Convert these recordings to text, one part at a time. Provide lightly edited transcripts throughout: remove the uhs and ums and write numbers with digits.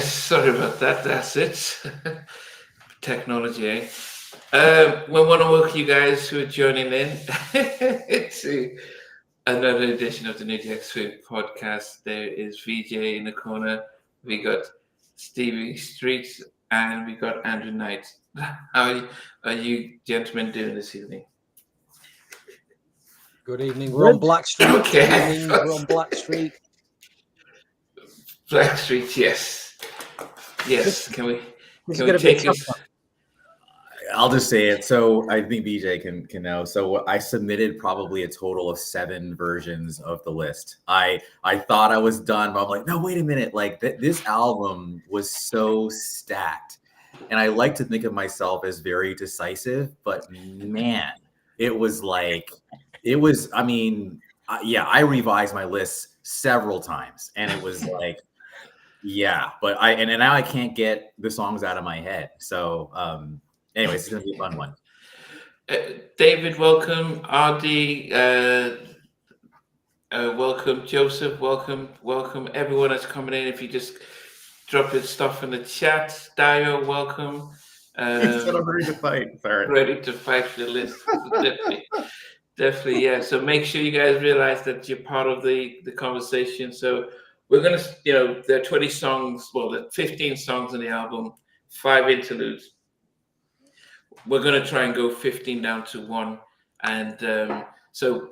Sorry about that. That's it. Technology, eh? We want to welcome you guys who are joining in to another edition of the New Jack Swift podcast. There is Vijay in the corner. We got Stevie Street and we got Andrew Knyte. How are you gentlemen doing this evening? Good evening. We're on Blackstreet. Okay. Good evening. We're on Blackstreet. Blackstreet, yes. Yes. Can we take us? I'll just say it. So I think BJ can know. So I submitted probably a total of 7 versions of the list. I thought I was done, but I'm like, no, wait a minute. Like this album was so stacked. And I like to think of myself as very decisive, but man, I revised my list several times and it was like, yeah, but now I can't get the songs out of my head. So, anyways, it's going to be a fun one. David, welcome. RD, welcome. Joseph, welcome. Welcome. Everyone that's coming in. If you just drop your stuff in the chat. Dio, welcome. Instead of ready to fight. Sorry. Ready to fight for the list. Definitely, yeah. So make sure you guys realize that you're part of the conversation. So we're going to, there are 20 songs, well, there are 15 songs on the album, 5 interludes. We're going to try and go 15 down to 1. And so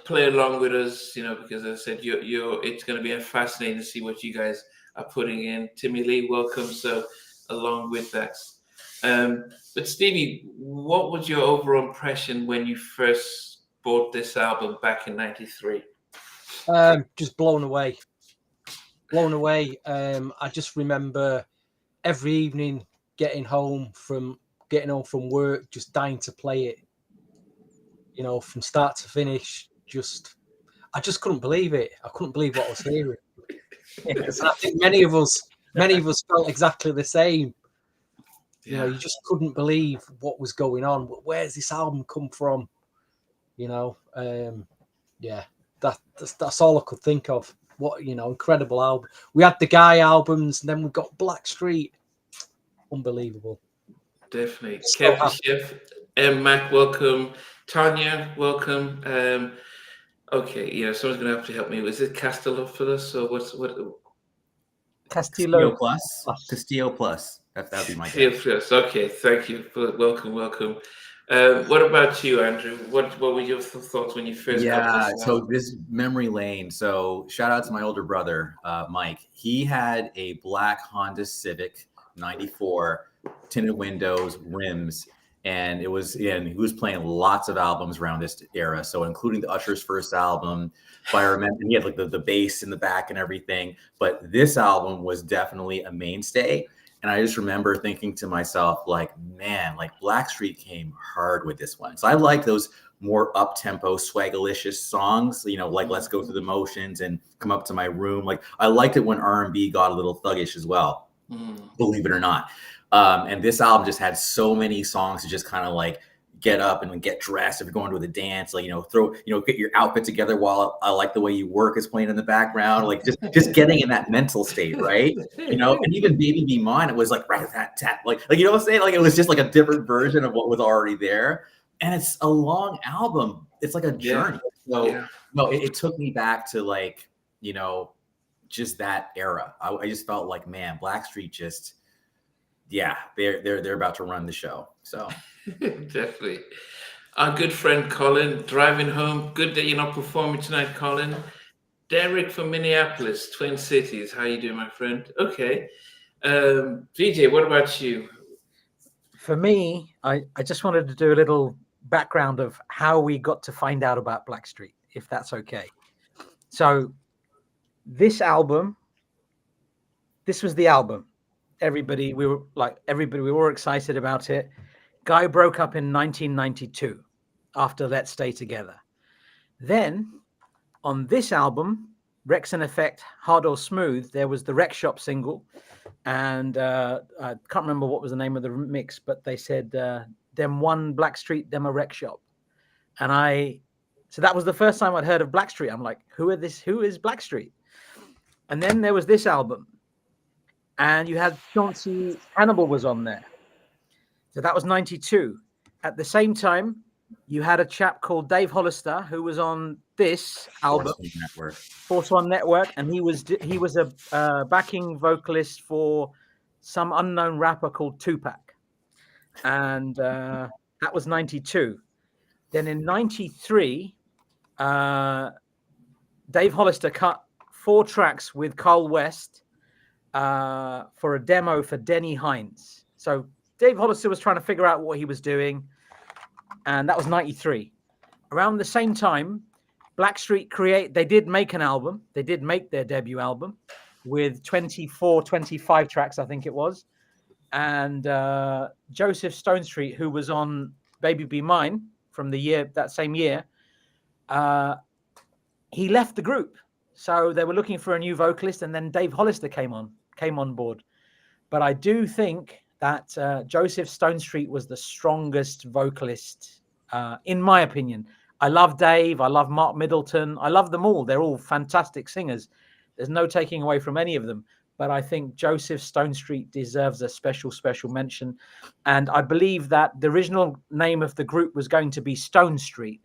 play along with us, because as I said, it's going to be fascinating to see what you guys are putting in. Timmy Lee, welcome. So along with that. But Stevie, what was your overall impression when you first bought this album back in '93? Just blown away. I just remember every evening getting home from work, just dying to play it. From start to finish. I just couldn't believe it. I couldn't believe what I was hearing. And I think many of us felt exactly the same. You just couldn't believe what was going on. Where's this album come from? That's all I could think of. What, incredible album. We had the Guy albums, and then we got Blackstreet. Unbelievable. Definitely. Kevin Chef, Mac, welcome. Tanya, welcome. Okay, someone's going to have to help me. Was it Castellophilus or what? Castillo Plus. Castillo Plus. That would be my guess. Okay, thank you. Welcome. What about you, Andrew? What were your thoughts when you first got this? So this memory lane. So shout out to my older brother, Mike. He had a black Honda Civic 94, tinted windows, rims, and he was playing lots of albums around this era. So including the Usher's first album. If I remember, he had like the bass in the back and everything. But this album was definitely a mainstay. And I just remember thinking to myself, like, man, like Blackstreet came hard with this one. So I like those more up-tempo, swagalicious songs, like Let's Go Through the Motions and Come Up to My Room. Like I liked it when R&B got a little thuggish as well, believe it or not. And this album just had so many songs to just kind of like get up and get dressed if you're going to the dance, like, get your outfit together while I Like the Way You Work is playing in the background, like just getting in that mental state, right? And even Baby Be Mine, it was like right that tap, like what I'm saying? Like it was just like a different version of what was already there. And it's a long album. It's like a journey. It took me back to like, just that era. I just felt like, man, Blackstreet just, they're about to run the show. So definitely. Our good friend Colin, driving home. Good that you're not performing tonight, Colin. Derek from Minneapolis, Twin Cities. How you doing, my friend? Okay. Vijay, what about you? For me, I just wanted to do a little background of how we got to find out about Blackstreet, if that's okay. So this was the album. We were excited about it. Guy broke up in 1992 after Let's Stay Together. Then on this album, Rex and Effect, Hard or Smooth, there was the Rec Shop single. And I can't remember what was the name of the mix, but they said, them one Blackstreet, them a Rec Shop. And so that was the first time I'd heard of Blackstreet. I'm like, who is Blackstreet? And then there was this album. And you had Chauncey Hannibal was on there. So that was 92. At the same time, you had a chap called Dave Hollister who was on this album, Force One Network, and he was a backing vocalist for some unknown rapper called Tupac, and that was 92. Then in 93, Dave Hollister cut 4 tracks with Carl West for a demo for Denny Hines. So Dave Hollister was trying to figure out what he was doing. And that was 93. Around the same time, Blackstreet they did make an album. They did make their debut album with 24, 25 tracks, I think it was. And Joseph Stonestreet, who was on Baby Be Mine from that same year, he left the group. So they were looking for a new vocalist, and then Dave Hollister came on board. But I do think that Joseph Stonestreet was the strongest vocalist, in my opinion. I love Dave. I love Mark Middleton. I love them all. They're all fantastic singers. There's no taking away from any of them. But I think Joseph Stonestreet deserves a special, special mention. And I believe that the original name of the group was going to be Stone Street.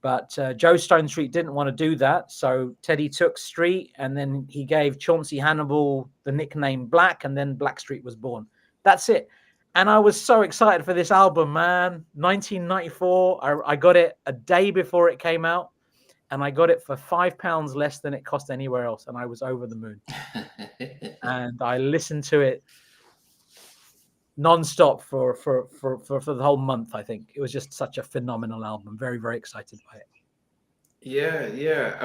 But Joe Stonestreet didn't want to do that. So Teddy took Street, and then he gave Chauncey Hannibal the nickname Black, and then Blackstreet was born. That's it. And I was so excited for this album, man. 1994. I got it a day before it came out, and I got it for £5 less than it cost anywhere else. And I was over the moon. And I listened to it non-stop for the whole month, I think. It was just such a phenomenal album. Very, very excited by it. Yeah.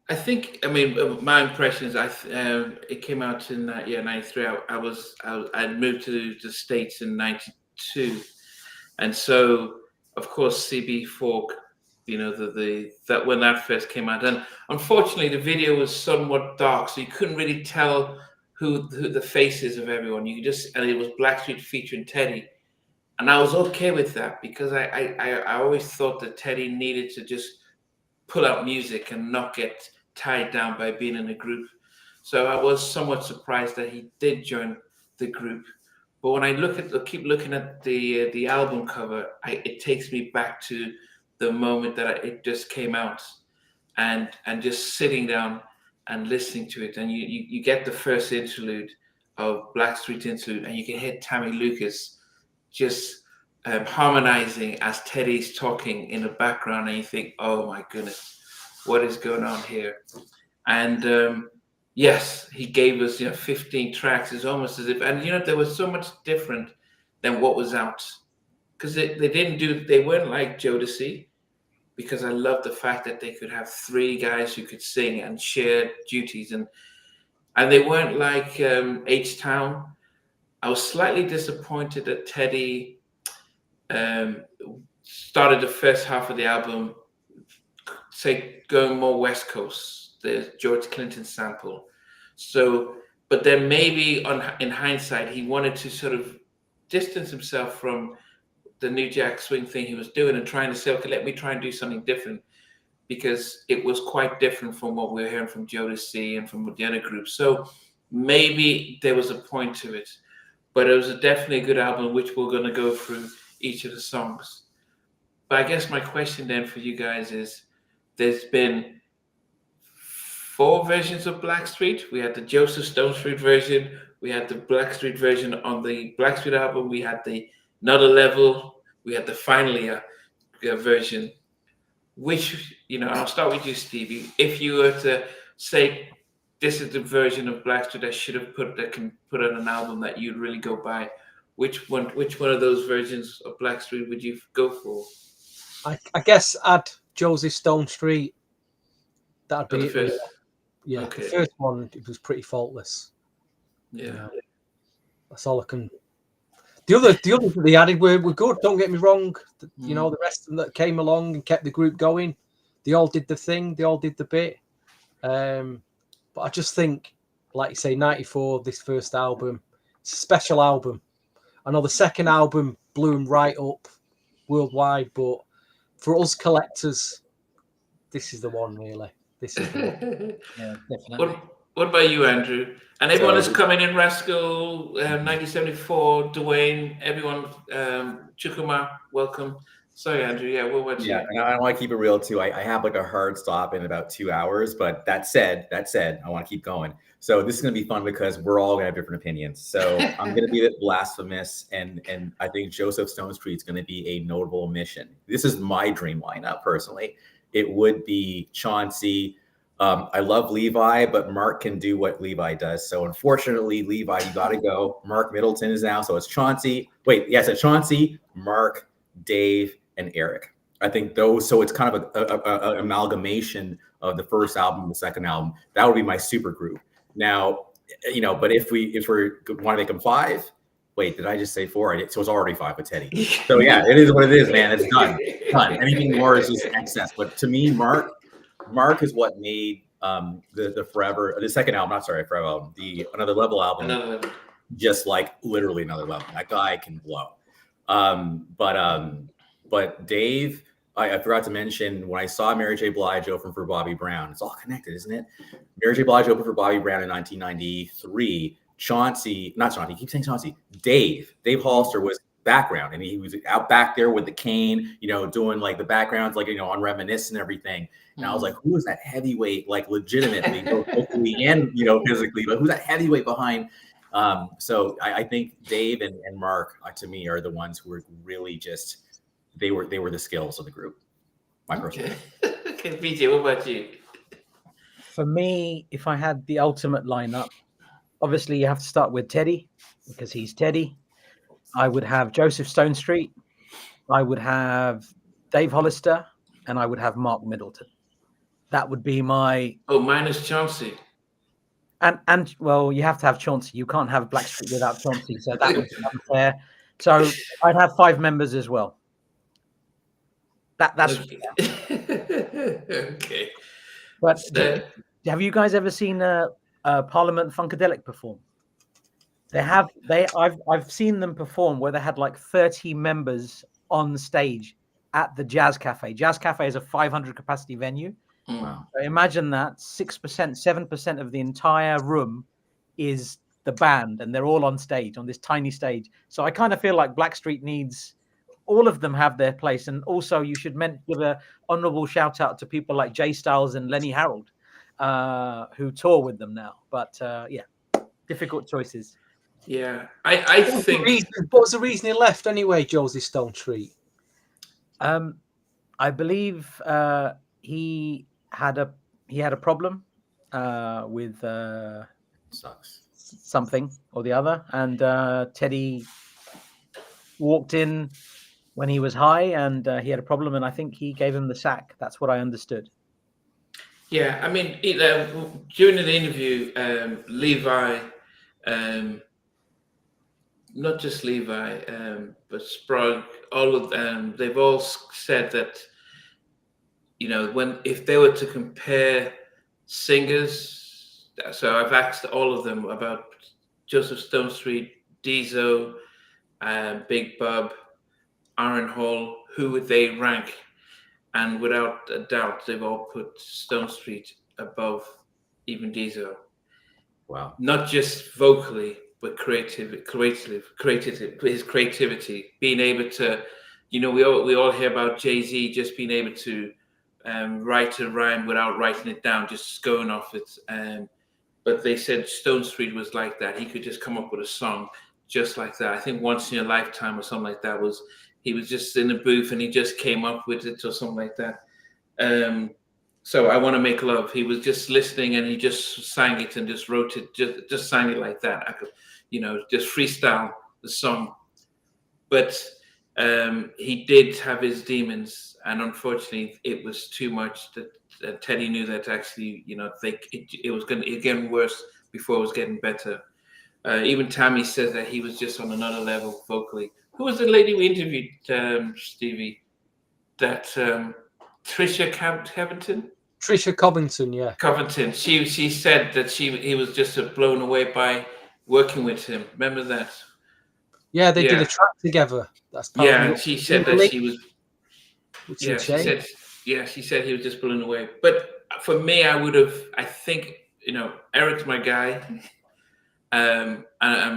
I think my impressions. It came out in 93. I moved to the States in 92, and so of course CB4, that when that first came out, and unfortunately the video was somewhat dark, so you couldn't really tell who the faces of everyone. And it was Blackstreet featuring Teddy, and I was okay with that because I always thought that Teddy needed to just pull out music and not get tied down by being in a group. So I was somewhat surprised that he did join the group. But when I keep looking at the album cover, it takes me back to the moment that it just came out, and just sitting down and listening to it, and you get the first interlude of Blackstreet interlude, and you can hear Tammy Lucas just harmonizing as Teddy's talking in the background, and you think, oh my goodness, what is going on here? And yes, he gave us 15 tracks. It's almost as if, and there was so much different than what was out, because they weren't like Jodeci, because I love the fact that they could have 3 guys who could sing and share duties, and they weren't like H-Town. I was slightly disappointed that Teddy started the first half of the album, say, going more West Coast, the George Clinton sample. So, but then maybe in hindsight, he wanted to sort of distance himself from the New Jack Swing thing he was doing and trying to say, okay, let me try and do something different, because it was quite different from what we were hearing from Jodeci and from the other groups. So maybe there was a point to it, but it was definitely a good album, which we're going to go through each of the songs. But I guess my question then for you guys is, there's been 4 versions of Blackstreet. We had the Joseph Stonestreet version. We had the Blackstreet version on the Blackstreet album. We had the Another Level. We had the Finally version. Which, I'll start with you, Stevie. If you were to say, this is the version of Blackstreet that can put on an album that you'd really go by, which one of those versions of Blackstreet would you go for? I guess add Joseph Stonestreet. That'd be first. Yeah, okay. The first one, it was pretty faultless. Yeah. That's all I can. The others that they added were good. Don't get me wrong. The rest of them that came along and kept the group going, they all did the thing. They all did the bit. But I just think, like you say, 94, this first album, it's a special album. I know the second album blew him right up worldwide, but for us collectors, this is the one, really. This is the one. Yeah, definitely. What about you, Andrew? And everyone So- is coming in, Rascal, 1974, Dwayne, everyone, Chukuma, welcome. Sorry, Andrew. Yeah, what about Yeah, you? and I want to keep it real too. I have like a hard stop in about 2 hours, but that said, I want to keep going. So this is going to be fun because we're all going to have different opinions. So I'm going to be a bit blasphemous, and I think Joseph Stone Street is going to be a notable omission. This is my dream lineup personally. It would be Chauncey. I love Levi, but Mark can do what Levi does. So unfortunately, Levi, you got to go. Mark Middleton is now, so it's Chauncey. Wait, yes, it's Chauncey, Mark, Dave, and Eric. I think those. So it's kind of a amalgamation of the first album and the second album. That would be my super group. Now, but if we want to make them 5, wait, did I just say 4? I did. So it's already 5 with Teddy. So yeah, it is what it is, man. It's done. Anything more is just excess. But to me, Mark is what made the second album, not sorry, Forever album, the Another Level album, just like literally another level. That guy can blow. But Dave, I forgot to mention when I saw Mary J. Blige open for Bobby Brown. It's all connected, isn't it? Mary J. Blige opened for Bobby Brown in 1993. Keep saying Chauncey. Dave Hollister was background, and he was out back there with the cane, doing like the backgrounds, like on Reminisce and everything. And I was like, who is that heavyweight, like legitimately, both vocally and physically, but who's that heavyweight behind? So I think Dave and Mark, to me, are the ones who were really just they were the skills of the group. My personal. Okay, Vijay, what about you? For me, if I had the ultimate lineup, obviously you have to start with Teddy because he's Teddy. I would have Joseph Stone Street. I would have Dave Hollister, and I would have Mark Middleton. That would be my. Oh, minus Chauncey. And well, you have to have Chauncey. You can't have Blackstreet without Chauncey, so that would be unfair. So I'd have 5 members as well. That's okay. But have you guys ever seen Parliament Funkadelic perform? I've seen them perform where they had like 30 members on stage at the Jazz Cafe. Jazz Cafe is a 500 capacity venue. Wow. So imagine that 6%, 7% of the entire room is the band, and they're all on stage on this tiny stage. So I kind of feel like Blackstreet needs all of them have their place, and also you should give an honorable shout out to people like Jay Styles and Lenny Harold, who tour with them now. But difficult choices. Yeah, I think. What was the reason he left anyway, Joseph Stone Street? I believe he had a problem with something or the other, and Teddy walked in when he was high, and he had a problem, and I think he gave him the sack. That's what I understood. Yeah, I mean, during the interview, Levi, not just Levi, but Sprague, all of them, they've all said that, if they were to compare singers, so I've asked all of them about Joseph Stone Street, Deezo, Big Bub, Aaron Hall, who would they rank? And without a doubt, they've all put Stone Street above even Deezo. Wow. Not just vocally, but creativity, his creativity, being able to, we all hear about Jay-Z just being able to write a rhyme without writing it down, just going off it. But they said Stone Street was like that. He could just come up with a song just like that. I think Once in a Lifetime or something like that he was just in a booth and he just came up with it or something like that. So I Want to Make Love, he was just listening and he just sang it and just wrote it, just sang it like that. I could, just freestyle the song. But he did have his demons, and unfortunately it was too much that Teddy knew that actually, it was going to get worse before it was getting better. Even Tammy says that he was just on another level vocally. Who was the lady we interviewed, Stevie? That Trisha Cavington? Trisha Covington, yeah. Covington. She said that he was just blown away by working with him. Remember that? Yeah, they did a track together. That's yeah, and she said that she was. Which Yeah, insane. she said he was just blown away. But for me, I think Eric's my guy. And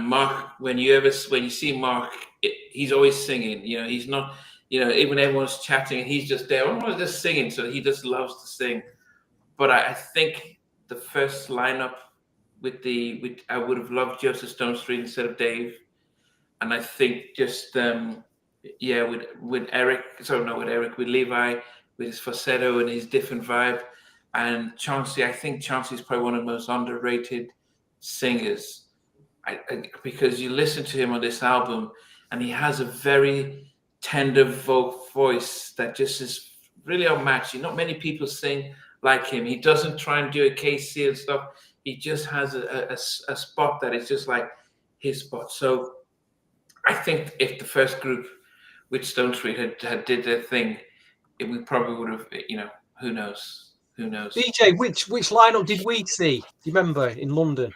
Mark, when you see Mark, he's always singing. He's not. Even everyone's chatting, and he's just there, almost just singing. So he just loves to sing. But I think the first lineup I would have loved Joseph Stone Street instead of Dave, and I think just with Eric, with Levi, with his falsetto and his different vibe, and Chauncey. I think Chauncey's probably one of the most underrated singers. Because you listen to him on this album, and he has a very tender voice that just is really unmatched. Not many people sing like him. He doesn't try and do a KC and stuff. He just has a spot that is just like his spot. So I think if the first group with Stone Street had did their thing, we probably would have, who knows? DJ, which lineup did we see? Do you remember in London?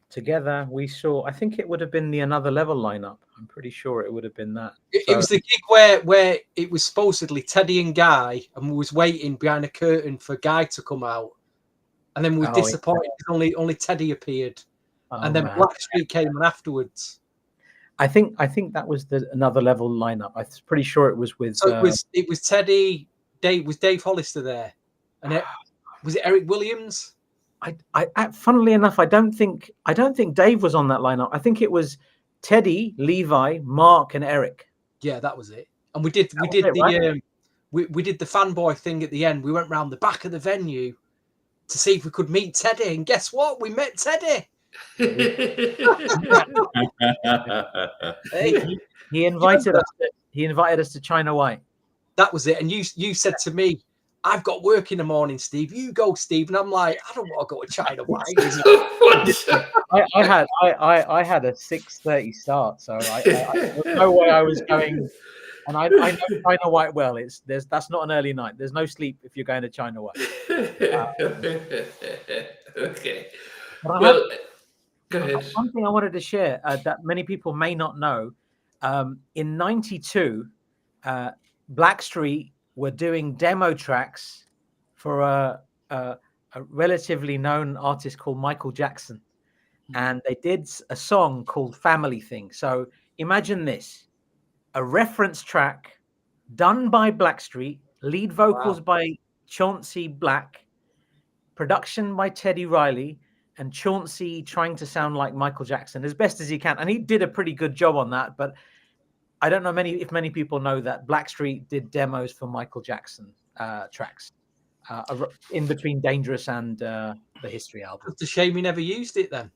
Together we saw, I think it would have been the Another Level lineup. I'm pretty sure it would have been that. It was the gig where it was supposedly Teddy and Guy, and we was waiting behind a curtain for Guy to come out, and then we were disappointed because only Teddy appeared, and then Blackstreet came in afterwards. I think that was the Another Level lineup. I'm pretty sure it was with. So it was Teddy. Was Dave Hollister there, and was it Eric Williams? Funnily enough, I don't think Dave was on that lineup. I think it was Teddy, Levi, Mark, and Eric. Yeah, that was it. And we did the fanboy thing at the end. We went round the back of the venue to see if we could meet Teddy, and guess what? We met Teddy. He invited us. He invited us to China White. That was it. And you said to me, I've got work in the morning, Steve. You go, Steve. And I'm like, I don't want to go to China White. I had a 6:30 start, so there's no way I was going. And I know China White well. That's not an early night. There's no sleep if you're going to China White. Okay. Well, go ahead. One thing I wanted to share that many people may not know. In '92, Blackstreet were doing demo tracks for a relatively known artist called Michael Jackson, and they did a song called Family Thing. So imagine this: a reference track done by Blackstreet, lead vocals by Chauncey Black, production by Teddy Riley, and Chauncey trying to sound like Michael Jackson as best as he can. And he did a pretty good job on that, but I don't know if many people know that Blackstreet did demos for Michael Jackson tracks in between Dangerous and the History album. It's a shame he never used it then.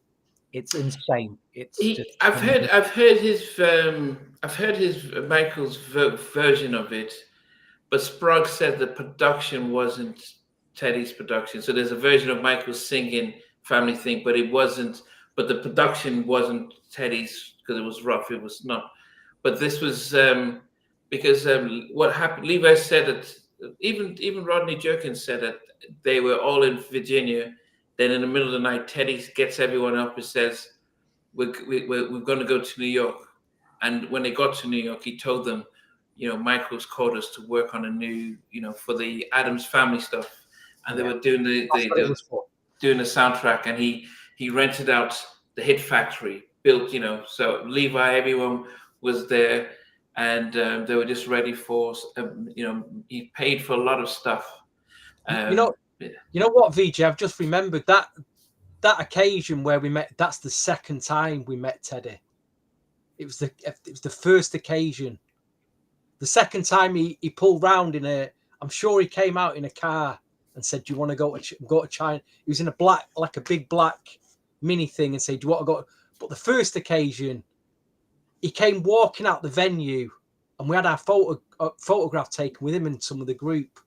It's insane. I've heard his Michael's version of it, but Sprague said the production wasn't Teddy's production. So there's a version of Michael singing Family Thing, but it wasn't. But the production wasn't Teddy's because it was rough. It was not. But this was because what happened. Levi said that even Rodney Jerkins said that they were all in Virginia. Then in the middle of the night, Teddy gets everyone up and says, "We're going to go to New York." And when they got to New York, he told them, Michael's called us to work on a new, for the Addams Family stuff, and they were doing doing the soundtrack, and he rented out the Hit Factory, built, so Levi, everyone was there, and they were just ready for, he paid for a lot of stuff. You know what, Vijay? I've just remembered that occasion where we met. That's the second time we met Teddy. It was the first occasion. The second time he pulled round I'm sure he came out in a car and said, "Do you want to go to China?" He was in a big black mini thing, and said, "Do you want to go?" But the first occasion, he came walking out the venue, and we had our photograph taken with him and some of the group.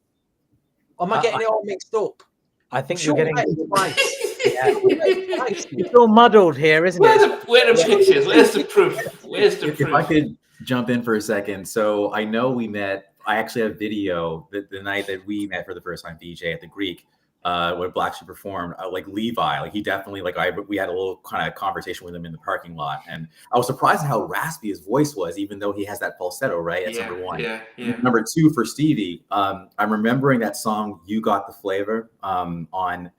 Am I getting it all mixed up? I think you're getting it twice. It's all muddled here, isn't it? Where are the pictures? Where's the proof? Where's the proof? If I could jump in for a second. So I know we met I actually have video the night that we met for the first time, Vijay, at the Greek, when Blackstreet performed, like Levi, like he definitely, like we had a little kind of conversation with him in the parking lot, and I was surprised at how raspy his voice was, even though he has that falsetto, right? That's number one. Yeah. Number two for Stevie, I'm remembering that song "You Got the Flavor" on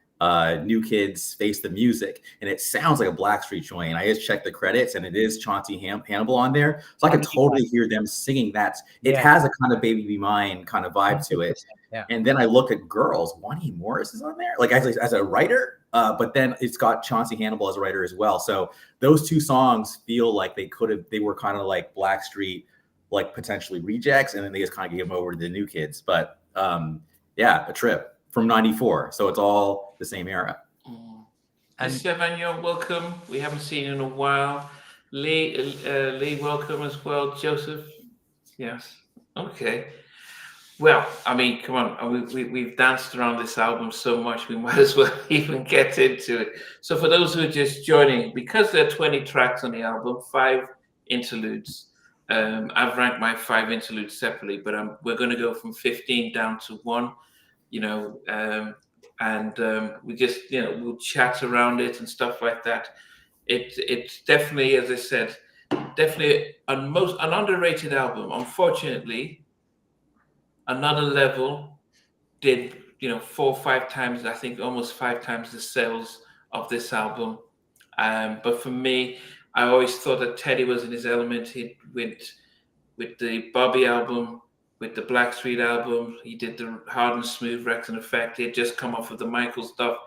New Kids Face the Music, and it sounds like a Blackstreet joint. And I just checked the credits, and it is Chauncey Hannibal on there, so I can totally hear them singing that. It has a kind of Baby Be Mine kind of vibe to it. Yeah. And then I look at Girls, Wani Morris is on there, like as a writer, but then it's got Chauncey Hannibal as a writer as well. So those two songs feel like they were kind of like Blackstreet, like potentially rejects, and then they just kind of gave them over to the New Kids. But a trip from '94, so it's all the same era. And Stefan, welcome. We haven't seen you in a while. Lee, welcome as well. Joseph, yes, okay. Well, I mean, come on, we've danced around this album so much, we might as well even get into it. So for those who are just joining, because there are 20 tracks on the album, 5 interludes. I've ranked my 5 interludes separately, but we're going to go from 15 down to 1. We just, we'll chat around it and stuff like that. It's definitely, as I said, definitely an underrated album. Unfortunately, Another Level did, 4 or 5 times, I think almost 5 times the sales of this album. But for me, I always thought that Teddy was in his element. He went with the Bobby album, with the Blackstreet album. He did the Hard and Smooth, Rex and Effect. He had just come off of the Michael stuff.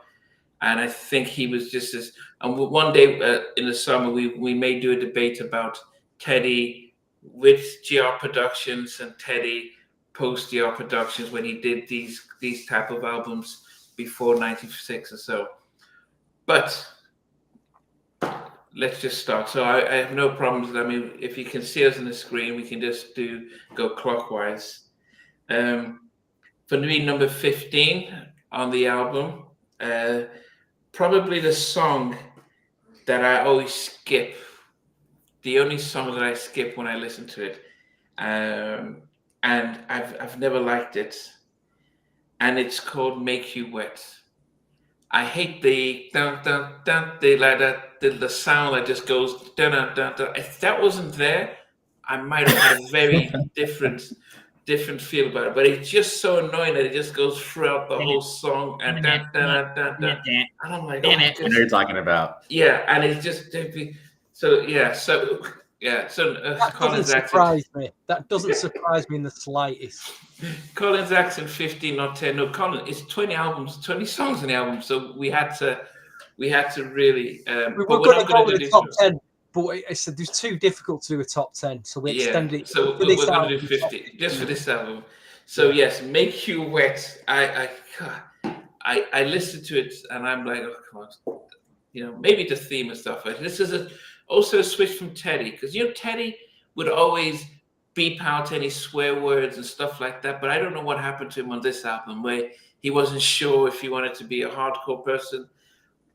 And I think he was just as... And one day in the summer, we may do a debate about Teddy with GR Productions and Teddy post GR Productions when he did these type of albums before 96 or so. But let's just start. So I have no problems. I mean, if you can see us on the screen, we can just go clockwise. For me, number 15 on the album, probably the song that I always skip, the only song that I skip when I listen to it. And I've never liked it. And it's called Make You Wet. I hate the dun dun dun, the sound that just goes dun dun dun dun. If that wasn't there, I might have had a very different feel about it. But it's just so annoying that it just goes throughout the whole song and dun dun dun dun. And I'm like, oh, I know you're talking about. Yeah, and it's just so. That doesn't surprise me. That doesn't surprise me in the slightest. Colin's accent 15, not 10. No, Colin, it's 20 songs in the album, so we had to really. We were going to go with the top 10, but there's too difficult to do a top 10, so we extended it. So we're going to do 50 just for this album. So yes, Make You Wet. I listened to it and I'm like, oh come on, maybe the theme and stuff. This is also a switch from Teddy, because Teddy would always beep out any swear words and stuff like that, but I don't know what happened to him on this album, where he wasn't sure if he wanted to be a hardcore person.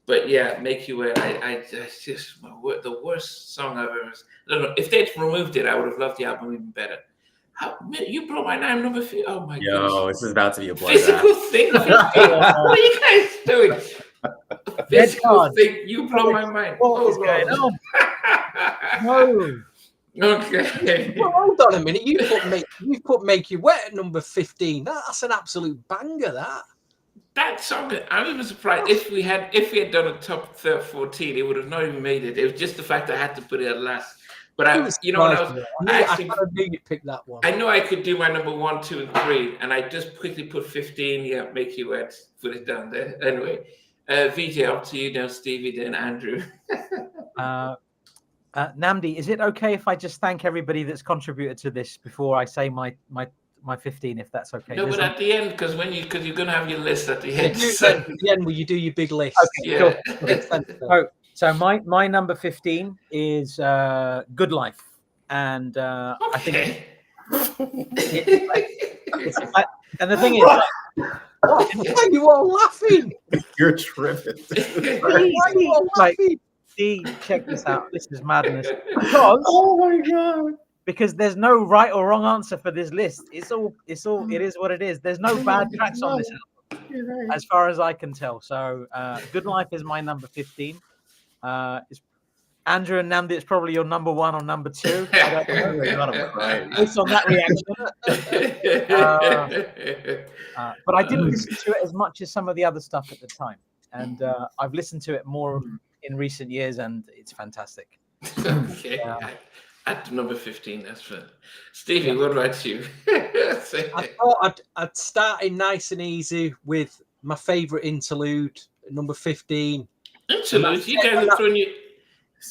But yeah, Make You Wet, it's just the worst song I've ever. I don't know if they'd removed it, I would have loved the album even better. You Blow My Name, number 50. Oh my god! Yo, this is about to be a bloodbath. Physical thing. What are you guys doing? Physical thing. You Blow My Mind. What is going on? No. Okay. Well, hold on a minute. You put Make You Wet at number 15. That's an absolute banger. That song, I'm even surprised if we had done a top 14, it would have not even made it. It was just the fact I had to put it at last. But I kind of knew you'd pick that one. I know I could do my number 1, 2, and 3, and I just quickly put 15. Yeah, Make You Wet. Put it down there. Anyway, Vijay, up to you now. Stevie, then Andrew. Nnamdi, is it okay if I just thank everybody that's contributed to this before I say my 15, if that's okay? No, but at the end, because you're going to have your list at the end. At the end, will you do your big list? Okay, cool. So my number 15 is Good Life, and I think and the thing is, why are you all laughing? You're tripping. Why are you all laughing? See, check this out. This is madness. Because, oh my god! because there's no right or wrong answer for this list. It is what it is. There's no bad tracks on this album, as far as I can tell. So Good Life is my number 15. It's Andrew and Nnamdi, it's probably your number 1 or number 2. I don't know. Based on that reaction. But I didn't listen to it as much as some of the other stuff at the time. And I've listened to it more in recent years, and it's fantastic. Okay. At number 15, that's fun. Stevie, what about you? I thought I'd start in nice and easy with my favourite interlude, number 15. Interlude? You guys are throwing you...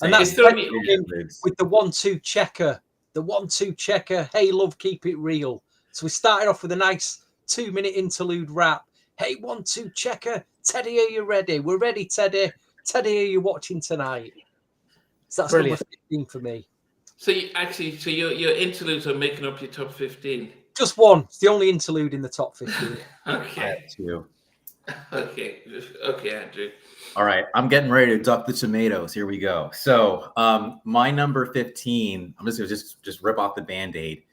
And that's with the 1-2 checker. The 1-2 checker. Hey, love, keep it real. So we started off with a nice 2-minute interlude rap. Hey, 1-2 checker. Teddy, are you ready? We're ready, Teddy. Teddy, are you watching tonight? So that's number 15 for me. So your interludes are making up your top 15? Just one. It's the only interlude in the top 15. Okay. Okay, Andrew. All right, I'm getting ready to duck the tomatoes. Here we go. So my number 15, I'm just gonna just rip off the Band-Aid.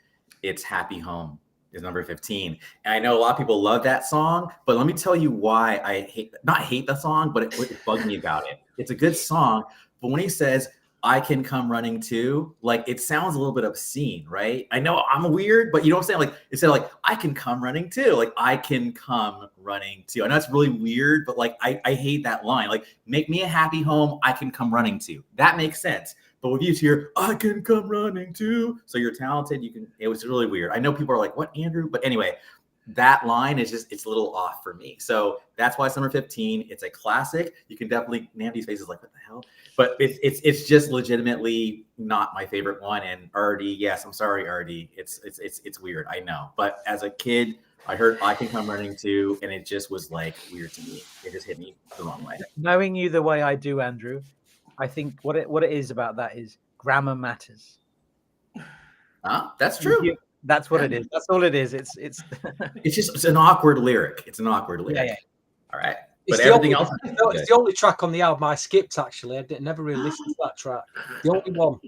It's Happy Home is number 15. And I know a lot of people love that song, but let me tell you why I not hate the song, but it bugged me about it. It's a good song, but when he says, I can come running too, like it sounds a little bit obscene, right? I know I'm weird, but you know what I'm saying? Like it said, like I can come running too, like I can come running too. I know it's really weird, but like I hate that line. Like make me a happy home, I can come running to. That makes sense. But with you hear, I can come running too. So you're talented. You can. It was really weird. I know people are like, what, Andrew? But anyway, that line is it's a little off for me. So that's why it's number 15. It's a classic. You can definitely, Nnamdi's face is like, what the hell? But it's just legitimately not my favorite one. And RD, yes, I'm sorry, RD. It's weird, I know. But as a kid, I heard I Can Come Running Too, and it just was like weird to me. It just hit me the wrong way. Knowing you the way I do, Andrew, I think what it is about that is grammar matters. That's true. That's what it is. That's all it is. It's it's an awkward lyric. It's an awkward lyric. Yeah. All right. But everything else. It's the only track on the album I skipped, actually. I never really listened to that track. The only one.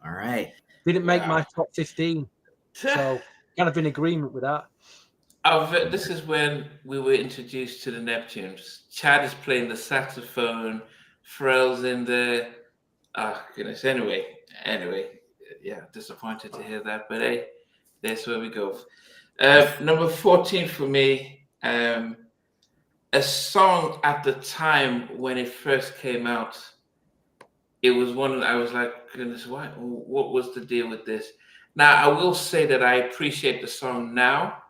All right. Didn't make my top 15. So kind of in agreement with that. This is when we were introduced to the Neptunes. Chad is playing the saxophone. Pharrell's in there. Oh, goodness. Anyway. Yeah, disappointed to hear that. But hey, that's where we go. Number 14 for me. A song at the time when it first came out, it was one that I was like, goodness, what was the deal with this? Now, I will say that I appreciate the song now.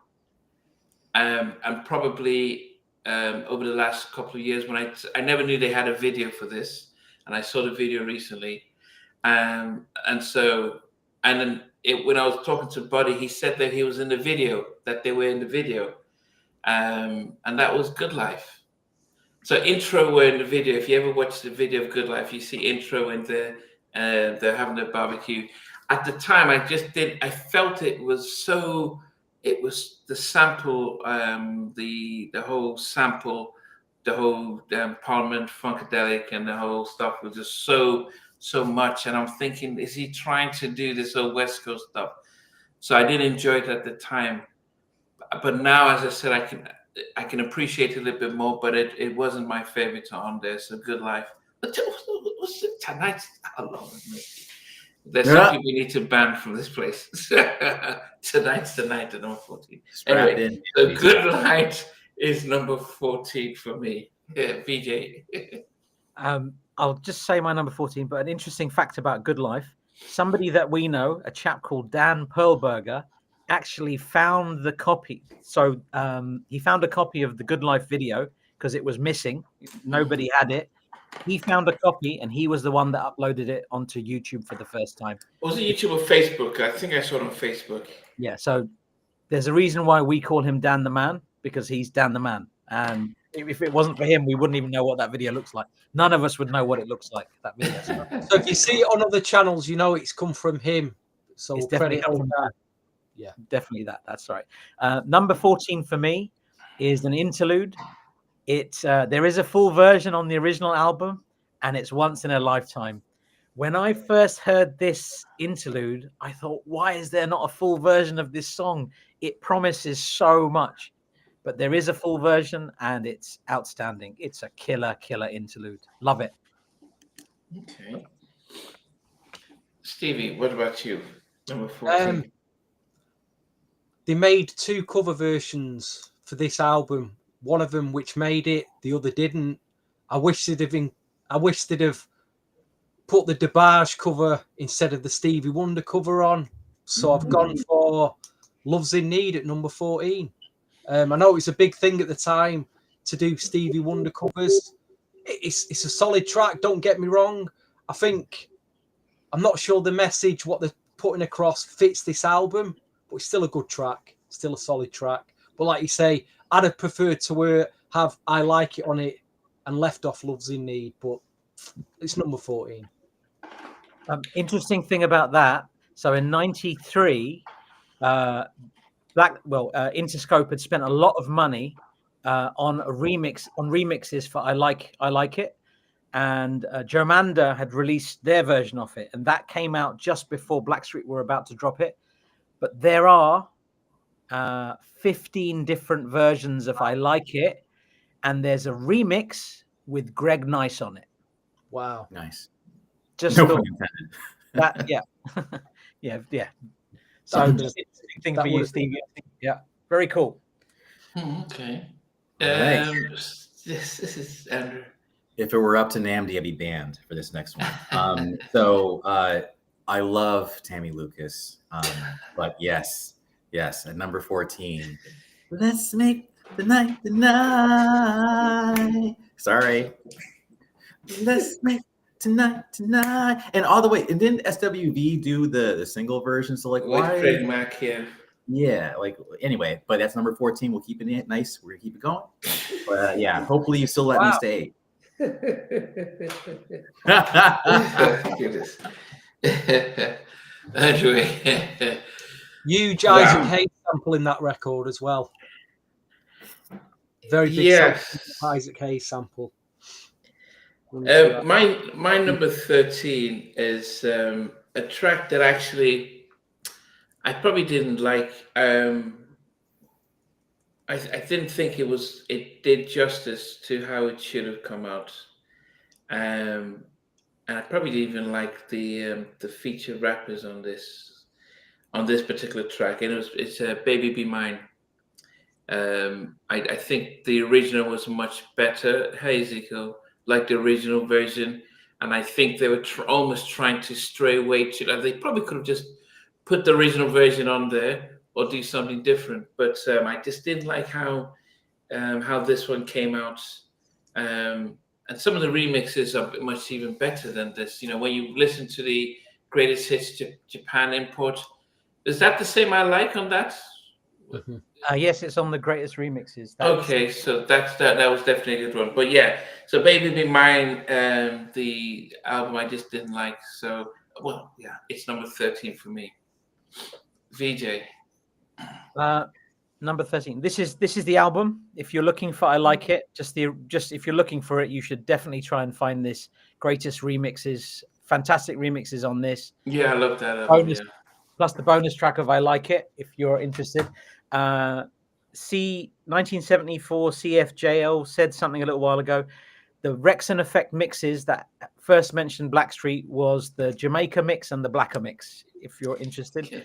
And probably over the last couple of years, when I never knew they had a video for this, and I saw the video recently. And then when I was talking to Buddy, he said that he was in the video, that they were in the video. And that was Good Life. So Intro were in the video. If you ever watch the video of Good Life, you see Intro in there, and they're having a barbecue. At the time, I felt it was the sample, the whole sample, the whole Parliament Funkadelic and the whole stuff was just so much. And I'm thinking, is he trying to do this whole West Coast stuff? So I did enjoy it at the time. But now, as I said, I can appreciate it a little bit more, but it wasn't my favorite on there. So Good Life. But tonight's alone with me. There's something we need to ban from this place. Tonight's the night at number 14. Anyway, so Good Life is number 14 for me. Yeah, Vijay. I'll just say my number 14, but an interesting fact about Good Life. Somebody that we know, a chap called Dan Perlberger, actually found the copy. So he found a copy of the Good Life video because it was missing. Nobody had it. He found a copy, and he was the one that uploaded it onto YouTube for the first time. Was it YouTube or Facebook? I think I saw it on Facebook. Yeah, so there's a reason why we call him Dan the Man, because he's Dan the Man. And if it wasn't for him, we wouldn't even know what that video looks like. None of us would know what it looks like, that video. So if you see it on other channels, you know it's come from him. So it's definitely credit that. Yeah, definitely that. That's right. Number 14 for me is an interlude. There is a full version on the original album, and it's Once in a Lifetime. When I first heard this interlude, I thought, why is there not a full version of this song? It promises so much. But there is a full version, and it's outstanding. It's a killer interlude. Love it. Okay. Stevie, what about you? Number 14. They made 2 cover versions for this album. One of them which made it, the other didn't. I wish they'd have put the DeBarge cover instead of the Stevie Wonder cover on. So I've gone for Love's in Need at number 14. I know it's a big thing at the time to do Stevie Wonder covers. It's a solid track, don't get me wrong. I'm not sure the message, what they're putting across, fits this album, but it's still a good track, still a solid track. But like you say, I'd have preferred to have I Like It on it and left off Love's in Need, but it's number 14. Interesting thing about that. So in '93, Interscope had spent a lot of money on remixes for I Like It, and Germander had released their version of it, and that came out just before Blackstreet were about to drop it. But there are 15 different versions of I Like It, and there's a remix with Greg Nice on it. Wow, Nice. Just No thought pun intended. that, yeah. So just interesting thing for you, Stevie. Yeah, very cool. Okay. Right. This is Andrew. If it were up to Nnamdi, I'd be banned for this next one. So I love Tammy Lucas, but yes, at number 14, let's make the night. Sorry, let's make tonight, and all the way. And didn't SWV do the single version? So like, With why? Craig Mack here. Yeah, like anyway, but that's number 14. We'll keep it nice. We're gonna keep it going. But yeah, hopefully you still let me stay. Goodness. Anyway. huge Isaac Hayes sample in that record as well. Very big Isaac Hayes sample. My number 13 is a track that actually I probably didn't like. I didn't think it did justice to how it should have come out. And I probably didn't even like the featured rappers on this particular track. And it's Baby Be Mine. I think the original was much better. Hey Ezekiel, like the original version, and I think they were almost trying to stray away to. They probably could have just put the original version on there or do something different. But I just didn't like how this one came out. And some of the remixes are much even better than this. You know, when you listen to the Greatest Hits Japan import, is that the same I Like on that? Mm-hmm. Yes, it's on the Greatest Remixes. Okay, so that was definitely a good one. But yeah, so Baby Be Mine, the album I just didn't like. So, well, yeah, it's number 13 for me. Vijay. Number 13. This is the album. If you're looking for I Like It, just if you're looking for it, you should definitely try and find this Greatest Remixes. Fantastic remixes on this. Yeah, I love that album. Plus the bonus track of I Like It, if you're interested. 1974 CFJL said something a little while ago. The Rexon Effect mixes that first mentioned Blackstreet was the Jamaica mix and the Blacker mix, if you're interested. Okay.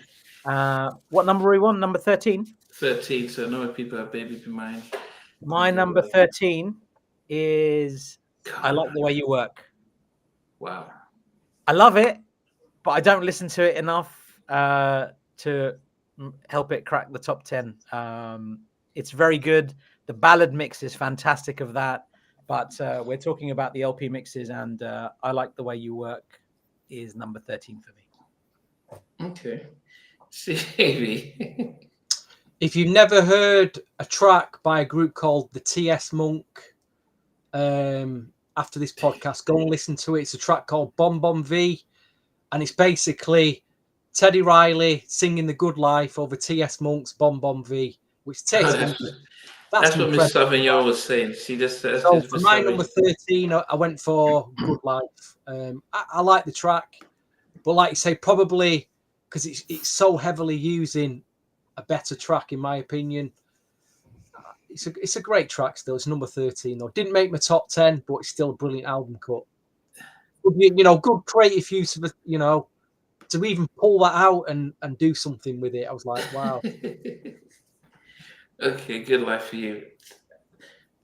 What number are we on? Number 13? 13, so no people have Baby Be Mine. My number 13 is I Like the Way You Work. Wow. I love it, but I don't listen to it enough to help it crack the top 10. It's very good. The ballad mix is fantastic of that, but we're talking about the LP mixes, and I Like the Way You Work is number 13 for me. Okay. Stevie. If you've never heard a track by a group called the T.S. Monk, after this podcast, go and listen to it. It's a track called Bon Bon V, and it's basically Teddy Riley singing The Good Life over T.S. Monk's Bon Bon V, which takes me That's what Miss impressive. Sauvignon was saying. She just says, So for my number 13, I went for Good Life. I like the track, but like you say, probably because it's so heavily using a better track, in my opinion. It's a great track still. It's number 13 though. Didn't make my top 10, but it's still a brilliant album cut. Good creative use of to even pull that out and do something with it. I was like, wow. Okay, Good Life for you.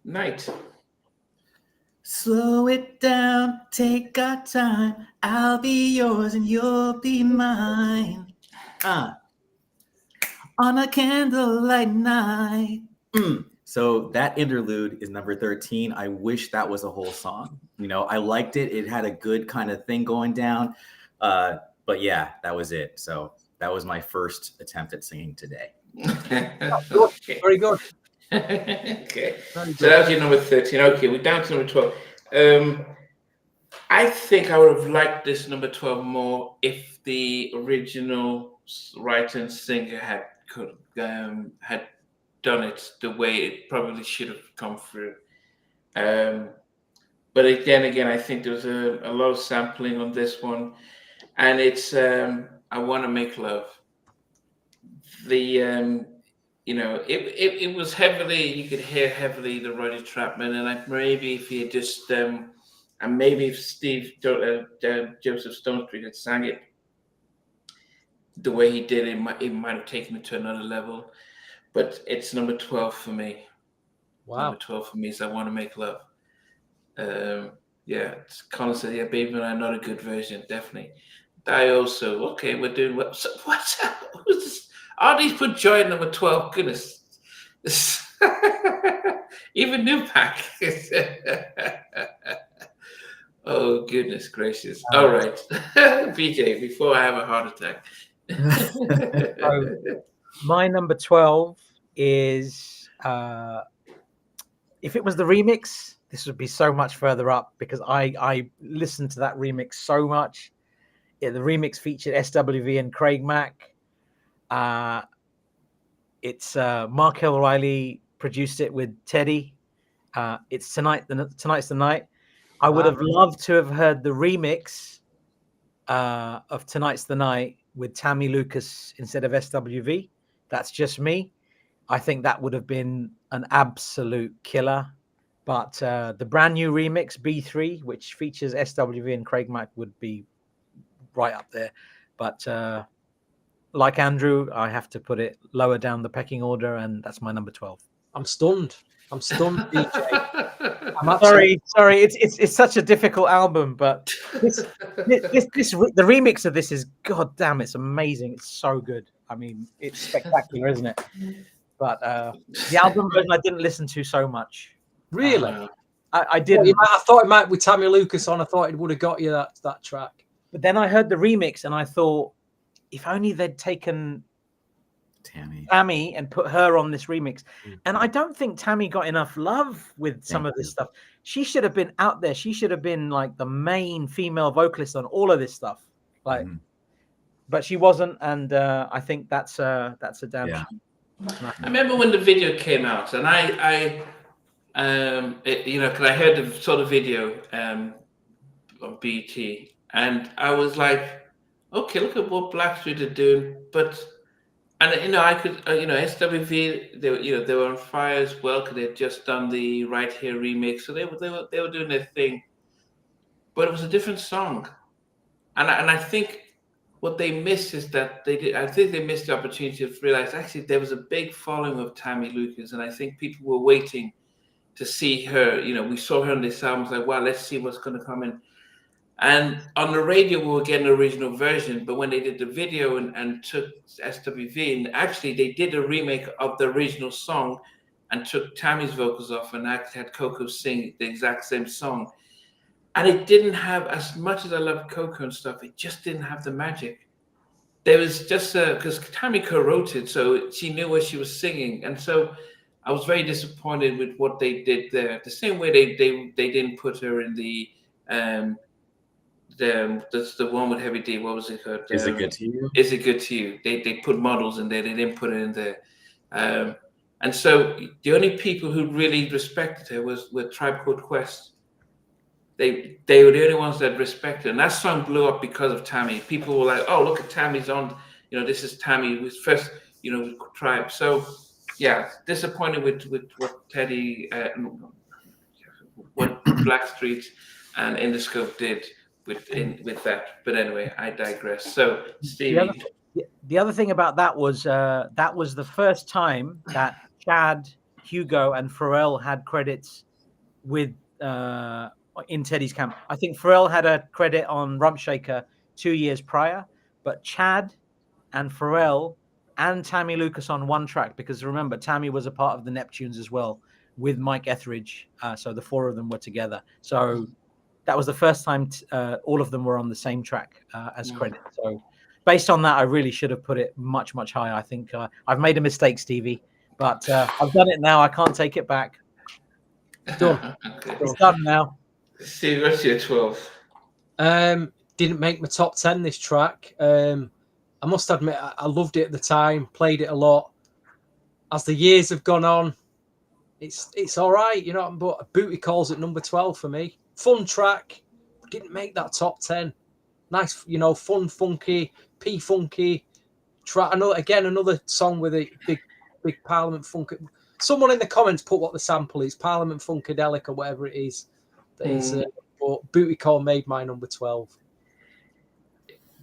Knight. Slow it down, take our time. I'll be yours and you'll be mine. On a candlelight night. So that interlude is number 13. I wish that was a whole song. I liked it. It had a good kind of thing going down. But yeah, that was it. So that was my first attempt at singing today. Okay. Very good. Okay. So that was your number 13. Okay, we're down to number 12. I think I would have liked this number 12 more if the original writer and singer had done it the way it probably should have come through. But again, I think there's a lot of sampling on this one, and it's I Want to Make Love. It was heavily, you could hear heavily the Roddy Chapman, and maybe if he had just and maybe if Joseph Stonestreet had sang it the way he did, it might have taken it to another level. But it's number 12 for me. Wow. Number 12 for me is I Want to Make Love. Colin said, yeah, Baby and I, not a good version, definitely. I also, okay, we're doing well. So what's this? All these put Joy at number 12. Goodness. Even New Pack. Oh, goodness gracious. All right. Vijay, before I have a heart attack. My number 12 is, if it was the remix, this would be so much further up because I listened to that remix so much. Yeah, the remix featured SWV and Craig Mack. It's Mark Hill Riley produced it with Teddy. It's Tonight's the Night. I would have loved to have heard the remix of Tonight's the Night with Tammy Lucas instead of SWV. That's just me. I think that would have been an absolute killer. But the brand new remix, B3, which features SWV and Craig Mack, would be right up there. But like Andrew, I have to put it lower down the pecking order, and that's my number 12. I'm stunned, DJ. I'm sorry. It's such a difficult album, but the remix of this is, god damn, it's amazing. It's so good. I mean, it's spectacular, isn't it? But the album version I didn't listen to so much. Really? I didn't. I thought it might with Tammy Lucas on. I thought it would have got you that track. But then I heard the remix and I thought, if only they'd taken Tammy and put her on this remix. And I don't think Tammy got enough love with some of this stuff. She should have been out there. She should have been like the main female vocalist on all of this stuff. Like, but she wasn't, and I think that's a damn shame. I remember when the video came out, and because I heard the sort of video on BT, and I was like, okay, look at what Blackstreet are doing, I could, SWV, they were on fire as well because they had just done the Right Here remix, so they were doing their thing, but it was a different song, and I think what they missed is that I think they missed the opportunity to realize actually there was a big following of Tammy Lucas, and I think people were waiting to see her. We saw her on this album, like, wow, let's see what's going to come in. And on the radio, we were getting the original version, but when they did the video and took SWV, and actually they did a remake of the original song and took Tammy's vocals off and actually had Coco sing the exact same song. And it didn't have, as much as I love Coco and stuff, it just didn't have the magic. There was just because Tammy co-wrote it, so she knew what she was singing. And so I was very disappointed with what they did there. The same way they didn't put her in that's the one with Heavy D. What was it called? Is It Good to You? Is It Good to You? They put models in there. They didn't put it in there. And And so the only people who really respected her were Tribe Called Quest. They were the only ones that respected her. And that song blew up because of Tammy. People were like, oh, look at Tammy's on, this is Tammy who's first, with Tribe. So yeah, disappointed with what Teddy, what Blackstreet and Interscope did with that. But anyway, I digress. So Stevie. The other thing about that was the first time that Chad, Hugo, and Pharrell had credits with in Teddy's camp. I think Pharrell had a credit on Rump Shaker 2 years prior, but Chad and Pharrell and Tammy Lucas on one track, because remember, Tammy was a part of the Neptunes as well with Mike Etheridge. So the four of them were together. So that was the first time all of them were on the same track as credit. So based on that, I really should have put it much, much higher. I think I've made a mistake, Stevie, but I've done it now. I can't take it back. Done. Okay. It's done now. Steve, what's your 12? Didn't make my top 10, this track. I must admit, I loved it at the time, played it a lot. As the years have gone on, it's all right, but Booti Call's at number 12 for me. Fun track, didn't make that top 10. Nice, fun, funky, P-funky track. Another song with a big Parliament funk. Someone in the comments put what the sample is, Parliament Funkadelic or whatever it is. But Booti Call made my number 12.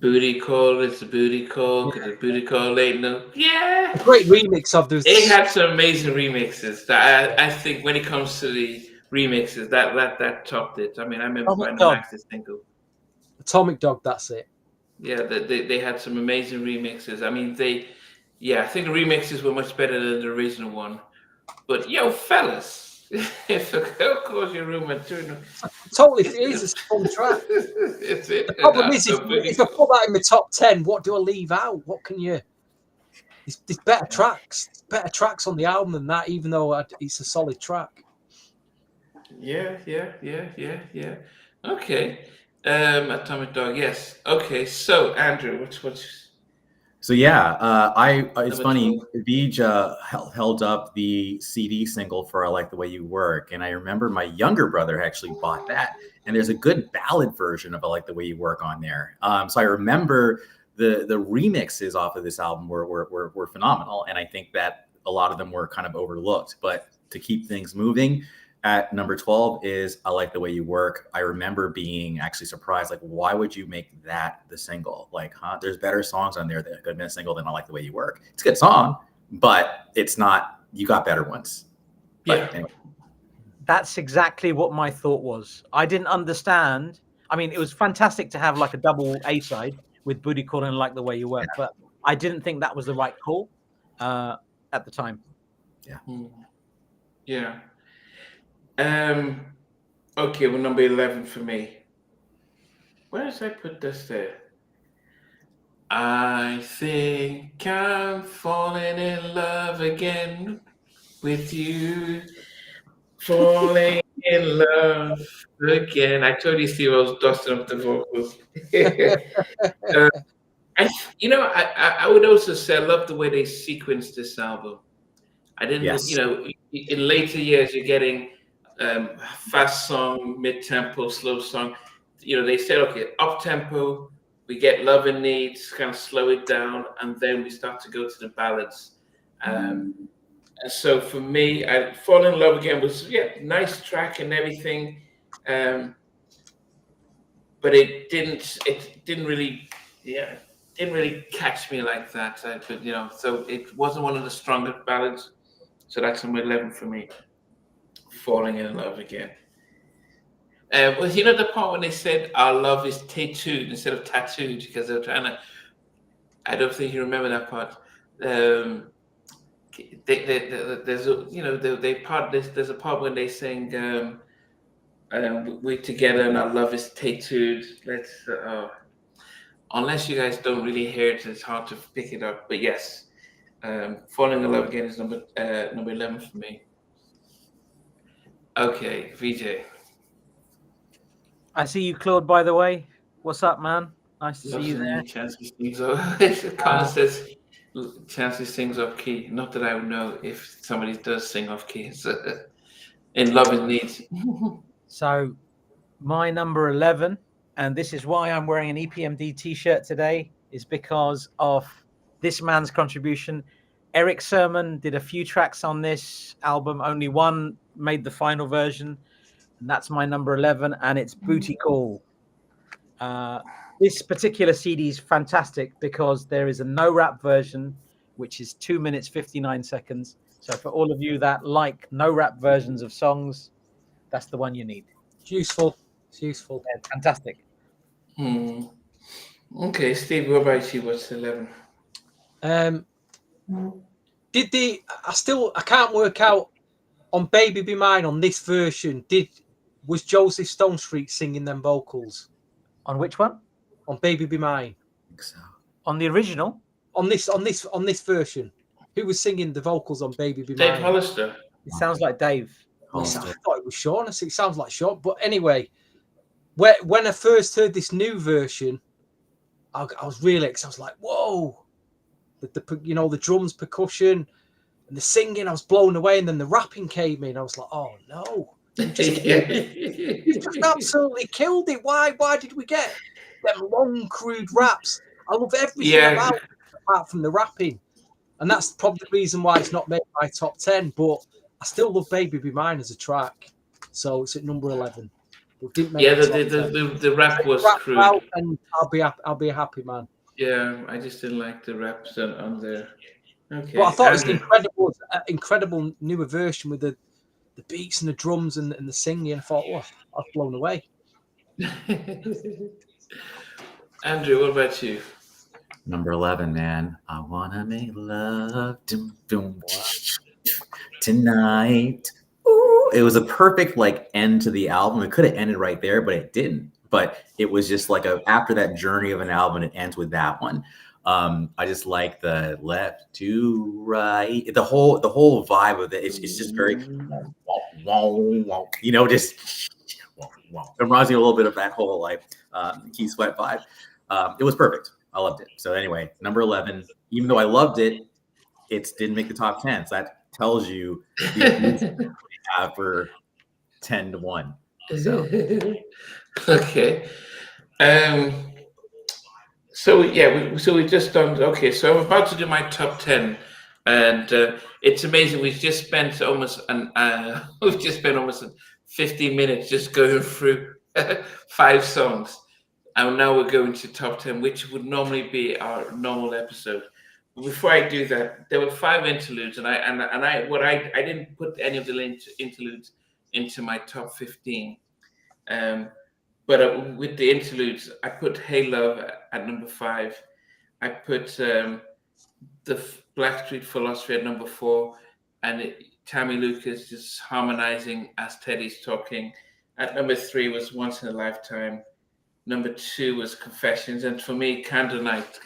Booti Call, it's a Booti Call, because it's Booti Call late no. Yeah. Great remix of this. They had some amazing remixes. I think when it comes to the remixes, that topped it. I mean, I remember buying the Max's single. Atomic Dog, that's it. Yeah, they had some amazing remixes. I mean, I think the remixes were much better than the original one. But fellas, if a girl calls your room at 2, totally, it is a fun track. The problem is, if I put that in the top 10, what do I leave out? What can you? There's better tracks on the album than that, even though it's a solid track. Yeah. Okay. Atomic Dog, yes. Okay, so Andrew, what's So yeah, it's Number funny. 12. Vijay held up the CD single for "I Like the Way You Work," and I remember my younger brother actually bought that. And there's a good ballad version of "I Like the Way You Work" on there. So I remember the remixes off of this album were phenomenal, and I think that a lot of them were kind of overlooked. But to keep things moving, at number 12 is "I Like the Way You Work." I remember being actually surprised, like, why would you make that the single? Like, there's better songs on there that could have been a single than "I Like the Way You Work." It's a good song, but it's not, you got better ones. But anyway. That's exactly what my thought was. I didn't understand. I mean, it was fantastic to have like a double A-side with Booti Call and "Like the Way You Work," but I didn't think that was the right call at the time. Yeah. Okay, well, number 11 for me. Where did I put this there? I think I'm falling in love again with you. Falling in love again. I told you, Steve, I was dusting up the vocals. I would also say I love the way they sequenced this album. I didn't, in later years, you're getting fast song, mid-tempo, slow song. They said, okay, up-tempo, we get Love and Needs, kind of slow it down, and then we start to go to the ballads. And so for me, I Fall in Love Again was, nice track and everything. But it didn't really catch me like that. So it wasn't one of the strongest ballads. So that's number 11 for me. Falling in Love Again. The part when they said our love is tattooed instead of tattooed, because they were trying to, I don't think you remember that part. There's a part when they sing we're together and our love is tattooed. Unless you guys don't really hear it, it's hard to pick it up. But yes, Falling in Love Again is number 11 for me. Okay, Vijay. I see you, Claude, by the way. What's up, man? Nice to see you there. Connor says Chancey sings off key. Not that I would know if somebody does sing off key. It's, in Love and Need. So my number 11, and this is why I'm wearing an EPMD t-shirt today, is because of this man's contribution. Eric Sermon did a few tracks on this album. Only one made the final version, and that's my number 11, and it's Booti Call. This particular CD is fantastic because there is a no-rap version, which is 2 minutes, 59 seconds. So for all of you that like no-rap versions of songs, that's the one you need. It's useful. It's useful. Yeah, fantastic. Okay, Steve, what about you? What's 11? I can't work out on Baby Be Mine on this version. Was Joseph Stone Street singing them vocals? On which one? On Baby Be Mine. I think so. On the original? On this version. Who was singing the vocals on Baby Be Dave Mine? Hollister. It sounds like Dave. I thought it was Sean. It sounds like Sean. But anyway, when I first heard this new version, I was really excited. I was like, whoa. The drums, percussion, and the singing, I was blown away. And then the rapping came in. I was like, oh no. You just absolutely killed it. Why did we get them long, crude raps? I love everything about it, apart from the rapping. And that's probably the reason why it's not made my top 10. But I still love Baby Be Mine as a track. So it's at number 11. It didn't make the rap was crude. And I'll be a happy man. Yeah, I just didn't like the raps on there. Okay. But I thought it was incredible newer version with the beats and the drums and the singing. I thought, I was blown away. Andrew, what about you? Number 11, man. I wanna make love tonight. Ooh. It was a perfect end to the album. It could have ended right there, but it didn't. But it was just after that journey of an album, it ends with that one. I just like the left to right, the whole vibe of it. It's just very, just it reminds me a little bit of that whole Key Sweat vibe. It was perfect. I loved it. So anyway, number 11. Even though I loved it, it didn't make the top 10. So that tells you the for 10-1. So. Okay. So we've just done. Okay, so I'm about to do my top 10, and it's amazing. We've just spent almost 15 minutes just going through 5 songs, and now we're going to top 10, which would normally be our normal episode. But before I do that, there were 5 interludes, and I didn't put any of the interludes into my top 15. But with the interludes, I put Hey Love at number 5. I put the Blackstreet Philosophy at number 4, and Tammy Lucas just harmonizing as Teddy's talking. At number 3 was Once in a Lifetime. Number 2 was Confessions, and for me, Candlelight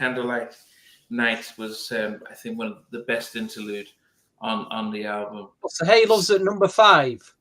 Night was I think one of the best interlude on the album. So Hey Love's at number 5.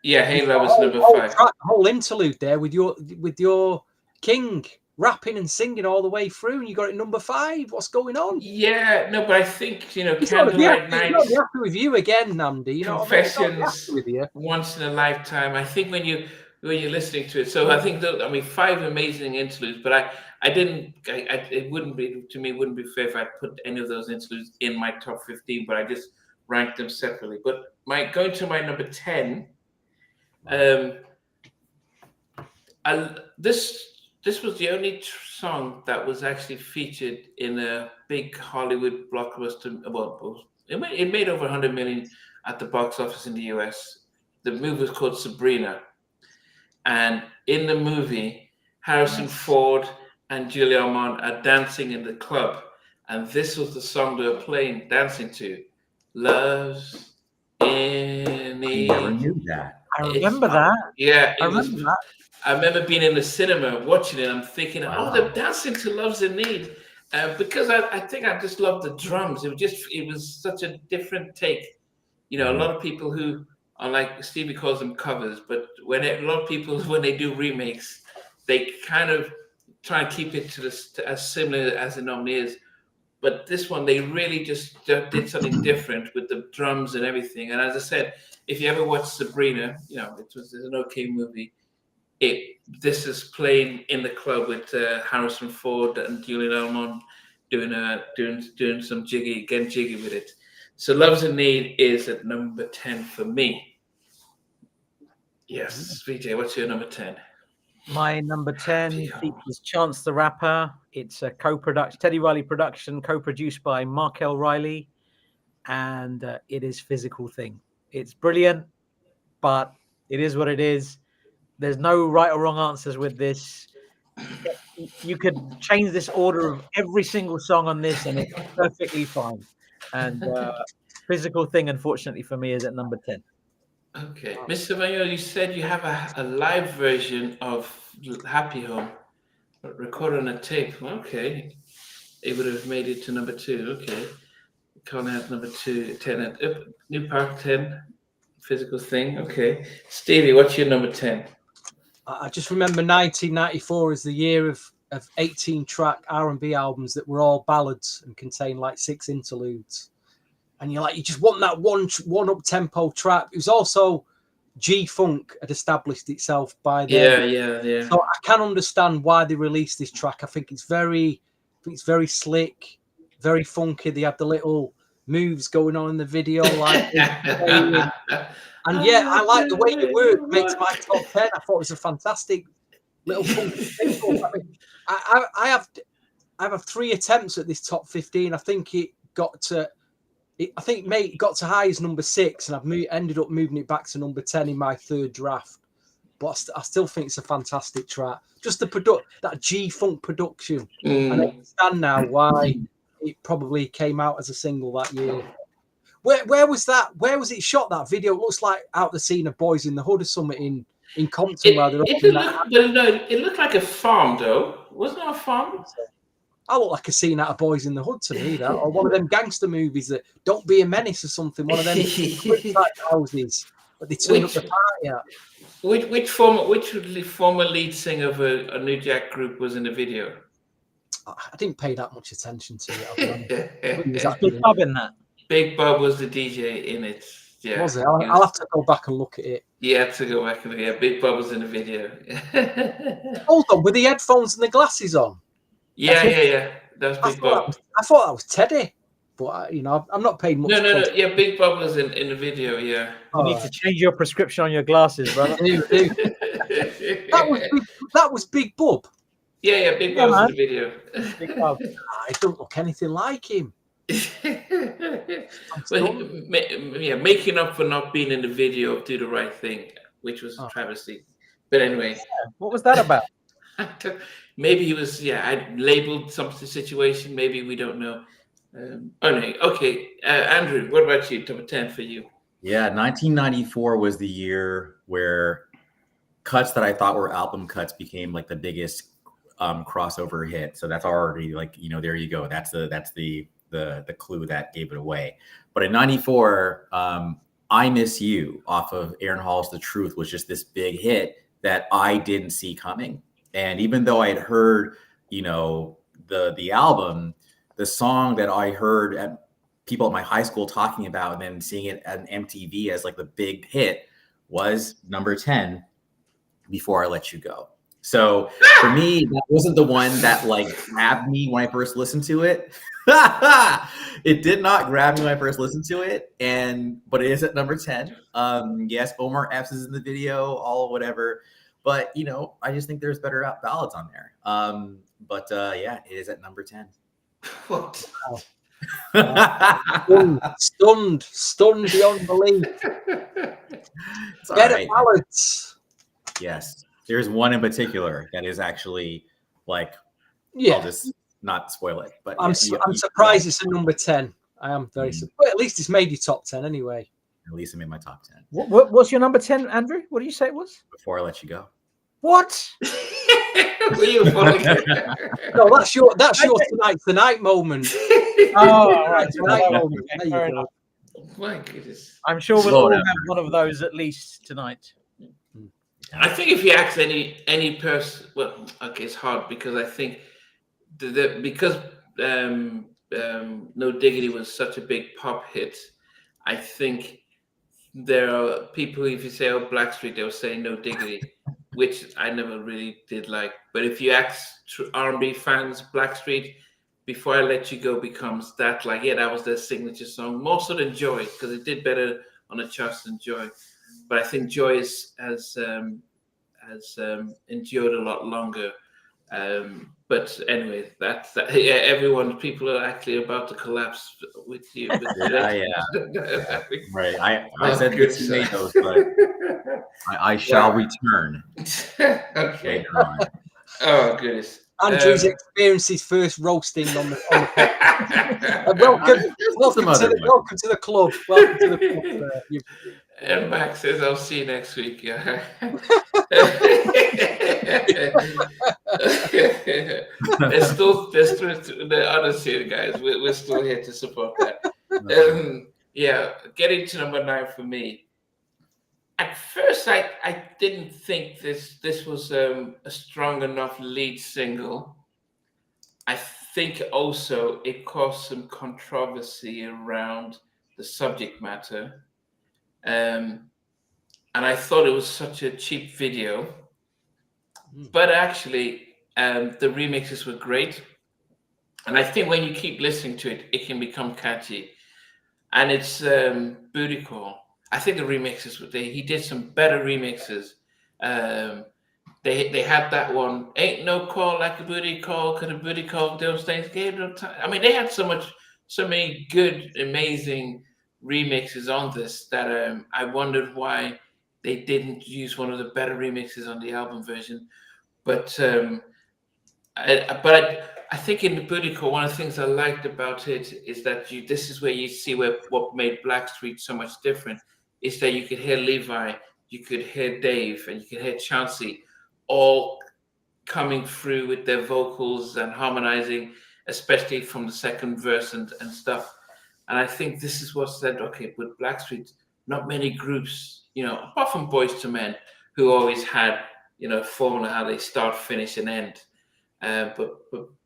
Yeah, Hey Love was number 5. The whole interlude there with your king rapping and singing all the way through, and you got it number 5. What's going on? Yeah, no, but I think Candlelight Night. He's not happy with you again, Nnamdi. Confessions, with you. Once in a Lifetime. I think when you're listening to it, so I think 5 amazing interludes, but it wouldn't be fair if I put any of those interludes in my top 15, but I just ranked them separately. But going to my number 10. This was the only song that was actually featured in a big Hollywood blockbuster. Well, it made over 100 million at the box office in the US. The movie was called Sabrina, and in the movie, Harrison Ford and Julia Ormond are dancing in the club, and this was the song they were dancing to. Love's in the. I never knew that. I remember that. Yeah, I remember being in the cinema watching it. I'm thinking, wow. They're dancing to "Love's in Need," because I think I just loved the drums. It was such a different take. A lot of people who are like Stevie calls them covers, but a lot of people when they do remakes, they kind of try and keep it to as similar as it normally is. But this one, they really just did something different with the drums and everything. And as I said, if you ever watch Sabrina, it's an okay movie. This is playing in the club with Harrison Ford and Julian Almond doing some jiggy with it. So Love's in Need is at number 10 for me. Yes, Vijay, what's your number 10? My number 10 features Chance the Rapper. It's a co-production, Teddy Riley production, co-produced by Markel Riley, and it is Physical Thing. It's brilliant, but it is what it is. There's no right or wrong answers with this. You could change this order of every single song on this, and it's perfectly fine. And Physical Thing, unfortunately for me, is at number 10. Okay. Mr. Mayo, you said you have a live version of Happy Home recorded on a tape. Okay. It would have made it to number 2. Okay. Connor had number 2, 10 at New Park 10. Physical Thing. Okay. Stevie, what's your number 10? I just remember 1994 as the year of 18-track R&B albums that were all ballads and contained like 6 interludes. And you just want that one up-tempo track. It was also G-Funk had established itself by then. Yeah. So I can understand why they released this track. I think it's very slick, very funky. They had the little moves going on in the video, like. And yeah, I like the way it worked. Makes my top 10. I thought it was a fantastic little funky thing. I mean, I have 3 attempts at this top 15. I think it got to. I think it got to high as number 6, and I've ended up moving it back to number 10 in my 3rd draft. But I still think it's a fantastic track. Just that G-Funk production. And I understand now why it probably came out as a single that year. Where was that? Where was it shot? That video? It looks like out the scene of Boys in the Hood or something in Compton. It looked like a farm, though. Wasn't it a farm? I look like a scene out of Boys in the Hood to me, that, or one of them gangster movies that Don't Be a Menace or something. One of them houses that they turn up the party at. Which former lead singer of a New Jack group was in the video? I didn't pay that much attention to it. Was Big Bob in that? Big Bob was the DJ in it. Yeah. Was it? I'll have to go back and look at it. You have to go back and look. Yeah, Big Bob was in the video. Hold on, with the headphones and the glasses on. Yeah. That was Big Bob. I thought that was Teddy, but I'm not paying much. No. Yeah, Big Bob was in the video. Yeah. You need to change your prescription on your glasses, brother. That was Big Bob. Yeah. Big Bob was in the video. Big Bob. I don't look anything like him. Making up for not being in the video of Do the Right Thing, which was a travesty. But anyway, what was that about? Maybe he was. I labeled some situation. Maybe we don't know. Anyway, okay. Andrew, what about you? Number 10 for you. Yeah, 1994 was the year where cuts that I thought were album cuts became like the biggest crossover hit. So that's already there you go. That's the clue that gave it away. But in 94, I Miss You off of Aaron Hall's The Truth was just this big hit that I didn't see coming. And even though I had heard, the album, the song that I heard at people at my high school talking about and then seeing it at MTV as like the big hit was number 10, Before I Let You Go. So for me, that wasn't the one that grabbed me when I first listened to it. It did not grab me when I first listened to it, but it is at number 10. Yes, Omar Epps is in the video, all whatever. But I just think there's better ballads on there. It is at number 10. What? Stunned beyond belief. Better ballads. Yes. There's one in particular that is actually I'll just not spoil it. But I'm surprised it's a number 10. I am very surprised. But at least it's made your top 10 anyway. At least it made my top 10. What's your number 10, Andrew? What did you say it was? Before I Let You Go. What? Were you No, that's your tonight moment. Oh, right. Tonight moment. Okay, fair enough. My goodness. I'm sure we'll all have one of those at least tonight. I think if you ask any person, well, okay, it's hard because I think because No Diggity was such a big pop hit, I think there are people, if you say, oh, Blackstreet, they'll say No Diggity, which I never really did like. But if you ask R&B fans, Blackstreet, Before I Let You Go becomes that, like, yeah, that was their signature song, more so than Joy, because it did better on the charts than Joy. But I think Joy has endured a lot longer. But anyway, that's that. Yeah, people are actually about to collapse with you. Yeah. Right. I said good the tomatoes, but I shall return. Okay. Later on. Oh goodness. Andrew's experienced his first roasting on the podcast. Welcome to the club. Welcome to the club. And Max says, "I'll see you next week." Yeah. there's still the others here, guys. We're still here to support that. Yeah, getting to number 9 for me. At first, I didn't think this was a strong enough lead single. I think also it caused some controversy around the subject matter. And I thought it was such a cheap video. But actually, the remixes were great. And I think when you keep listening to it, it can become catchy. And it's Booty Call. I think the remixes, he did some better remixes. They had that one, Ain't No Call Like a Booty Call, could a booty call those things gave no time. I mean, they had so many good, amazing remixes on this that I wondered why they didn't use one of the better remixes on the album version. But I think in the Booty Call, one of the things I liked about it is that this is where you see what made Blackstreet so much different, is that you could hear Levi, you could hear Dave, and you could hear Chauncey all coming through with their vocals and harmonizing, especially from the second verse and stuff. And I think this is what said, okay, with Blackstreet, not many groups, apart from Boyz II Men, who always had, formula how they start, finish, and end. But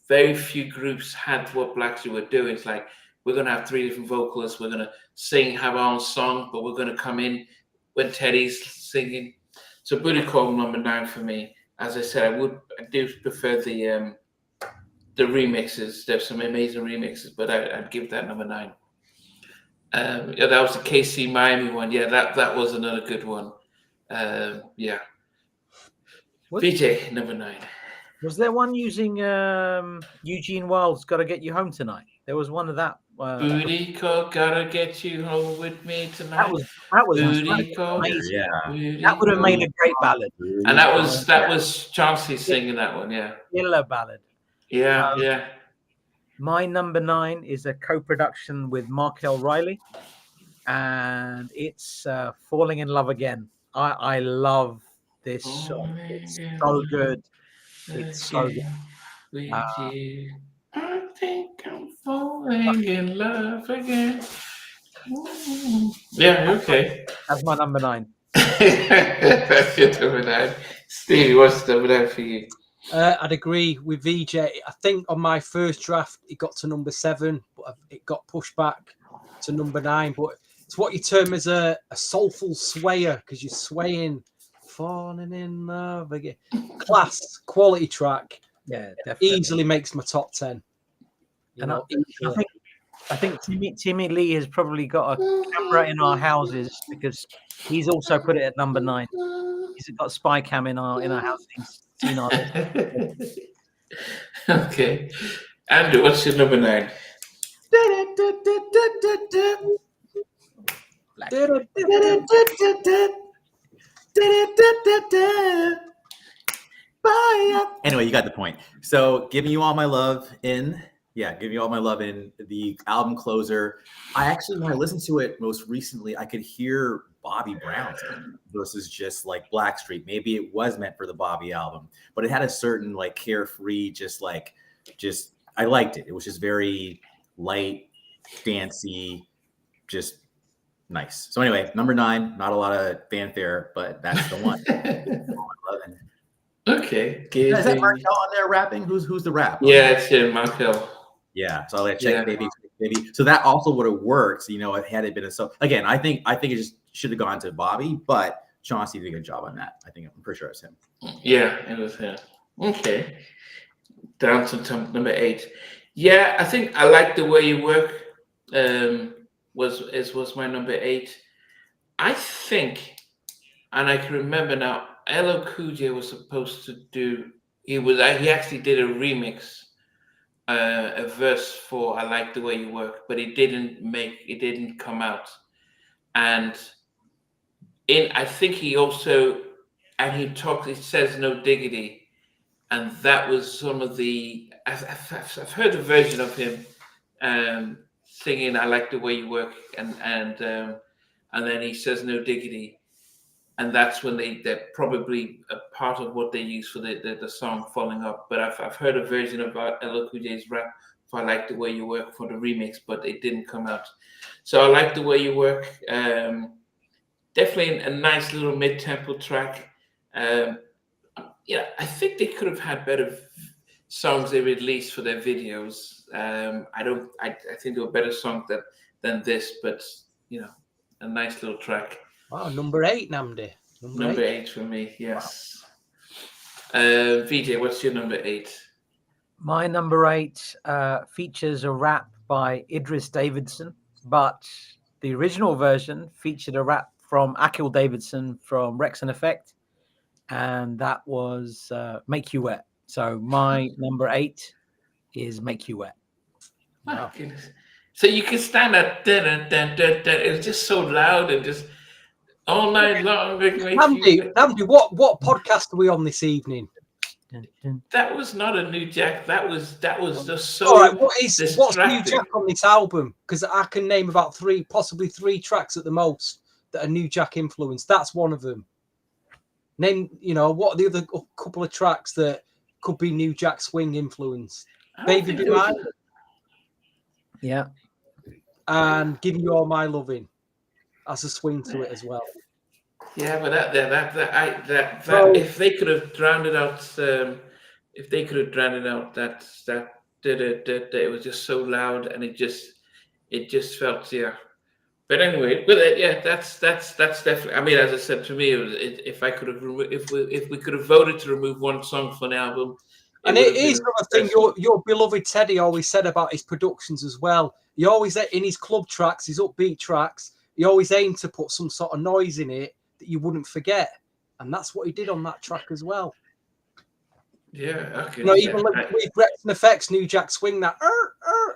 very few groups had what Blackstreet were doing. It's like, we're going to have 3 different vocalists. We're going to have our own song, but we're going to come in when Teddy's singing. So Booty Call number 9 for me. As I said, I do prefer the remixes. There's some amazing remixes, but I'd give that number 9. Yeah, that was the KC Miami one. Yeah, that was another good one. Yeah. Vijay, number 9. Was there one using Eugene Wilde's "Gotta Get You Home Tonight"? There was one of that. Booty Call, gotta get you home with me tonight. That was Booty Call. amazing. Yeah. That would have made a great ballad. And that was Chauncey singing that one. Yeah. Killer ballad. Yeah, yeah. My number 9 is a co-production with Markel Riley, and it's "Falling in Love Again." I love this song. It's so good. It's so good. With you. I think I'm falling in love again. Yeah, okay. That's my number 9. That's your number 9. Stevie, what's number 9 for you? I'd agree with Vijay. I think on my first draft, it got to number 7, but it got pushed back to number 9. But it's what you term as a soulful swayer, because you're swaying, falling in love again. Class, quality track. Yeah, definitely. Easily makes my top 10. I think Timmy Lee has probably got a camera in our houses because he's also put it at number 9. He's got a spy cam in our house. He's seen our Okay. Andrew, what's your number 9? Anyway, you got the point. So, Giving You All My Love in the album closer. I actually, when I listened to it most recently, I could hear Bobby Brown versus just like Blackstreet. Maybe it was meant for the Bobby album, but it had a certain like carefree, I liked it. It was just very light, dancey, just nice. So anyway, number 9, not a lot of fanfare, but that's the one. Okay. Is that Markel on there rapping? Who's the rap? Yeah, it's him, Markel. Yeah, so I like check baby. So that also would have worked, had it been a so. Again, I think it just should have gone to Bobby, but Chauncey did a good job on that. I'm pretty sure it's him. Yeah, it was him. Okay, down to number 8. Yeah, I think I Like the Way You Work. Was my number 8. I think, and I can remember now, LL Cool J was supposed to do. He actually did a remix. A verse for I Like the Way You Work, but it didn't come out. And I think he also, and he says No Diggity, and that was some of the, I've heard a version of him singing I Like the Way You Work, and then he says No Diggity, and that's when they're probably a part of what they use for the song Falling Up. But I've heard a version of LL Cool J's rap for I Like the Way You Work for the remix, but it didn't come out. So I Like the Way You Work. Definitely a nice little mid-tempo track. I think they could have had better songs they released for their videos. I think there were better songs than this, but a nice little track. Wow, number 8, Nnamdi. Number 8 for me, yes. Wow. Vijay, what's your number 8? My number 8 features a rap by Idris Davidson, but the original version featured a rap from Akil Davidson from Rex and Effect, and that was Make You Wet. So my number 8 is Make You Wet. Wow. So you can stand that, it was just so loud and just all night long. Nnamdi, what podcast are we on this evening? That was not a New Jack. That was just so. All right, what's New Jack on this album? Because I can name about possibly three tracks at the most that are New Jack influenced. That's one of them. Name, what are the other couple of tracks that could be New Jack swing influenced? Baby Be Mine. Yeah. And Give You All My Loving as a swing to it as well. Yeah, but that if they could have drowned it out, that it was just so loud and it just felt But anyway, that's definitely. I mean, as I said, to me, if we could have voted to remove one song from the album. And it is another thing your beloved Teddy always said about his productions as well. He always, in his club tracks, his upbeat tracks, he always aimed to put some sort of noise in it that you wouldn't forget. And that's what he did on that track as well. Yeah, okay. Even with Rex and Effects, New Jack Swing, that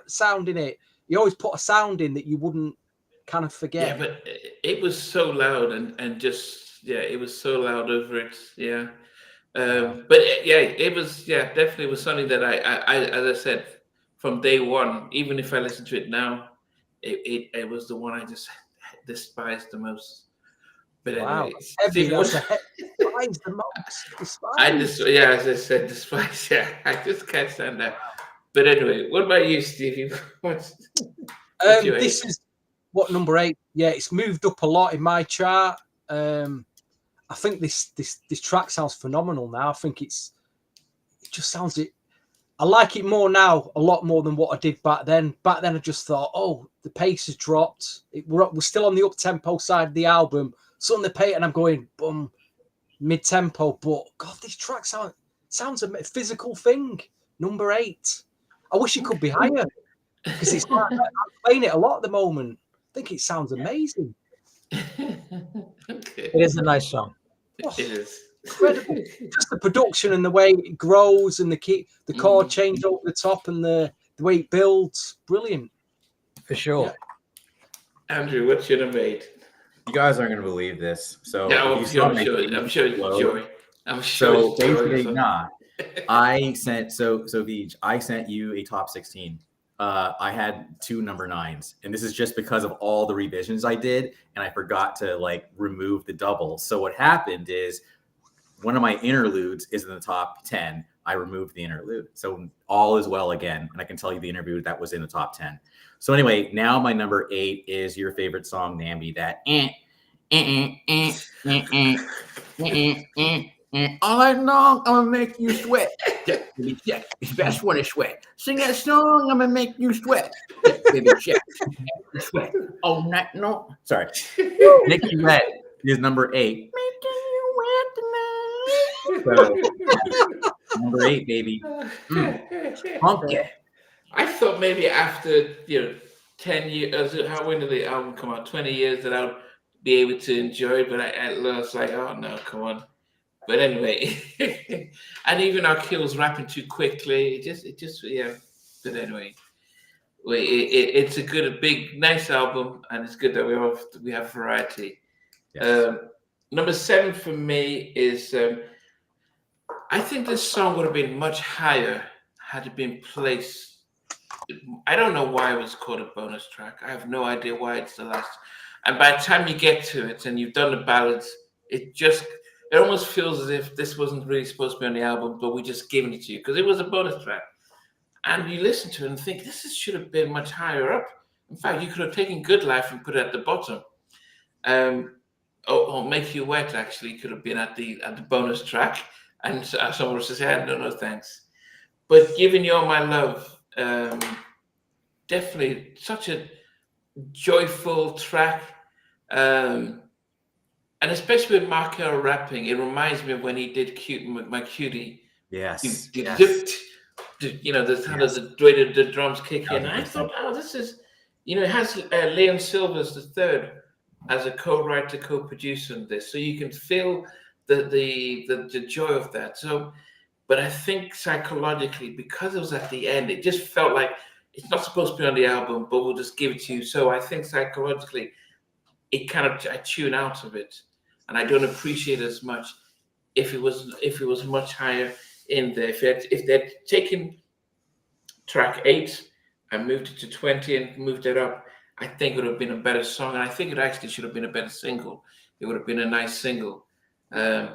sound in it, he always put a sound in that you wouldn't kind of forget. Yeah, but it was so loud and just, it was so loud over it. Yeah. But it was definitely was something that I as I said from day one, even if I listen to it now, it was the one I just despised the most. But anyway, despised the most. As I said, despise. Yeah, I just can't stand that. But anyway, what about you, Stevie? What's this is what number 8. Yeah, it's moved up a lot in my chart. I think this track sounds phenomenal now. I think it just sounds it. I like it more now, a lot more than what I did back then. Back then, I just thought, the pace has dropped. We're still on the up-tempo side of the album. Suddenly, and I'm going, boom, mid-tempo. But, God, this track sounds a physical thing. Number 8. I wish it could be higher. Because I'm playing it a lot at the moment. I think it sounds amazing. Okay. It is a nice song. It is. Incredible. Just the production and the way it grows and the chord change over the top and the way it builds. Brilliant. For sure. Yeah. Andrew, what's your number 8? You guys aren't going to believe this. So I'm sure Joey. So basically not. I sent Vij, I sent you a top 16. I had 2 number 9s, and this is just because of all the revisions I did, and I forgot to remove the double. So what happened is one of my interludes is in the top 10. I removed the interlude, so all is well again, and I can tell you the interlude that was in the top 10. So anyway, now my number 8 is your favorite song, Nnamdi. That And all night long, I'm gonna make you sweat. Check, baby, check. Best one is sweat. Sing that song, I'm gonna make you sweat. Check, baby, check. You sweat all night long. Sorry. Make You Wet is number 8. Making you wet tonight. So, number 8, baby. Funky. I thought maybe after 10 years, when did the album come out? 20 years that I would be able to enjoy it, but I was like, oh no, come on. But anyway, and even our kills rapping too quickly. It just yeah. But anyway, it's a good, big, nice album, and it's good that we have variety. Yes. Number 7 for me is I think this song would have been much higher had it been placed. I don't know why it was called a bonus track. I have no idea why it's the last. And by the time you get to it and you've done the ballads, it almost feels as if this wasn't really supposed to be on the album, but we're just giving it to you because it was a bonus track. And you listen to it and think, should have been much higher up. In fact, you could have taken Good Life and put it at the bottom. Or Make You Wet actually could have been at the bonus track. And someone was to say, no, thanks. But Giving You All My Love, definitely such a joyful track. And especially with Markel rapping, it reminds me of when he did My Cutie. Yes. Yes. The way the drums kick in. I thought, this is, it has Leon Silvers III as a co-writer, co-producer in this, so you can feel the joy of that. So, but I think psychologically, because it was at the end, it just felt like it's not supposed to be on the album, but we'll just give it to you. So I think psychologically, I tune out of it, and I don't appreciate it as much if it was much higher in there. If they'd taken track 8 and moved it to 20 and moved it up, I think it would have been a better song, and I think it actually should have been a better single. It would have been a nice single.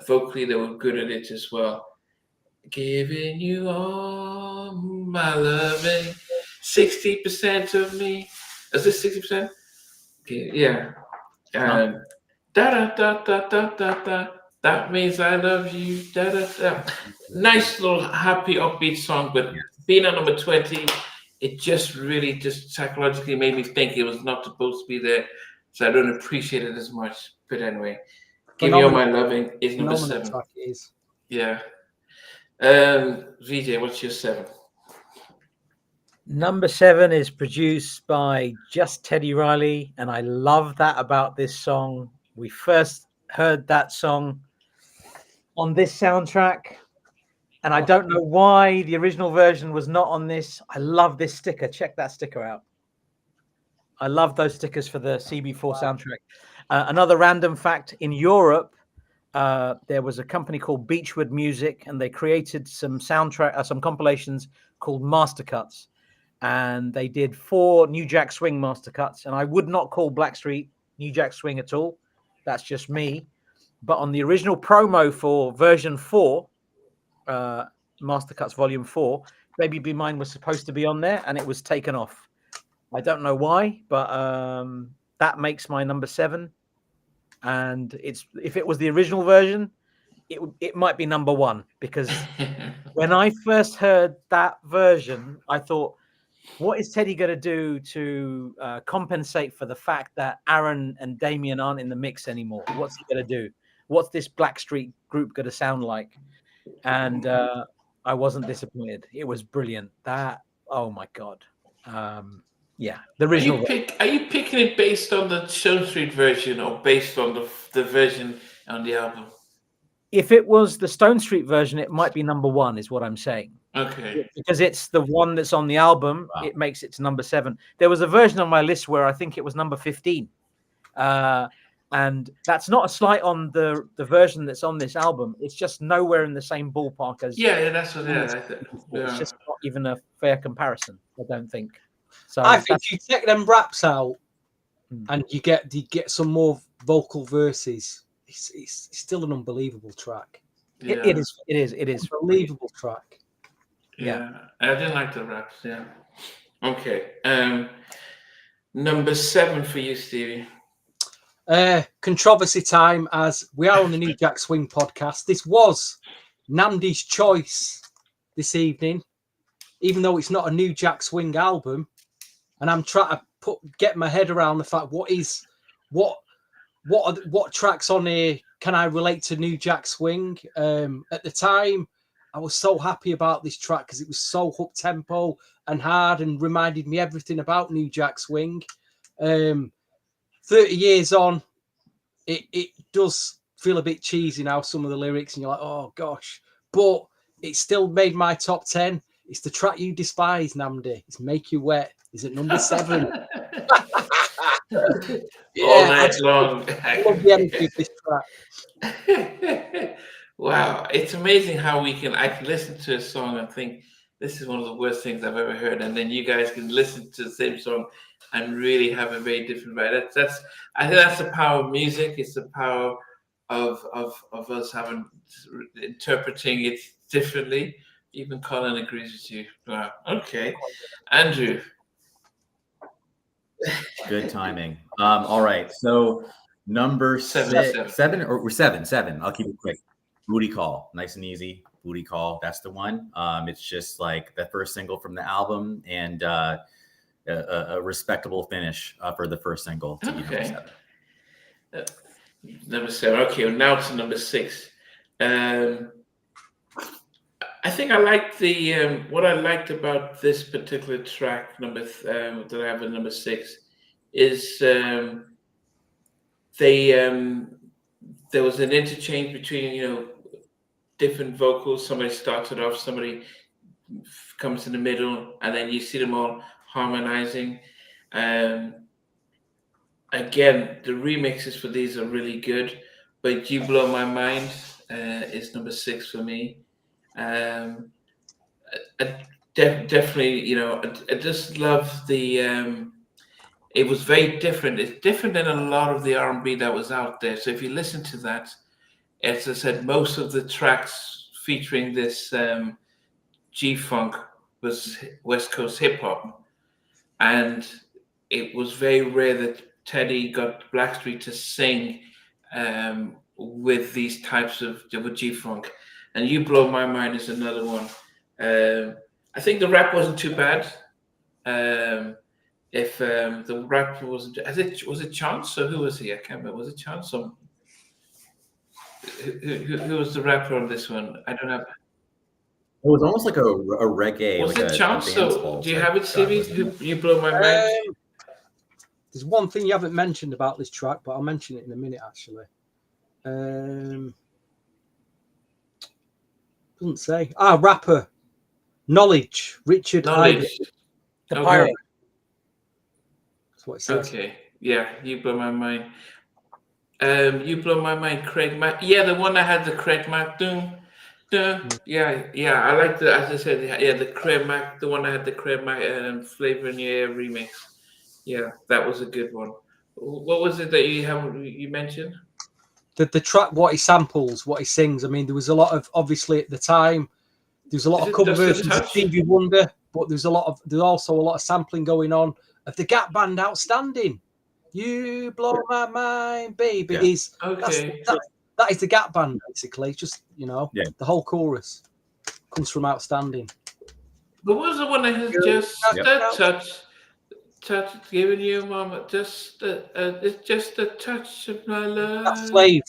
Vocally, they were good at it as well. Giving you all my loving, 60% of me. Is this 60%? Okay, yeah. Da da da da da da da. That means I love you. Da da da. Nice little happy upbeat song, but being at number 20, it just really psychologically made me think it was not supposed to be there, so I don't appreciate it as much. But anyway, Give Me All My Loving is number 7. Track it is. Yeah. Vijay, what's your 7? Number 7 is produced by Just Teddy Riley, and I love that about this song. We first heard that song on this soundtrack, and I don't know why the original version was not on this. I love this sticker. Check that sticker out. I love those stickers for the CB4 soundtrack. Another random fact, in Europe, there was a company called Beechwood Music, and they created some compilations called Master Cuts. And they did 4 New Jack Swing Master Cuts. And I would not call Blackstreet New Jack Swing at all. That's just me. But on the original promo for version 4, Master Cuts Volume 4, Baby Be Mine was supposed to be on there, and it was taken off. I don't know why, but that makes my number 7. And if it was the original version, it might be number 1, because when I first heard that version, I thought, what is Teddy going to do to compensate for the fact that Aaron and Damien aren't in the mix anymore? What's he going to do? What's this Blackstreet group going to sound like? And I wasn't disappointed. It was brilliant. Oh my God. Yeah, the original. Are you picking it based on the Stone Street version or based on the version on the album? If it was the Stone Street version, it might be number 1, is what I'm saying. Okay. Because it's the one that's on the album, It makes it to number 7. There was a version on my list where I think it was number 15. And that's not a slight on the version that's on this album. It's just nowhere in the same ballpark as. Yeah, that's what. Yeah, it's just not even a fair comparison, I don't think. So I think you take them raps out, and you get some more vocal verses. It's still an unbelievable track. Yeah. It is Unbelievable track. Yeah, I didn't like the raps. Yeah. Okay. Number 7 for you, Stevie. Controversy time, as we are on the New Jack Swing podcast. This was Nnamdi's choice this evening, even though it's not a New Jack Swing album. And I'm trying to get my head around the fact what tracks on here can I relate to New Jack Swing. At the time, I was so happy about this track because it was so up tempo and hard and reminded me everything about New Jack Swing. 30 years on, it does feel a bit cheesy now, some of the lyrics, and you're like, oh gosh, but it still made my top 10. It's the track you despise, Nnamdi. It's Make You Wet. Is it number 7? All night long. I love the energy of this track. Wow, it's amazing how I can listen to a song and think this is one of the worst things I've ever heard, and then you guys can listen to the same song and really have a very different vibe. I think that's the power of music. It's the power of us interpreting it differently. Even Colin agrees with you. Wow. Okay, Andrew. Good timing. All right. So number seven. I'll keep it quick. Booti Call, nice and easy. Booti Call, that's the one. It's just like the first single from the album, and a respectable finish for the first single to be number 7. Number 7. Okay, well, now to number 6. I think I liked the what I liked about this particular track, that I have at number 6, is there was an interchange between different vocals. Somebody started off, somebody comes in the middle, and then you see them all harmonizing. Again, the remixes for these are really good, but You Blow My Mind is number 6 for me. Definitely, I just love the. It was very different. It's different than a lot of the R&B that was out there. So if you listen to that, as I said, most of the tracks featuring this G-Funk was West Coast hip hop, and it was very rare that Teddy got Blackstreet to sing with these types of G-Funk. And You Blow My Mind is another one. I think the rap wasn't too bad. If the rap was it Chance, or who was he? I can't remember. Was it Chance? Or who was the rapper on this one? I don't have. It was almost like a reggae. Was like it Chance? So do you have it, Stevie? You Blow My Mind. There's one thing you haven't mentioned about this track, but I'll mention it in a minute. Actually, doesn't say. Rapper. Knowledge. Richard Hyde. The pirate. That's what it says. Okay. Yeah, You Blow My Mind. You Blow My Mind, Craig Mack. Yeah, the one that had the Craig Mack. Yeah. I like the, as I said, the Craig Mack, the one that had the Craig Mack Flavor in Your Air remix. Yeah, that was a good one. What was it that you mentioned? The track, what he samples, what he sings. I mean, there was a lot of, obviously at the time, there's a lot of cover versions of Stevie Wonder, but there's also a lot of sampling going on of the Gap Band. Outstanding. You Blow My Mind, baby. Yeah. That is the Gap Band, basically. It's just, the whole chorus comes from Outstanding. But what was the one that has just a touch, giving you, mama, it's just a touch of my love. That's Slave.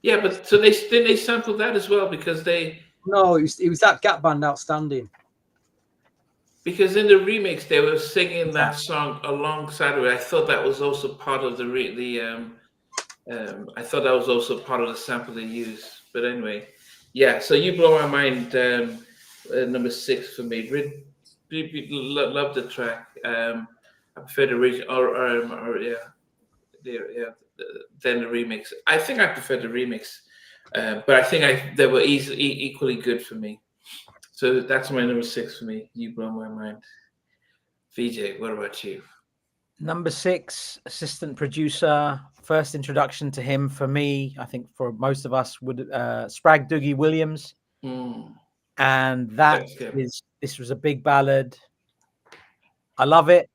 Yeah, but so they sampled that as well because they. No, it was that Gap Band, Outstanding. Because in the remix they were singing that song alongside of it. I thought that was also part of I thought that was also part of the sample they used. But anyway, yeah. So You Blow My Mind, number 6 for me. Love the track. I prefer the original, than the remix. I think I prefer the remix, but I think they were equally good for me. So that's my number 6 for me. You Blow My Mind. Vijay, what about you? Number 6, assistant producer. First introduction to him for me, I think for most of us, would Sprag Doogie Williams, and this was a big ballad. I love it.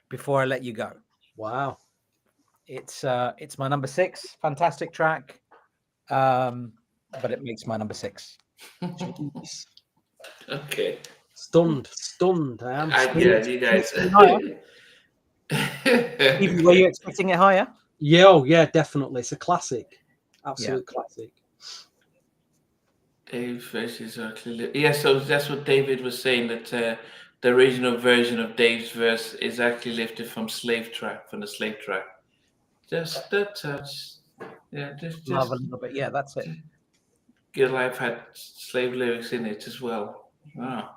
Before I Let You Go. Wow. It's my number 6. Fantastic track. But it makes my number 6. Okay. Stunned. I am. Yeah, you guys. Even were you expecting it higher? Yeah, oh, yeah, definitely. It's a classic. Absolute classic. Dave's verse is yeah, so that's what David was saying, that the original version of Dave's verse is actually lifted from the slave track. Just a touch. Yeah, just Love a little bit. Yeah, that's it. Good Life had slave lyrics in it as well. Wow.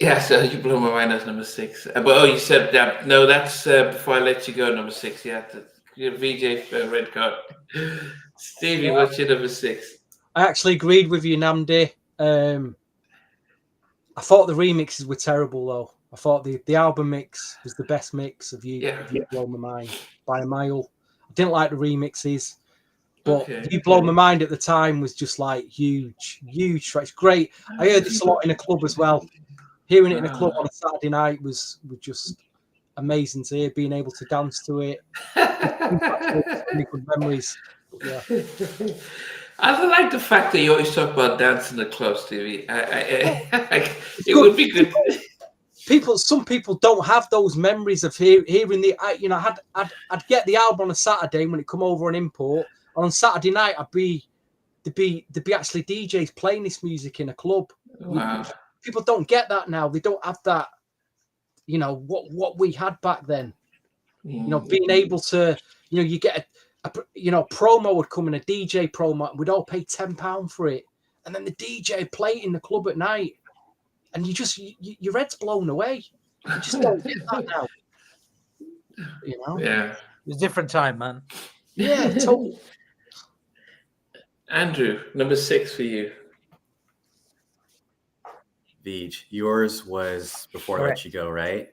Yeah, so you blew my mind as number 6. But you said that. No, that's before I let you go, number 6. Yeah, Vijay red card. Stevie, what's your number 6? I actually agreed with you, Nnamdi. I thought the remixes were terrible, though. I thought the album mix was the best mix of You Blow My Mind by a mile. I didn't like the remixes, but You Blow My Mind at the time was just like huge. It's great. I heard this a lot in a club as well. Hearing it in a club on a Saturday night was just amazing to hear, being able to dance to it. Really good memories. Yeah. I like the fact that you always talk about dancing in the club, Stevie. It would be good. Some people don't have those memories of hearing the. I'd get the album on a Saturday when it come over on import. On Saturday night, there'd be actually DJs playing this music in a club. Wow. People don't get that now. They don't have that. What we had back then. Being able to, you get a promo would come in, a DJ promo, and we'd all pay £10 for it, and then the DJ play it in the club at night, and your head's blown away. You just don't get that now. Yeah, it was a different time, man. Yeah, totally. Andrew, number 6 for you. Vij, yours was Before I Let You Go, right?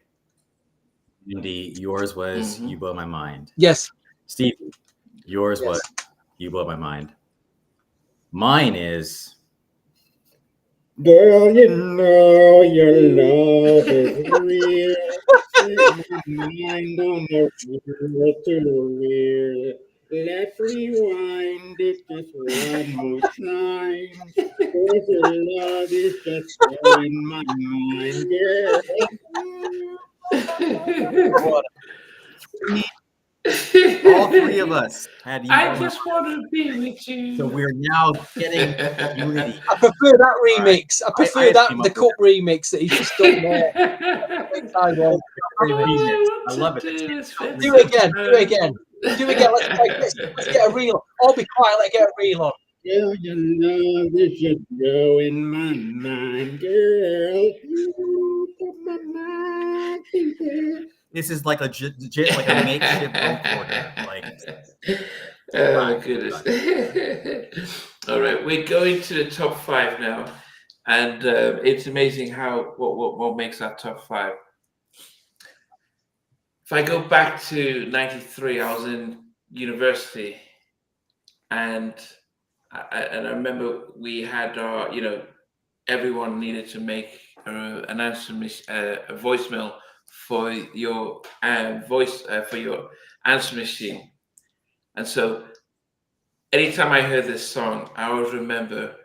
Andy, yours was You Blow My Mind. Yes. Steve, yours was You Blow My Mind. Mine is Girl, you know your love is real. Mind don't know too real. Let's rewind it just one more time. Cause your love is just in my mind, all 3 of us had You I Blow My just want to be with you. So we're now getting unity. I prefer that remix. I prefer I the cup remix that he's just done there. I love it. Do it again. Let's get a reel. All be quiet. Let's get a reel on. Girl, your love is just growing my mind, girl. You got my mind, baby. This is like a makeshift recorder. Oh my goodness. All right, we're going to the top 5 now, and it's amazing how what makes our top 5. If I go back to 93, I was in university, and I remember we had our, everyone needed to make an answer a voicemail for your for your answer machine. And so anytime I heard this song, I always remember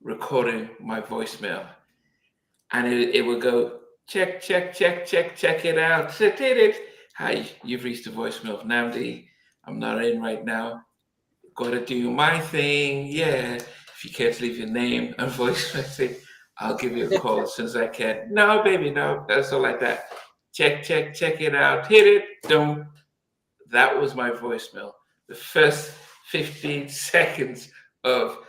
recording my voicemail, and it would go, check it out. Hi, you've reached the voicemail of Nnamdi. I'm not in right now. Gotta do my thing. Yeah. If you can't leave your name and voice message, I'll give you a call as soon as I can. No, baby, no. That's all like that. Check it out. Hit it. Don't. That was my voicemail. The first 15 seconds of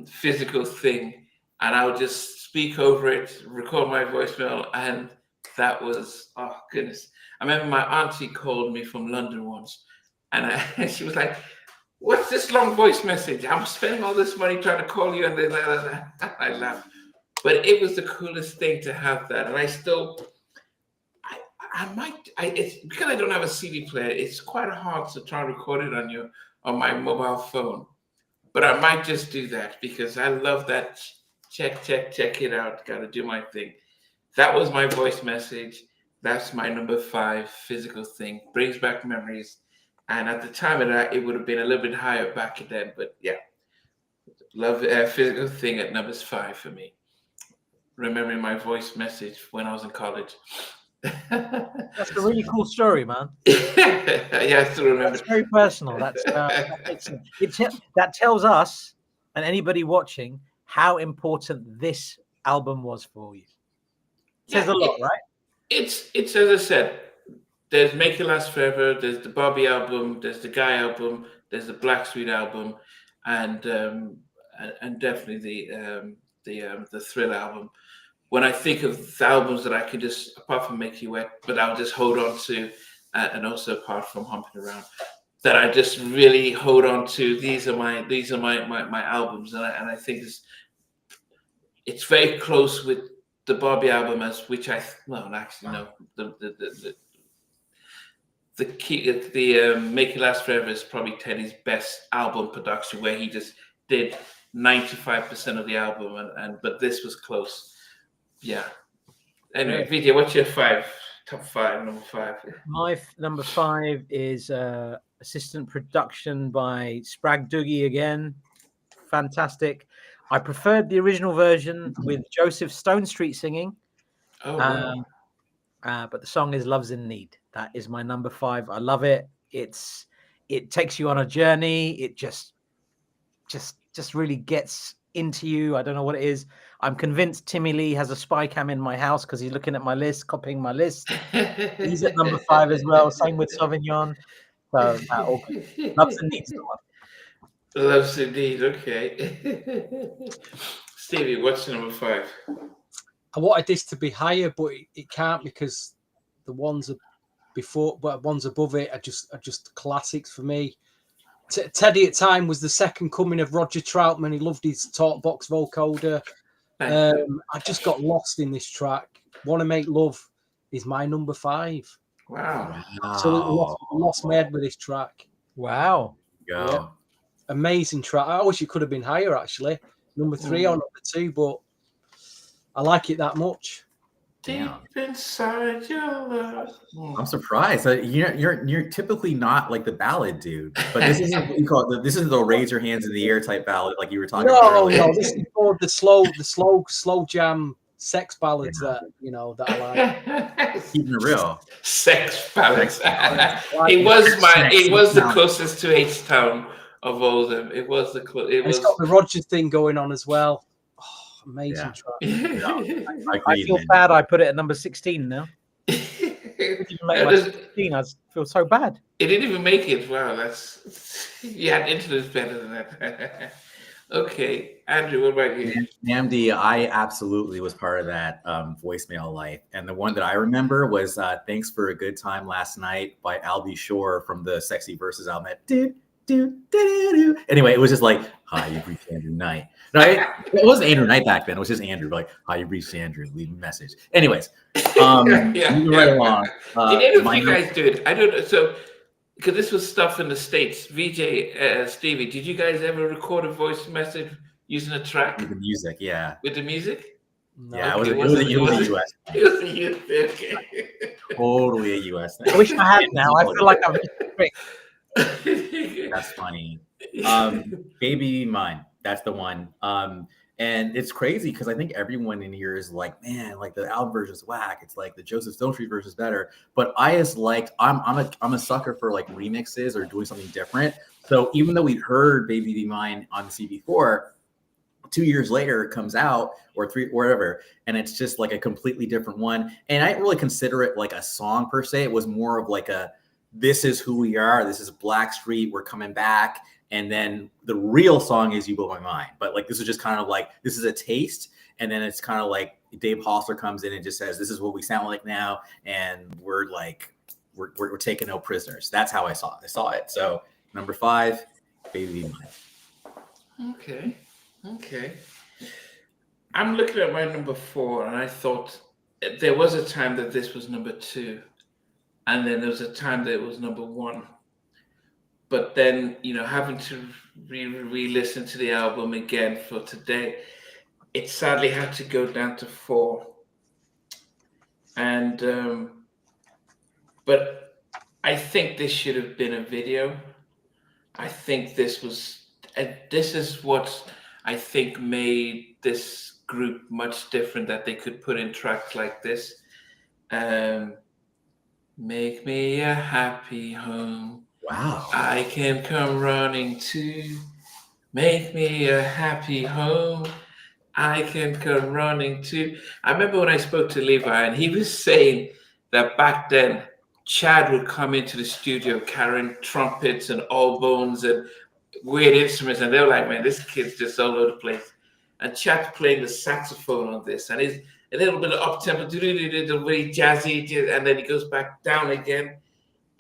physical thing. And I would just speak over it, record my voicemail. And that was, oh, goodness. I remember my auntie called me from London once. And she was like, what's this long voice message? I'm spending all this money trying to call you. And then I laughed. But it was the coolest thing to have that. And I still... it's because I don't have a CD player, it's quite hard to try and record it on my mobile phone. But I might just do that because I love that check it out, gotta do my thing. That was my voice message. That's my number 5 physical thing. Brings back memories. And at the time of that, it would have been a little bit higher back then. But yeah, love physical thing at number 5 for me. Remembering my voice message when I was in college. That's a really cool story, man. Yeah, I still remember. That's very personal. That tells us and anybody watching how important this album was for you. It says a lot, right? It's as I said, there's Make It Last Forever, there's the Bobby album, there's the Guy album, there's the Blackstreet album, and definitely the Thrill album. When I think of the albums that I could just, apart from Make You Wet, but I'll just hold on to, and also apart from Humping Around, that I just really hold on to. These are my albums, and I think it's very close with the Bobby album, Make It Last Forever is probably Teddy's best album production, where he just did 95% of the album, but this was close. Yeah. Anyway, Vijay, what's your top 5, number 5? My number 5 is assistant production by Sprag Doogie again. Fantastic. I preferred the original version with Joseph Stonestreet singing. Oh, wow. But the song is Love's in Need. That is my number 5. I love it. It takes you on a journey. It just really gets into you. I don't know what it is. I'm convinced Timmy Lee has a spy cam in my house because he's looking at my list, copying my list. He's at number 5 as well. Same with Sauvignon. So all good. Love's in Need. Love's in Need. Okay. Stevie, what's your number 5? I wanted this to be higher, but it can't because the ones before, but ones above it are just classics for me. Teddy at time was the second coming of Roger Troutman. He loved his talk box vocoder. I just got lost in this track. Wanna Make Love is my number 5. Wow. Absolutely lost my head with this track. Wow. Yeah. Amazing track. I wish it could have been higher, actually. Number 3 or number 2, but I like it that much. Deep inside your love. I'm surprised. You're typically not like the ballad dude, but this isn't what you call it. This isn't the raise your hands in the air type ballad like you were talking about earlier. No, this is more the slow jam sex ballads that I like. Keeping it real. Sex ballads. It was the closest to H-Town of all them. It was the It's got the Roger thing going on as well. Amazing track. I feel bad I put it at number 16 now. I feel so bad. It didn't even make it. Wow, you had influence better than that. Okay, Andrew, what about you? Nnamdi, I absolutely was part of that voicemail life. And the one that I remember was Thanks for a Good Time Last Night by Albie Shore from the Sexy Verses album. Anyway, it was just like, hi, you've reached Andrew Knyte. Right? It wasn't Andrew Knyte back then. It was just Andrew. Like, hi, you've reached Andrew. Leave a message. Anyways, right along. Did any of you guys do it? I don't know. So, because this was stuff in the States. Vijay, Stevie, did you guys ever record a voice message using a track? With the music, yeah. With the music? No. Yeah, it was a US thing. It was a US thing. Okay. Totally a US thing. I wish I had it now. I feel like I'm just a trick. That's funny. Baby Mine, that's the one. And it's crazy because I think everyone in here is like, man, like the album version is whack. It's like the Joseph Stonestreet version is better. But I'm a sucker for like remixes or doing something different. So even though we'd heard Baby Be Mine on CB4, 2 years later it comes out, or 3, or whatever, and it's just like a completely different one. And I didn't really consider it like a song per se. It was more of like this is who we are. This is Blackstreet. We're coming back. And then the real song is You Blow My Mind. But like, this is just kind of like, this is a taste. And then it's kind of like Dave Hostler comes in and just says, this is what we sound like now. And we're like, we're taking no prisoners. That's how I saw it. So number 5, Baby Be Mine. Okay. I'm looking at my number 4 and I thought there was a time that this was number 2. And then there was a time that it was number 1. But then, having to re-listen to the album again for today, it sadly had to go down to 4. And But I think this should have been a video. I think this is what I think made this group much different, that they could put in tracks like this. Make me a happy home. Wow. I can come running to. Make me a happy home. I can come running to. I remember when I spoke to Levi, and he was saying that back then, Chad would come into the studio carrying trumpets and oboes and weird instruments, and they were like, man, this kid's just all over the place. And Chad's playing the saxophone on this, and he's a little bit of up-tempo, very jazzy, and then he goes back down again.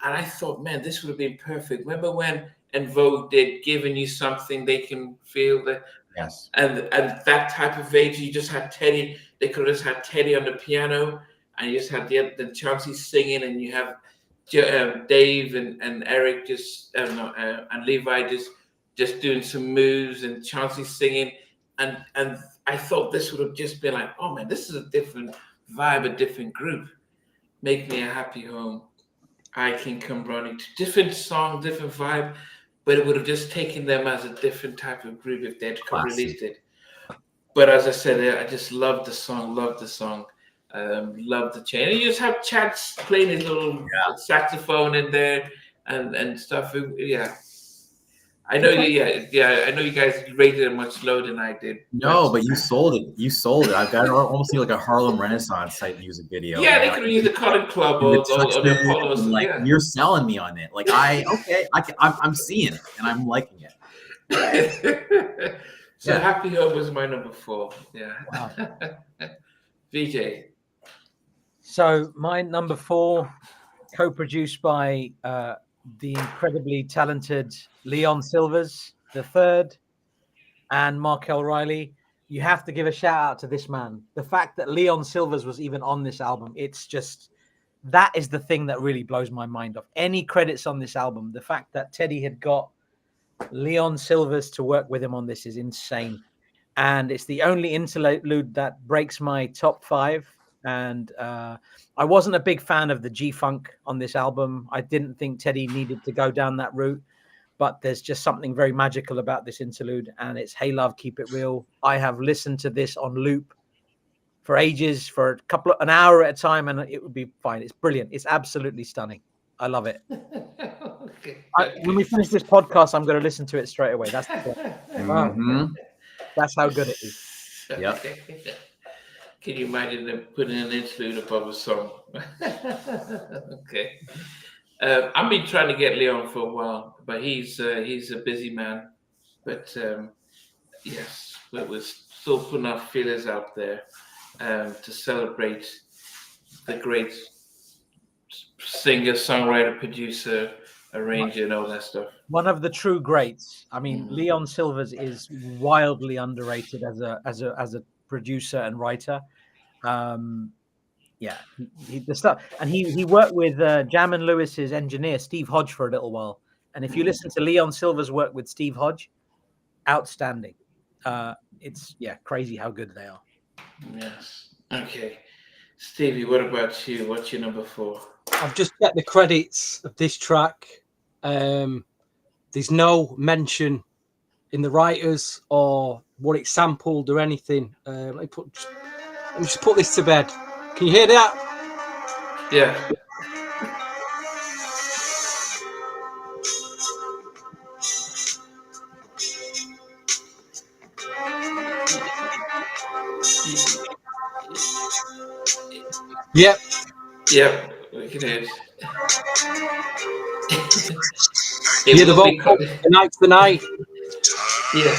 And I thought, man, this would have been perfect. Remember when En Vogue did Giving You Something They Can Feel? That? Yes. And that type of age, you just had Teddy. They could have just had Teddy on the piano, and you just had the Chauncey singing, and you have Dave and Eric and Levi just doing some moves, and Chauncey singing, and I thought this would have just been like, oh man, this is a different vibe, a different group. Make Me a Happy Home. I Can Come Running to. Different song, different vibe, but it would have just taken them as a different type of group if they'd released it. But as I said, I just loved the song, loved the chain. And you just have Chad playing his little saxophone in there and stuff. Yeah. I know I know you guys rated it much lower than I did. No, but you sold it. I've got almost like a Harlem Renaissance type music video. Yeah, they could have used the Cotton Club or the Apollos. Like you're selling me on it. Like I'm seeing it and I'm liking it. So Happy Home was my number 4. Yeah. Wow. Vijay. So my number 4, co-produced by the incredibly talented Leon Silvers III and Markel Riley. You have to give a shout out to this man. The fact that Leon Silvers was even on this album, it's just, that is the thing that really blows my mind off. Any credits on this album, the fact that Teddy had got Leon Silvers to work with him on this is insane. And it's the only interlude that breaks my top 5. And I wasn't a big fan of the G-Funk on this album. I didn't think Teddy needed to go down that route. But there's just something very magical about this interlude. And it's Hey Love, Keep It Real. I have listened to this on loop for ages, for an hour at a time, and it would be fine. It's brilliant. It's absolutely stunning. I love it. Okay. When we finish this podcast, I'm going to listen to it straight away. That's that's how good it is. Yep. Okay. Can you imagine them putting an interlude above a song? Okay. I've been trying to get Leon for a while, but he's a busy man. But yes, we're still putting our feelers out there to celebrate the great singer, songwriter, producer, arranger, and all that stuff. One of the true greats. I mean, Leon Silvers is wildly underrated as a producer and writer. The stuff, and he worked with Jam and Lewis's engineer Steve Hodge for a little while. And if you listen to Leon Silver's work with Steve Hodge, outstanding. It's crazy how good they are. Yes. Okay. Stevie, what about you? What's your number 4? I've just checked the credits of this track. There's no mention in the writers or what it sampled or anything. Let me just put this to bed. Can you hear that? Yeah. Yep. Yep. We can hear it. Hear the vocal. Tonight's the night. Yeah.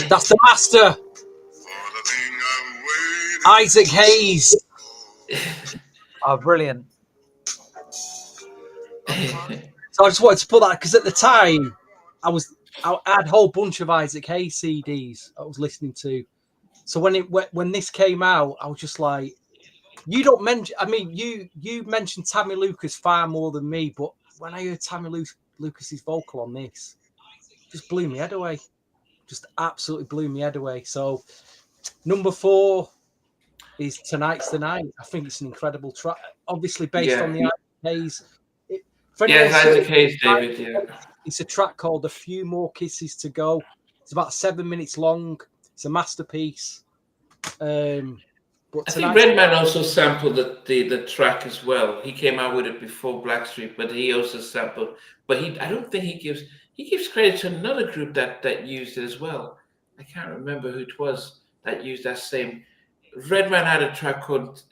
That's the master. Isaac Hayes. Oh, brilliant. So I just wanted to put that because at the time I had a whole bunch of Isaac Hayes CDs I was listening to. So when this came out, I was just like, you don't mention. I mean, you mentioned Tammy Lucas far more than me, but when I heard Tammy Lucas's vocal on this, it just blew my head away. Just absolutely blew my head away. So number 4 is Tonight's the Night. I think it's an incredible track, obviously based on the Hayes. Yes, Isaac Hayes, David. Yeah. It's a track called "A Few More Kisses to Go." It's about 7 minutes long. It's a masterpiece. But I think Redman also sampled the track as well. He came out with it before Blackstreet, but he also sampled. But I don't think he gives credit to another group that used it as well. I can't remember who it was that used that same. Redman had a track called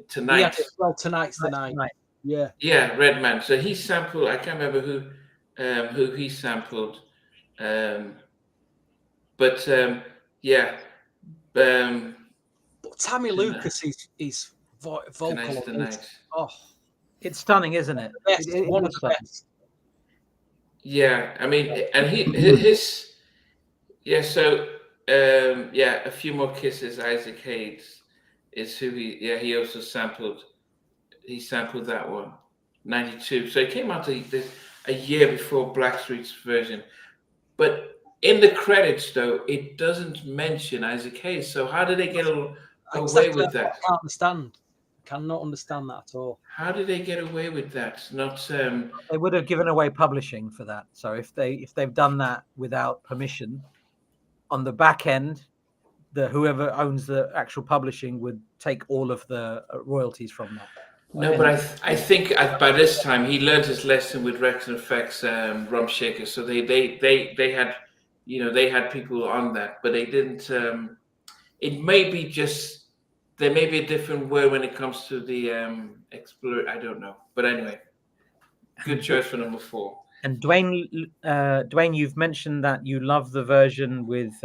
Tonight. Yeah, well, tonight's the night. Yeah. Yeah, Redman. So he sampled. I can't remember who he sampled. Yeah. But Tammy Lucas is vocal. Oh, it's stunning, isn't it? One of the best. Yeah, I mean, and his yeah. So A Few More Kisses. Isaac Hayes is who he also sampled. He sampled that one, 92. So it came out a year before Blackstreet's version, but in the credits, though, it doesn't mention Isaac Hayes. So how did they get away with that? I can't understand. Cannot understand that at all. How did they get away with that? Not they would have given away publishing for that. So if they've done that without permission, on the back end, whoever owns the actual publishing would take all of the royalties from that. No, but I think by this time he learned his lesson with Rex and Effects, Rum Shaker. So they had. They had people on that, but they didn't. It may be just there may be a different word when it comes to the explore. I don't know, but anyway, good choice for number 4. And Dwayne, you've mentioned that you love the version with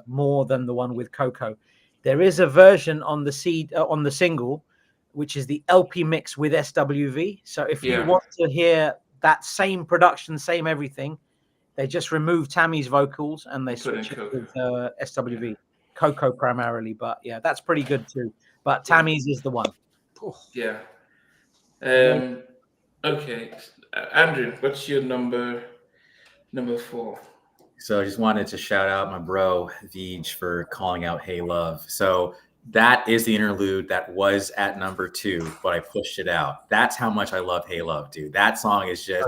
more than the one with Coco. There is a version on the single, which is the LP mix with SWV. So if you want to hear that same production, same everything. They just removed Tammy's vocals and they switched it with SWV, Coco primarily. But yeah, that's pretty good too. But Tammy's is the one. Yeah. Okay, Andrew, what's your number 4? So I just wanted to shout out my bro Vijay for calling out "Hey Love." So that is the interlude that was at number 2, but I pushed it out. That's how much I love "Hey Love," dude. That song is just.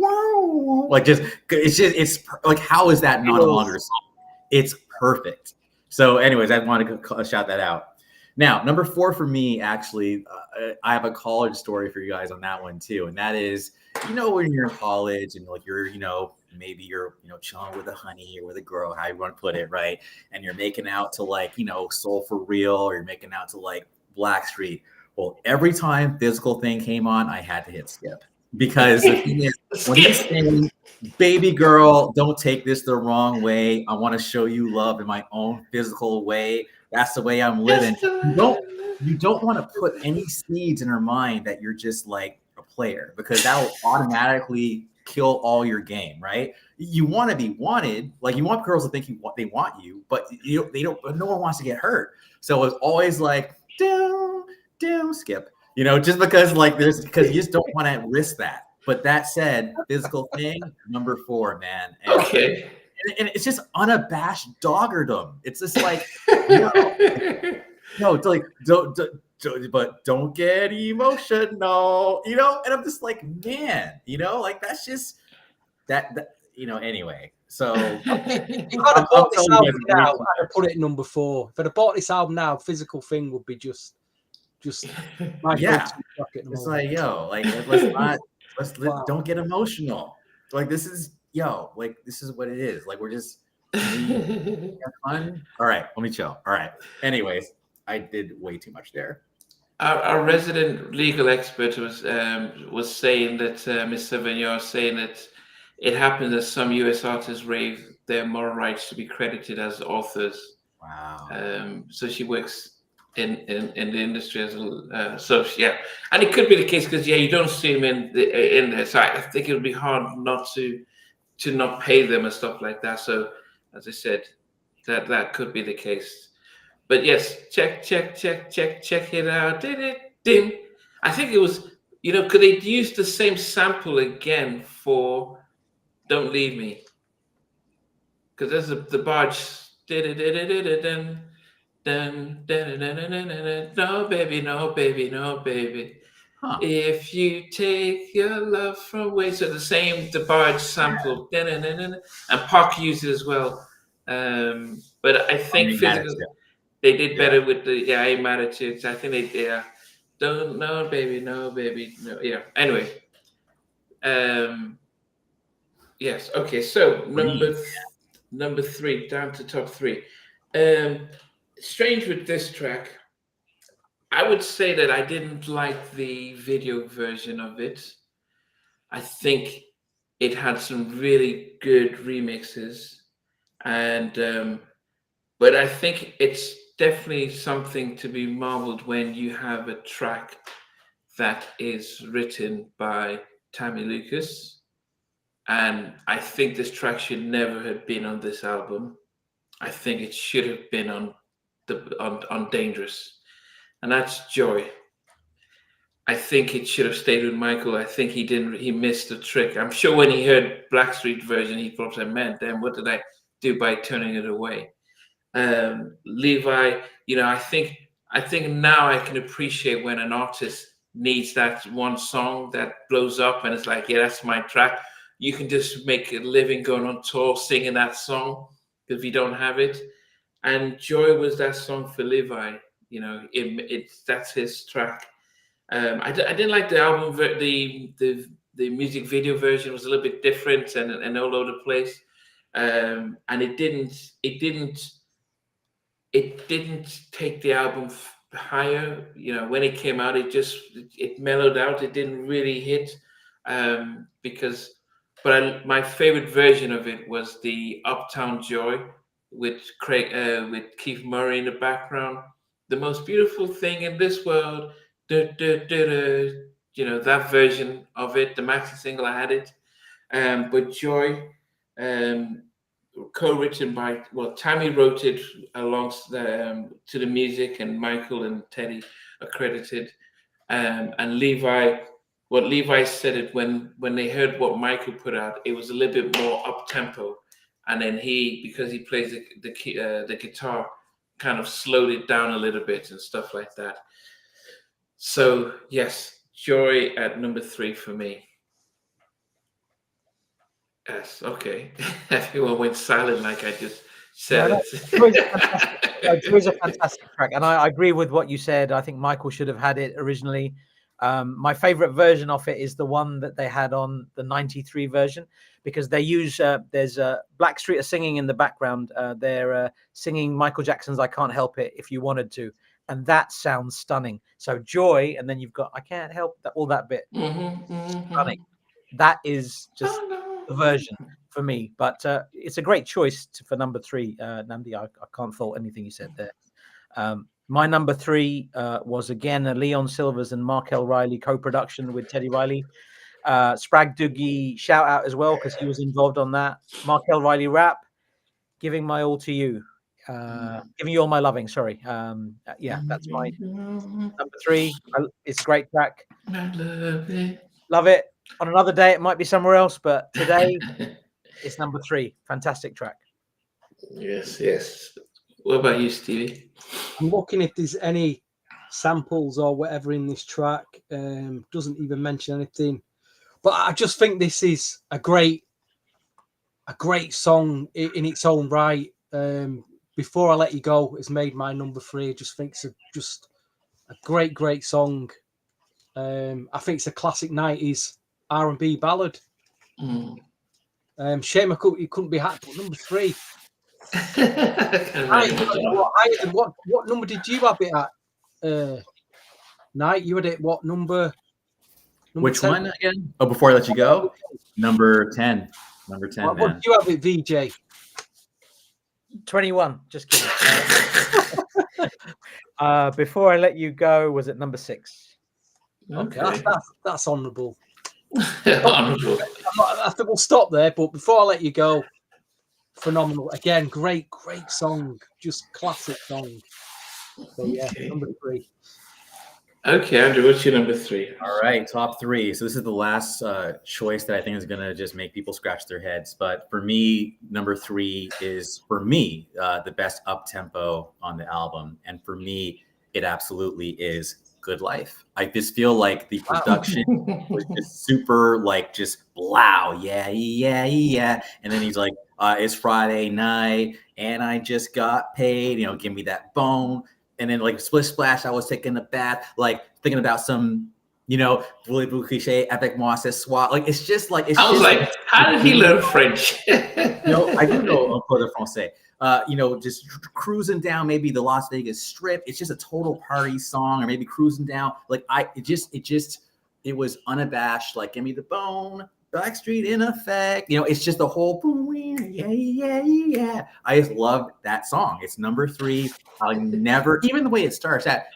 Like it's like, how is that not a longer song? It's perfect. So anyways, I wanted to shout that out. Now, number 4 for me, actually, I have a college story for you guys on that one too. And that is, when you're in college and like maybe you're chilling with a honey or with a girl, how you want to put it, right? And you're making out to like, Soul for Real, or you're making out to like Blackstreet. Well, every time Physical Thing came on, I had to hit skip. Because the thing is, when he's saying, "Baby girl, don't take this the wrong way. I want to show you love in my own physical way. That's the way I'm living." You don't want to put any seeds in her mind that you're just like a player, because that will automatically kill all your game, right? You want to be wanted, like you want girls to think they want you, but they don't. No one wants to get hurt, so it's always like skip. Just because because you just don't want to risk that. But that said, Physical Thing, number 4, man. And, okay. And it's just unabashed doggerdom. It's just like, it's like, but don't get emotional, And I'm just like, man, like that's just that anyway. So if I'd have bought this album now, I'd have put it at number 4. If I'd have bought this album now, Physical Thing would be just my it's like, like let's don't get emotional. Like this is what it is. Like we're just fun. All right, let me chill. All right. Anyways, I did way too much there. Our resident legal expert was saying that Mr. Vigneault saying that it happens that some U.S. artists waive their moral rights to be credited as authors. Wow. So she works in the industry as and it could be the case because you don't see him in there, so I think it would be hard not to not pay them and stuff like that. So as I said, that could be the case. But yes, check it out. Did it dim? I think it was could they use the same sample again for "Don't Leave Me"? Because there's the barge. No baby, no baby, no baby. Huh. If you take your love from away, so the barge sample, and Pac used it as well. But I think Ain't Mad at physical, You. they did Yeah. better with the I Ain't Mad at You. I think they don't know, baby, no, yeah. Anyway, yes, okay. So number three, down to top three. Strange with this track. I would say that I didn't like the video version of it. I think it had some really good remixes, and but I think it's definitely something to be marveled when you have a track that is written by Tammy Lucas, and I think this track should never have been on this album. I think it should have been on on Dangerous, and that's Joy. I think it should have stayed with Michael. I think he didn't. He missed the trick. I'm sure when he heard Blackstreet version, he probably said, "Man, damn, what did I do by turning it away?" Levi, I think now I can appreciate when an artist needs that one song that blows up, and it's like, yeah, that's my track. You can just make a living going on tour singing that song if you don't have it. And Joy was that song for Levi. That's his track. I didn't like the album. The music video version was a little bit different and all over the place, and it didn't take the album higher. When it came out, it mellowed out. It didn't really hit, because. But my favorite version of it was the Uptown Joy with with Keith Murray in the background. The most beautiful thing in this world. Du, du, du, du. That version of it, the maxi single, I had it. But Joy, um, co-written by, well, Tammy wrote it along to the music, and Michael and Teddy are credited. And Levi said it when they heard what Michael put out, it was a little bit more up tempo, and then because he plays the guitar, kind of slowed it down a little bit and stuff like that. So yes, Joy at number 3 for me. Yes, okay. Everyone went silent like I just said Joy's a fantastic track, and I agree with what you said. I think Michael should have had it originally. My favorite version of it is the one that they had on the '93 version, because they use there's Blackstreet are singing in the background. They're singing Michael Jackson's "I Can't Help It" if you wanted to, and that sounds stunning. So Joy, and then you've got "I Can't Help That," all that bit. Stunning. That is just the version for me, but it's a great choice for number 3, Nnamdi. I can't fault anything you said there. My number 3 was again a Leon Silvers and Markel Riley co-production with Teddy Riley. Sprag Doogie shout out as well, because he was involved on that. Markel Riley rap, "Giving My All to You," "Giving You All My Loving." Sorry, yeah, that's my number 3. It's a great track. Love it. On another day, it might be somewhere else, but today it's number 3. Fantastic track. Yes. What about you, Stevie? I'm looking if there's any samples or whatever in this track. Doesn't even mention anything, but I just think this is a great song in its own right. Before I Let You Go has made my number 3. I just think it's just a great song. I think it's a classic 90s R&B ballad. Shame it couldn't be hacked, but number 3. What number did you have it at? Knight, you had it what number? Which 10? one again? Oh, before I let you go, number 10. Number 10. What did you have it, VJ? 21. Just kidding. Before I Let You Go was at number 6. Okay, that's honourable. Honourable. I think we'll stop there. But Before I Let You Go, phenomenal. Again, great song. Just classic song. So yeah, number 3. Okay, Andrew, what's your number 3? All right, top 3. So this is the last choice that I think is going to just make people scratch their heads. But for me, number 3 is, for me, the best up-tempo on the album. And for me, it absolutely is Good Life. I just feel like the production was just super, like, just wow, yeah, and then he's like, it's Friday night and I just got paid, give me that bone. And then like splish splash, I was taking a bath, like thinking about some, voulez-vous cliché, avec moi ce soir. Like it's just like I was like, how did he learn French? I do know un peu de français. Just cruising down maybe the Las Vegas Strip. It's just a total party song, or maybe cruising down. Like it was unabashed. Like, give me the bone, Blackstreet in effect. It's just the whole boom, yeah. I just love that song. It's number 3. I'll never, even the way it starts at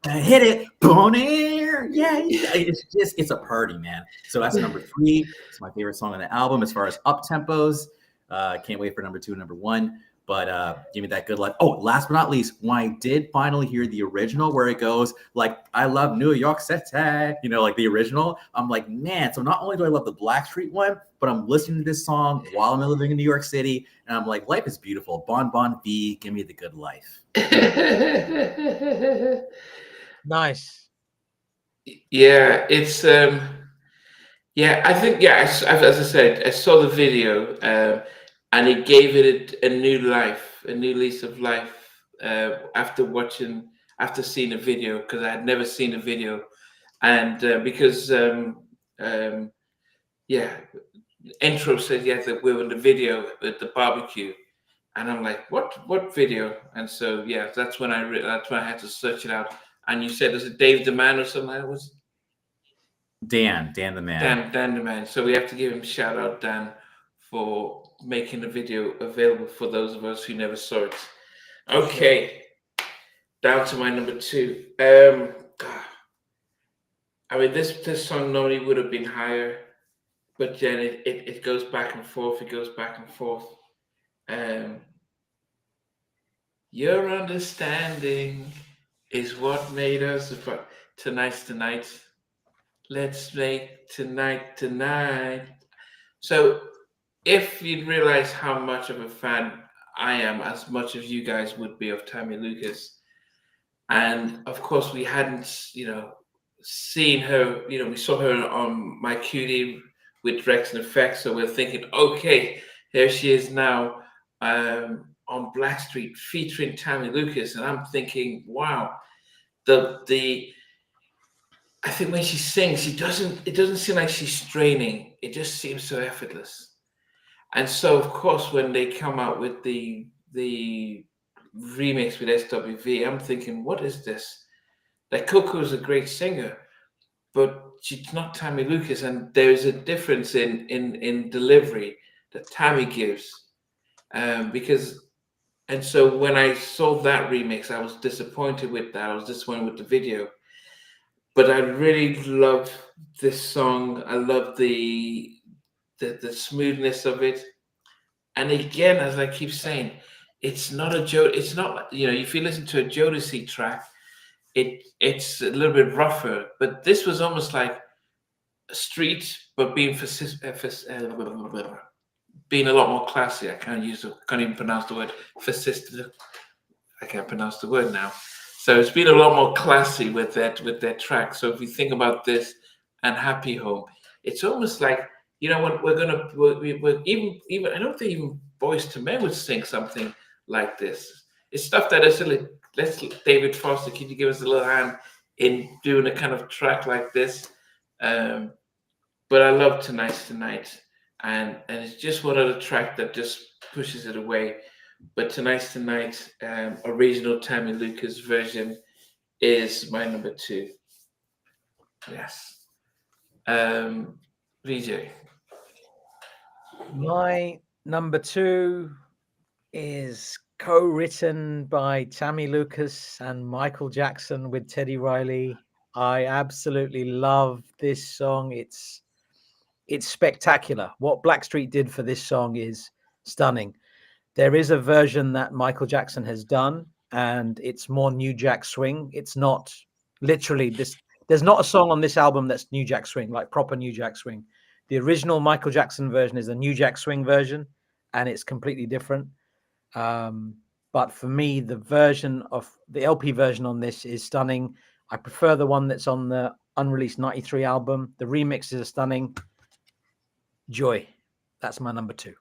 hit it, bonaire, yeah. It's a party, man. So that's number 3. It's my favorite song on the album as far as up tempos. Can't wait for number 2 and number 1. But give me that Good Life. Oh, last but not least, when I did finally hear the original where it goes like, I love New York City, like the original, I'm like, man, so not only do I love the Blackstreet one, but I'm listening to this song while I'm living in New York City, and I'm like, life is beautiful. Bon Bon V, give me the good life. Nice. Yeah, it's I think as I said, I saw the video and it gave it a new life, a new lease of life after seeing a video, because I had never seen a video, and because intro said that we were in the video at the barbecue, and I'm like, what video? And so that's when I had to search it out. And you said, is it Dave the Man or something like that? Was Dan the Man. Dan the Man. So we have to give him a shout out, Dan, for making the video available for those of us who never saw it. Okay, down to my number 2. I mean, this song normally would have been higher, but then it goes back and forth. It goes back and forth. Your understanding is what made us apart. Tonight. Let's make tonight. So if you'd realize how much of a fan I am, as much as you guys would be of Tammy Lucas, and of course we hadn't, seen her, we saw her on My Cutie with Rex and Effects, so we're thinking, okay, here she is now on Blackstreet featuring Tammy Lucas, and I'm thinking, wow, I think when she sings, it doesn't seem like she's straining. It just seems so effortless. And so, of course, when they come out with the remix with SWV, I'm thinking, what is this? Like, Coco's a great singer, but she's not Tammy Lucas, and there's a difference in delivery that Tammy gives. And so when I saw that remix, I was disappointed with that. I was disappointed with the video. But I really love this song. I love the smoothness of it. And again, as I keep saying, it's not if you listen to a Jodeci track, it's a little bit rougher. But this was almost like a street, but being being a lot more classy. I can't even pronounce the word fascist. I can't pronounce the word now. So it's been a lot more classy with that track. So if you think about this and Happy Home, it's almost like, when we're even I don't think even Boyz II Men would sing something like this. It's stuff that is silly. David Foster, can you give us a little hand in doing a kind of track like this? But I love Tonight, and it's just one other track that just pushes it away. But Tonight, original Tammy Lucas version is my number 2. Yes. Vijay. My number 2 is co-written by Tammy Lucas and Michael Jackson with Teddy Riley. I absolutely love this song. It's spectacular. What Blackstreet did for this song is stunning. There is a version that Michael Jackson has done, and it's more New Jack Swing. It's not literally this. There's not a song on this album that's New Jack Swing, like proper New Jack Swing. The original Michael Jackson version is a New Jack Swing version, and it's completely different. But for me, the version of the LP version on this is stunning. I prefer the one that's on the unreleased 93 album. The remixes are stunning. Joy. That's my number 2.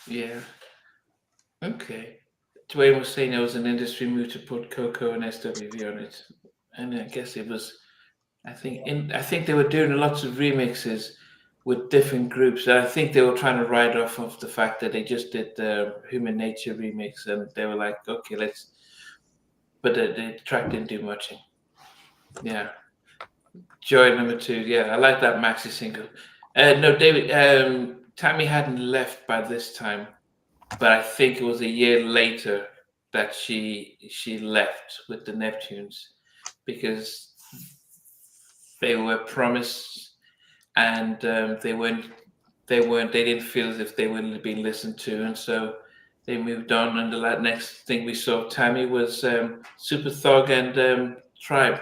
Yeah. Okay. Dwayne was saying there was an industry move to put Coco and SWV on it, and I guess it was. I think they were doing lots of remixes with different groups. And I think they were trying to ride off of the fact that they just did the Human Nature remix, and they were like, okay, let's. But the track didn't do much. Yeah. Joy number 2. Yeah, I like that maxi single. No, David. Tammy hadn't left by this time, but I think it was a year later that she left with the Neptunes because they were promised, and they didn't feel as if they were being listened to, and so they moved on. And the next thing we saw of Tammy was Super Thug and Tribe.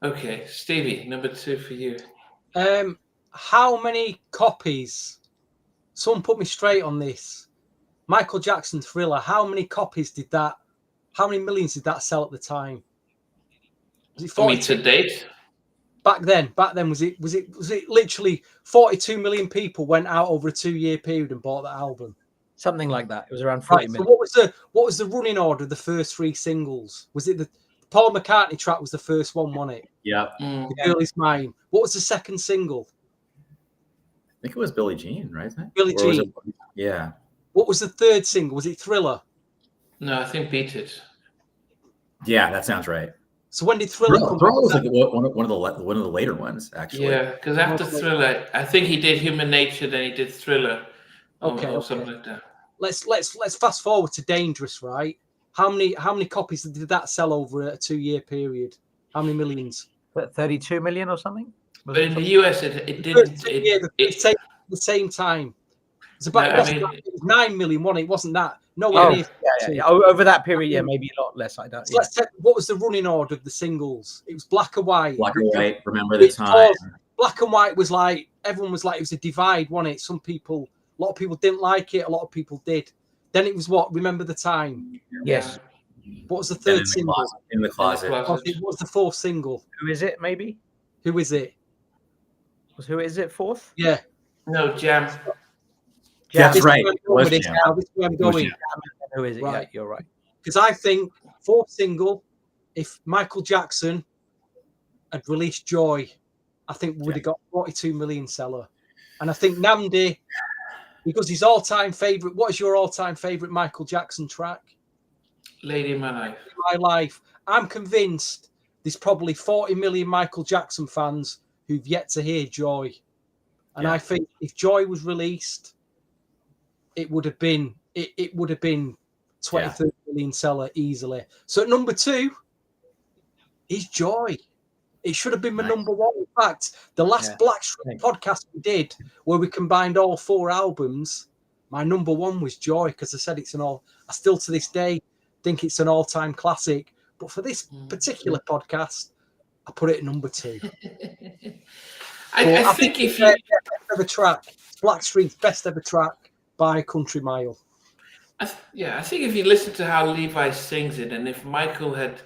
Okay, Stevie, number 2 for you. How many copies? Someone put me straight on this. Michael Jackson Thriller. How many copies did that? How many millions did that sell at the time? Was it 42? To date? Back then, was it literally 42 million people went out over a 2-year period and bought that album? Something like that. It was around 40 million. So what was the running order of the first 3 singles? Was it the Paul McCartney track was the first one, wasn't it? Yeah. The Girl Is Mine. What was the second single? I think it was Billie Jean, right? Billie Jean. Yeah. What was the third single? Was it Thriller? No, I think Beat It. Yeah, that sounds right. So when did Thriller come? Thriller was like one of the later ones, actually. Yeah, because after Thriller, I think he did Human Nature, then he did Thriller, or something like that. Let's fast forward to Dangerous, right? How many copies did that sell over a 2-year period? How many millions? 32 million or something. But in the US, it didn't. The same time. It's about it was 9 million, wasn't it? It wasn't that. Over that period, yeah, maybe a lot less. I don't. So let's check, what was the running order of the singles? It was Black and White. Black and White. Remember the time. Black and White was like everyone was like it was a divide, wasn't it? A lot of people didn't like it. A lot of people did. Then it was what? Remember the Time. Yes. What was the third single? In the closet. What was the fourth single? Who is it? Maybe. Who is it? Who is it? Fourth? Yeah. No, Jam. That's right. This is where I'm going. Who is it? Right. Yeah, you're right. Because I think fourth single, if Michael Jackson had released Joy, I think we would have got 42 million seller. And I think Nnamdi, because his all-time favorite. What is your all-time favorite Michael Jackson track? Lady in My Life. My Life. I'm convinced there's probably 40 million Michael Jackson fans who've yet to hear Joy. And I think if Joy was released, it would have been 30 million seller easily. So at number 2 is Joy. It should have been my number 1. In fact, the last Blackstreet podcast we did, where we combined all 4 albums, my number 1 was Joy, because I said I still to this day think it's an all-time classic. But for this particular podcast, I put it at number 2. I think if you best ever track, Blackstreet's best ever track by a country mile. I think if you listen to how Levi sings it, and if Michael had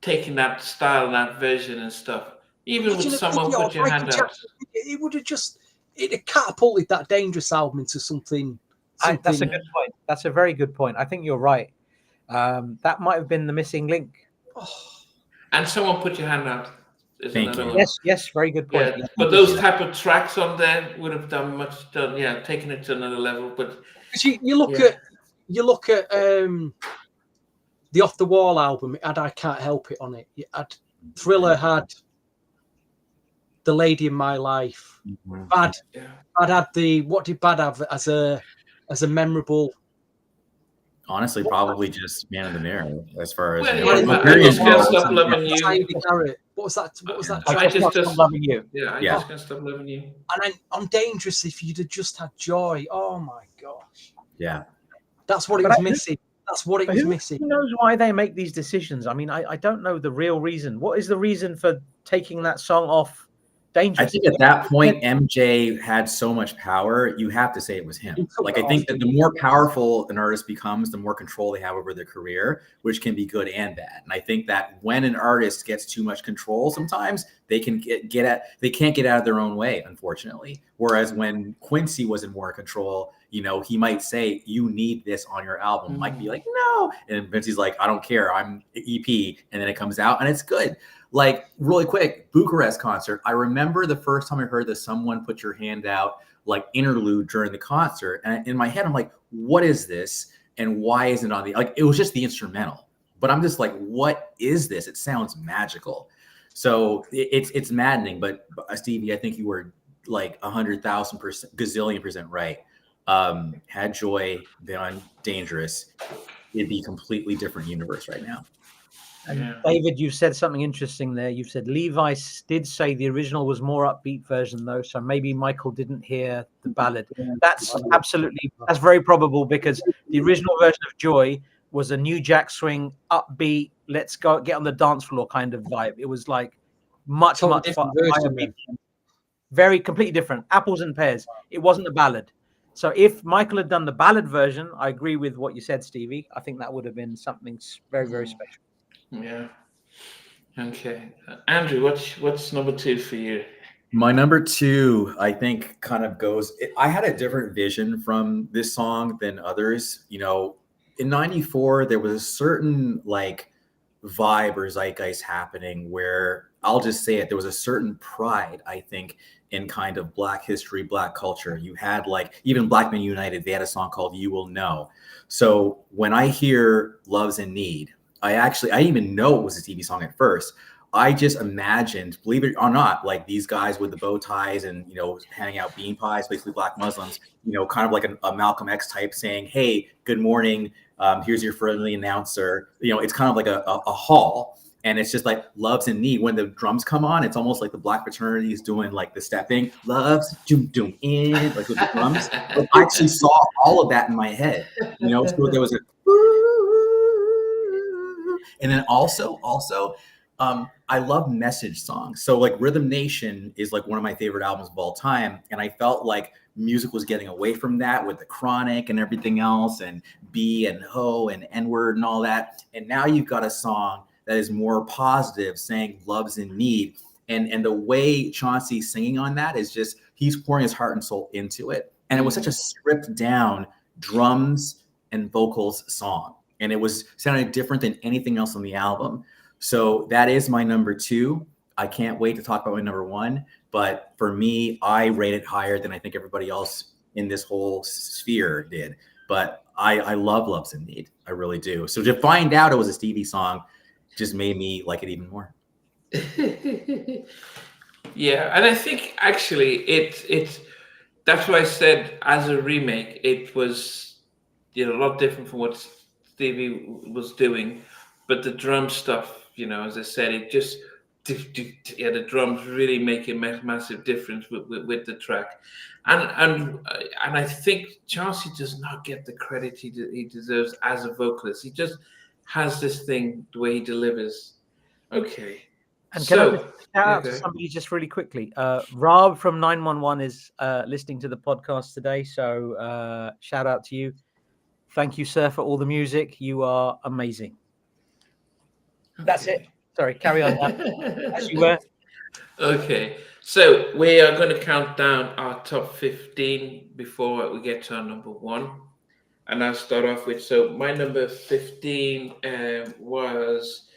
taken that style, that version and stuff, even with someone put your hand out, it would have catapulted that Dangerous album into something. That's a good point. That's a very good point. I think you're right. That might have been the missing link. And someone put your hand out. Thank you. Yes, very good point. Yeah, but those type of tracks on there would have taken it to another level. But you look at the Off the Wall album. It had I Can't Help It on it. Thriller had The Lady in My Life. Bad had what did Bad have as a memorable? Honestly, probably just Man in the Mirror, as far as I just can't stop loving you. What was that? I just stop loving you. I just can't stop loving you. And then on Dangerous, if you'd have just had Joy, oh my gosh. Yeah. That's what it was missing. That's what it was missing. Who knows why they make these decisions? I mean, I don't know the real reason. What is the reason for taking that song off dangerous. I think at that point, MJ had so much power, you have to say it was him. Like, I think that the more powerful an artist becomes, the more control they have over their career, which can be good and bad. And I think that when an artist gets too much control, sometimes they can they can't get out of their own way, unfortunately. Whereas when Quincy was in more control, you know, he might say, you need this on your album. Mike be like, no. And Vincey's like, I don't care. I'm EP. And then it comes out and it's good. Like, really quick, Bucharest concert. I remember the first time I heard that Someone Put Your Hand Out, like, interlude during the concert. And in my head, I'm like, what is this? And why isn't it on the, like, it was just the instrumental. But I'm just like, what is this? It sounds magical. So it's maddening. But Stevie, I think you were like 100,000%, gazillion% right. Had Joy been on Dangerous, it'd be a completely different universe right now. And David, you said something interesting there. You said Levi did say the original was more upbeat version, though, so maybe Michael didn't hear the ballad. That's very probable, because the original version of Joy was a New Jack Swing, upbeat, let's go get on the dance floor kind of vibe. It was like much fun, very completely different, apples and pears. It wasn't a ballad. So if Michael had done the ballad version, I agree with what you said, Stevie. I think that would have been something very, very special. Yeah. Okay. Andrew, what's number 2 for you? My number 2, I think, kind of goes, I had a different vision from this song than others. You know, in 94, there was a certain, like, vibe or zeitgeist happening where, I'll just say it, there was a certain pride, I think, in kind of Black history, Black culture. You had, like, even Black Men United, they had a song called You Will Know. So when I hear Love's in Need, I didn't even know it was a Stevie song at first. I just imagined, believe it or not, like these guys with the bow ties and, you know, handing out bean pies, basically Black Muslims, you know, kind of like a Malcolm X type saying, hey, good morning. Here's your friendly announcer. You know, it's kind of like a hall. And it's just like Love's in Need. When the drums come on, it's almost like the Black fraternity is doing like the stepping, love's doom doom in, like with the drums. But I actually saw all of that in my head. You know, so there was a and then also, I love message songs. So like Rhythm Nation is like one of my favorite albums of all time. And I felt like music was getting away from that with the Chronic and everything else, and B and Ho and N-word and all that. And now you've got a song that is more positive, saying love's in need. And the way Chauncey's singing on that is just, he's pouring his heart and soul into it. And it was such a stripped down drums and vocals song. And it was sounding different than anything else on the album. So that is my number 2. I can't wait to talk about my number 1. But for me, I rate it higher than I think everybody else in this whole sphere did. But I love Love's in Need. I really do. So to find out it was a Stevie song just made me like it even more. Yeah, and I think actually it's that's why I said as a remake, it was, you know, a lot different from what Stevie was doing, but the drum stuff, you know, as I said, it just, the drums really make a massive difference with the track, and I think Chauncey does not get the credit he deserves as a vocalist. He just has this thing, the way he delivers. Okay. And can I just shout out to somebody just really quickly? Rob from 911 is listening to the podcast today, so shout out to you. Thank you, sir, for all the music. You are amazing. Okay. That's it. Sorry, carry on. As you were. Okay, so we are going to count down our top 15 before we get to our number 1. And I'll start off with, so my number 15 was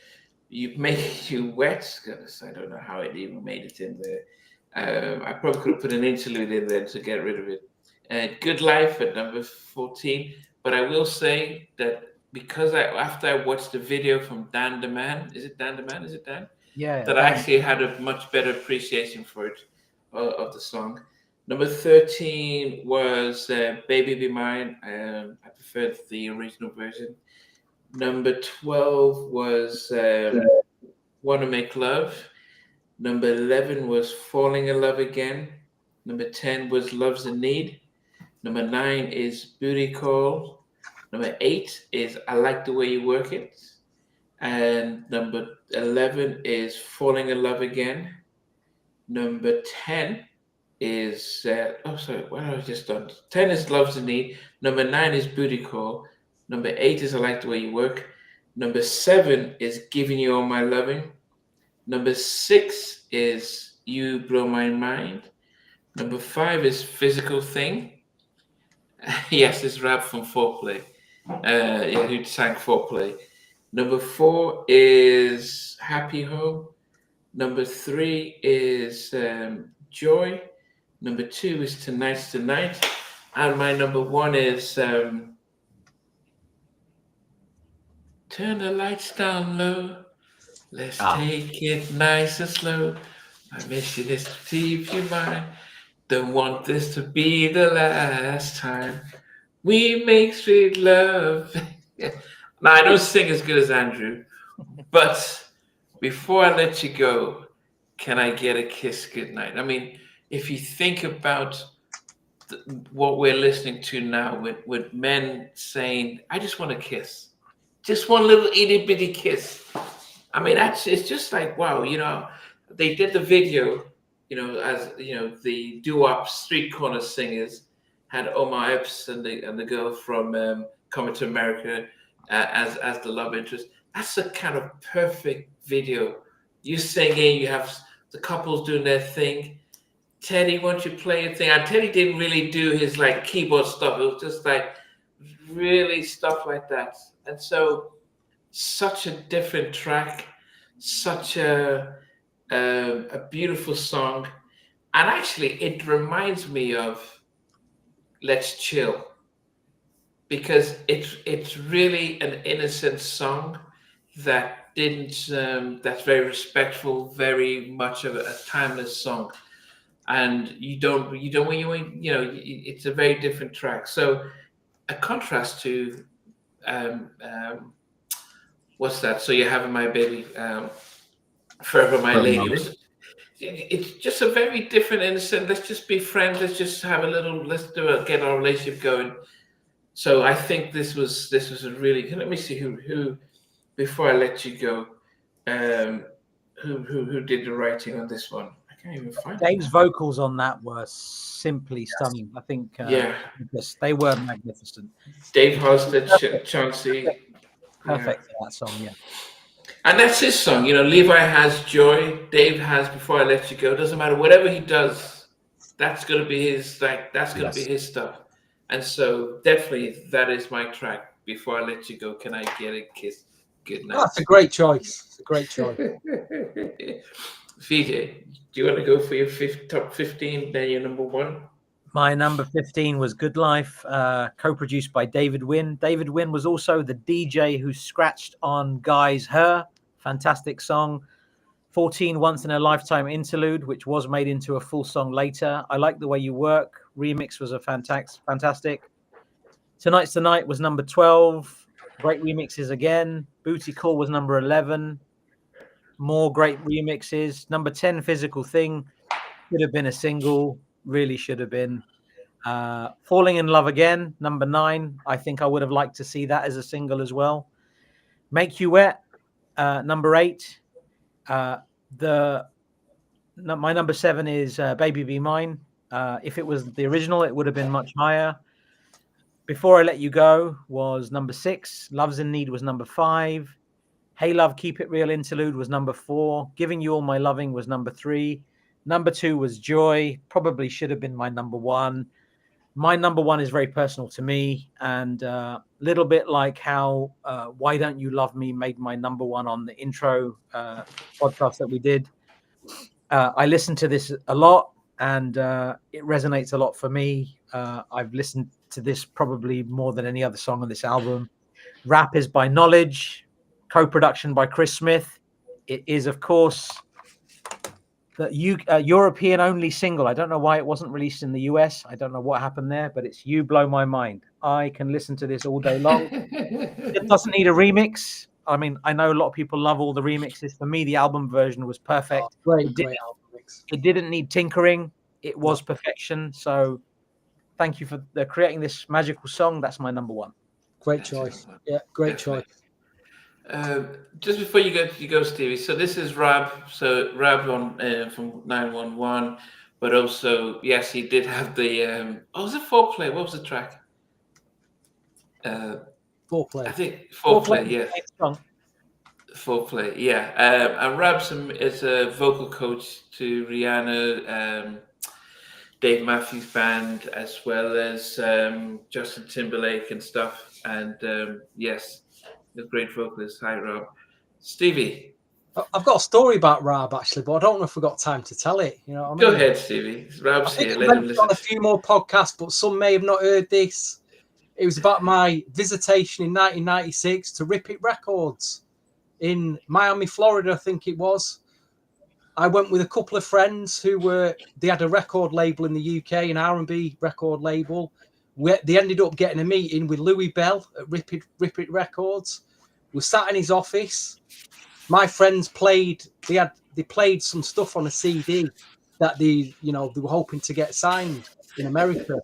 You Make You Wet. Goodness, I don't know how it even made it in there. I probably could have put an interlude in there to get rid of it. Good Life at number 14. But I will say that because after I watched the video from Dan the Man, is it Dan the Man? Is it Dan? Yeah. That I actually had a much better appreciation for it, of the song. Number 13 was Baby Be Mine. I preferred the original version. Number 12 was Wanna Make Love. Number 11 was Falling in Love Again. Number 10 was Love's in Need. Number 9 is Booti Call. Number 8 is I Like the Way You Work It. And number 11 is Falling in Love Again. Number 10 is what have I just done? 10 is Love's the Need. Number 9 is Booty Call. Number 8 is I Like the Way You Work. Number 7 is Giving You All My Loving. Number 6 is You Blow My Mind. Number 5 is Physical Thing. Yes, it's rap from Foreplay. Who sang Foreplay. Number 4 is Happy Home. Number 3 is Joy. Number 2 is Tonight's the Night. And my number 1 is Turn the Lights Down Low. Let's take it nice and slow. My mission is to keep you mine. Don't want this to be the last time we make sweet love. Now, I don't sing as good as Andrew, but before I let you go, can I get a kiss goodnight? I mean, if you think about what we're listening to now with men saying, I just want a kiss. Just one little itty bitty kiss. I mean, it's just like, wow, they did the video, as the doo-wop street corner singers had Omar Epps and the girl from Coming to America as the love interest. That's a kind of perfect video. You singing, you have the couples doing their thing. Teddy, why don't you play your thing? And Teddy didn't really do his like keyboard stuff. It was just like really stuff like that. And so, such a different track, such a beautiful song, and actually, it reminds me of Let's Chill, because it's really an innocent song that that's very respectful, very much of a timeless song, and it's a very different track. So, a contrast to what's that? So You're Having My Baby, Forever My Lady. It's just a very different, innocent. Let's just be friends. Let's just have get our relationship going. So I think this was a really. Let me see who before I let you go, who did the writing on this one. I can't even find Dave's vocals on that were simply stunning. I think yes, they were magnificent. Dave Halstead, Chauncey. Perfect for that song, yeah. And that's his song. Levi has Joy. Dave has Before I Let You Go. Doesn't matter. Whatever he does, that's going to be his, that's going to be his stuff. And so definitely that is my track, Before I Let You Go. Can I Get a Kiss? Good night. That's a great choice. It's a great choice. Vijay, do you want to go for your top 15, then your number 1? My number 15 was Good Life, co-produced by David Wynn. David Wynn was also the DJ who scratched on Guy's Her, fantastic song. 14, Once in a Lifetime interlude, which was made into a full song later. I Like the Way You Work, remix was a fantastic. Tonight's the Night was number 12. Great remixes again. Booty Call was number 11. More great remixes. Number 10, Physical Thing, should have been a single. Really should have been. Falling in Love Again, number 9. I think I would have liked to see that as a single as well. Make You Wet, number 8. My number 7 is Baby Be Mine. If it was the original, it would have been much higher. Before I Let You Go was number 6. Love's in Need was number 5. Hey Love, Keep It Real interlude was number 4. Giving You All My Loving was number 3. Number 2 was Joy. Probably should have been my number 1. My number 1 is very personal to me, and a little bit like how Why Don't You Love Me made my number 1 on the intro podcast that we did. I listen to this a lot, and it resonates a lot for me. I've listened to this probably more than any other song on this album. Rap is by Knowledge, co-production by Chris Smith. It is, of course, the European only single. I don't know why it wasn't released in the US. I don't know what happened there, but it's You Blow My Mind. I can listen to this all day long. It doesn't need a remix. I mean, I know a lot of people love all the remixes. For me, the album version was perfect. Oh, great album mix. It didn't need tinkering. It was perfection. So thank you for creating this magical song. That's my number 1. Great choice. Yeah, great choice. Just before you go, Stevie. So this is Rab. So Rab on from 911, but also yes, he did have the. Oh, was it Foreplay? What was the track? Foreplay. I think Foreplay. Yeah, Song. Foreplay. Yeah. And Rab is a vocal coach to Rihanna, Dave Matthews Band, as well as Justin Timberlake and stuff. And yes, a great vocalist. Hi, Rob. Stevie. I've got a story about Rab actually, but I don't know if we've got time to tell it. You know what I mean? Go ahead, Stevie. Rob's I think here. I Let him mentioned listen. on a few more podcasts, but some may have not heard this. It was about my visitation in 1996 to Rip It Records in Miami, Florida, I think it was. I went with a couple of friends they had a record label in the UK, an R&B record label. They ended up getting a meeting with Louis Bell at Rip It Records. We sat in his office. My friends played. They played some stuff on a CD that they were hoping to get signed in America.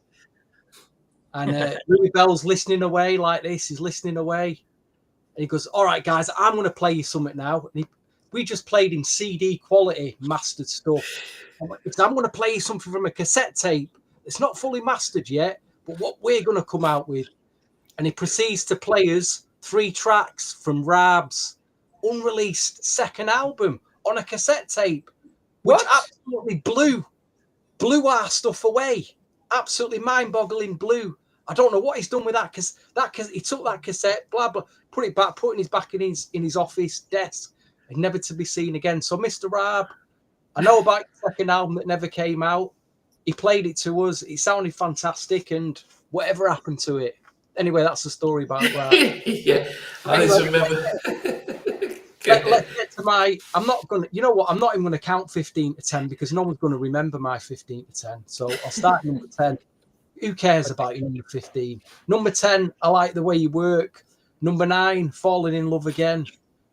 And Louis Bell's listening away like this. He's listening away, and he goes, "All right, guys, I'm going to play you something now." And we just played in CD quality, mastered stuff. I'm going to play you something from a cassette tape. It's not fully mastered yet, but what we're going to come out with. And he proceeds to play us 3 tracks from Rab's unreleased second album on a cassette tape, which absolutely blew our stuff away. Absolutely mind-boggling blew. I don't know what he's done with that, because he took that cassette, blah blah, put it back, put it back in his office desk, and never to be seen again. So, Mr. Rab, I know about your second album that never came out. He played it to us. It sounded fantastic, and whatever happened to it. Anyway, that's the story about Rab. Yeah, I just remember. Let's get to my. I'm not going to. You know what? I'm not even going to count 15 to 10 because no one's going to remember my 15 to 10. So I'll start at number 10. Who cares about your number 15? Number 10, I like the way you work. Number 9, falling in love again.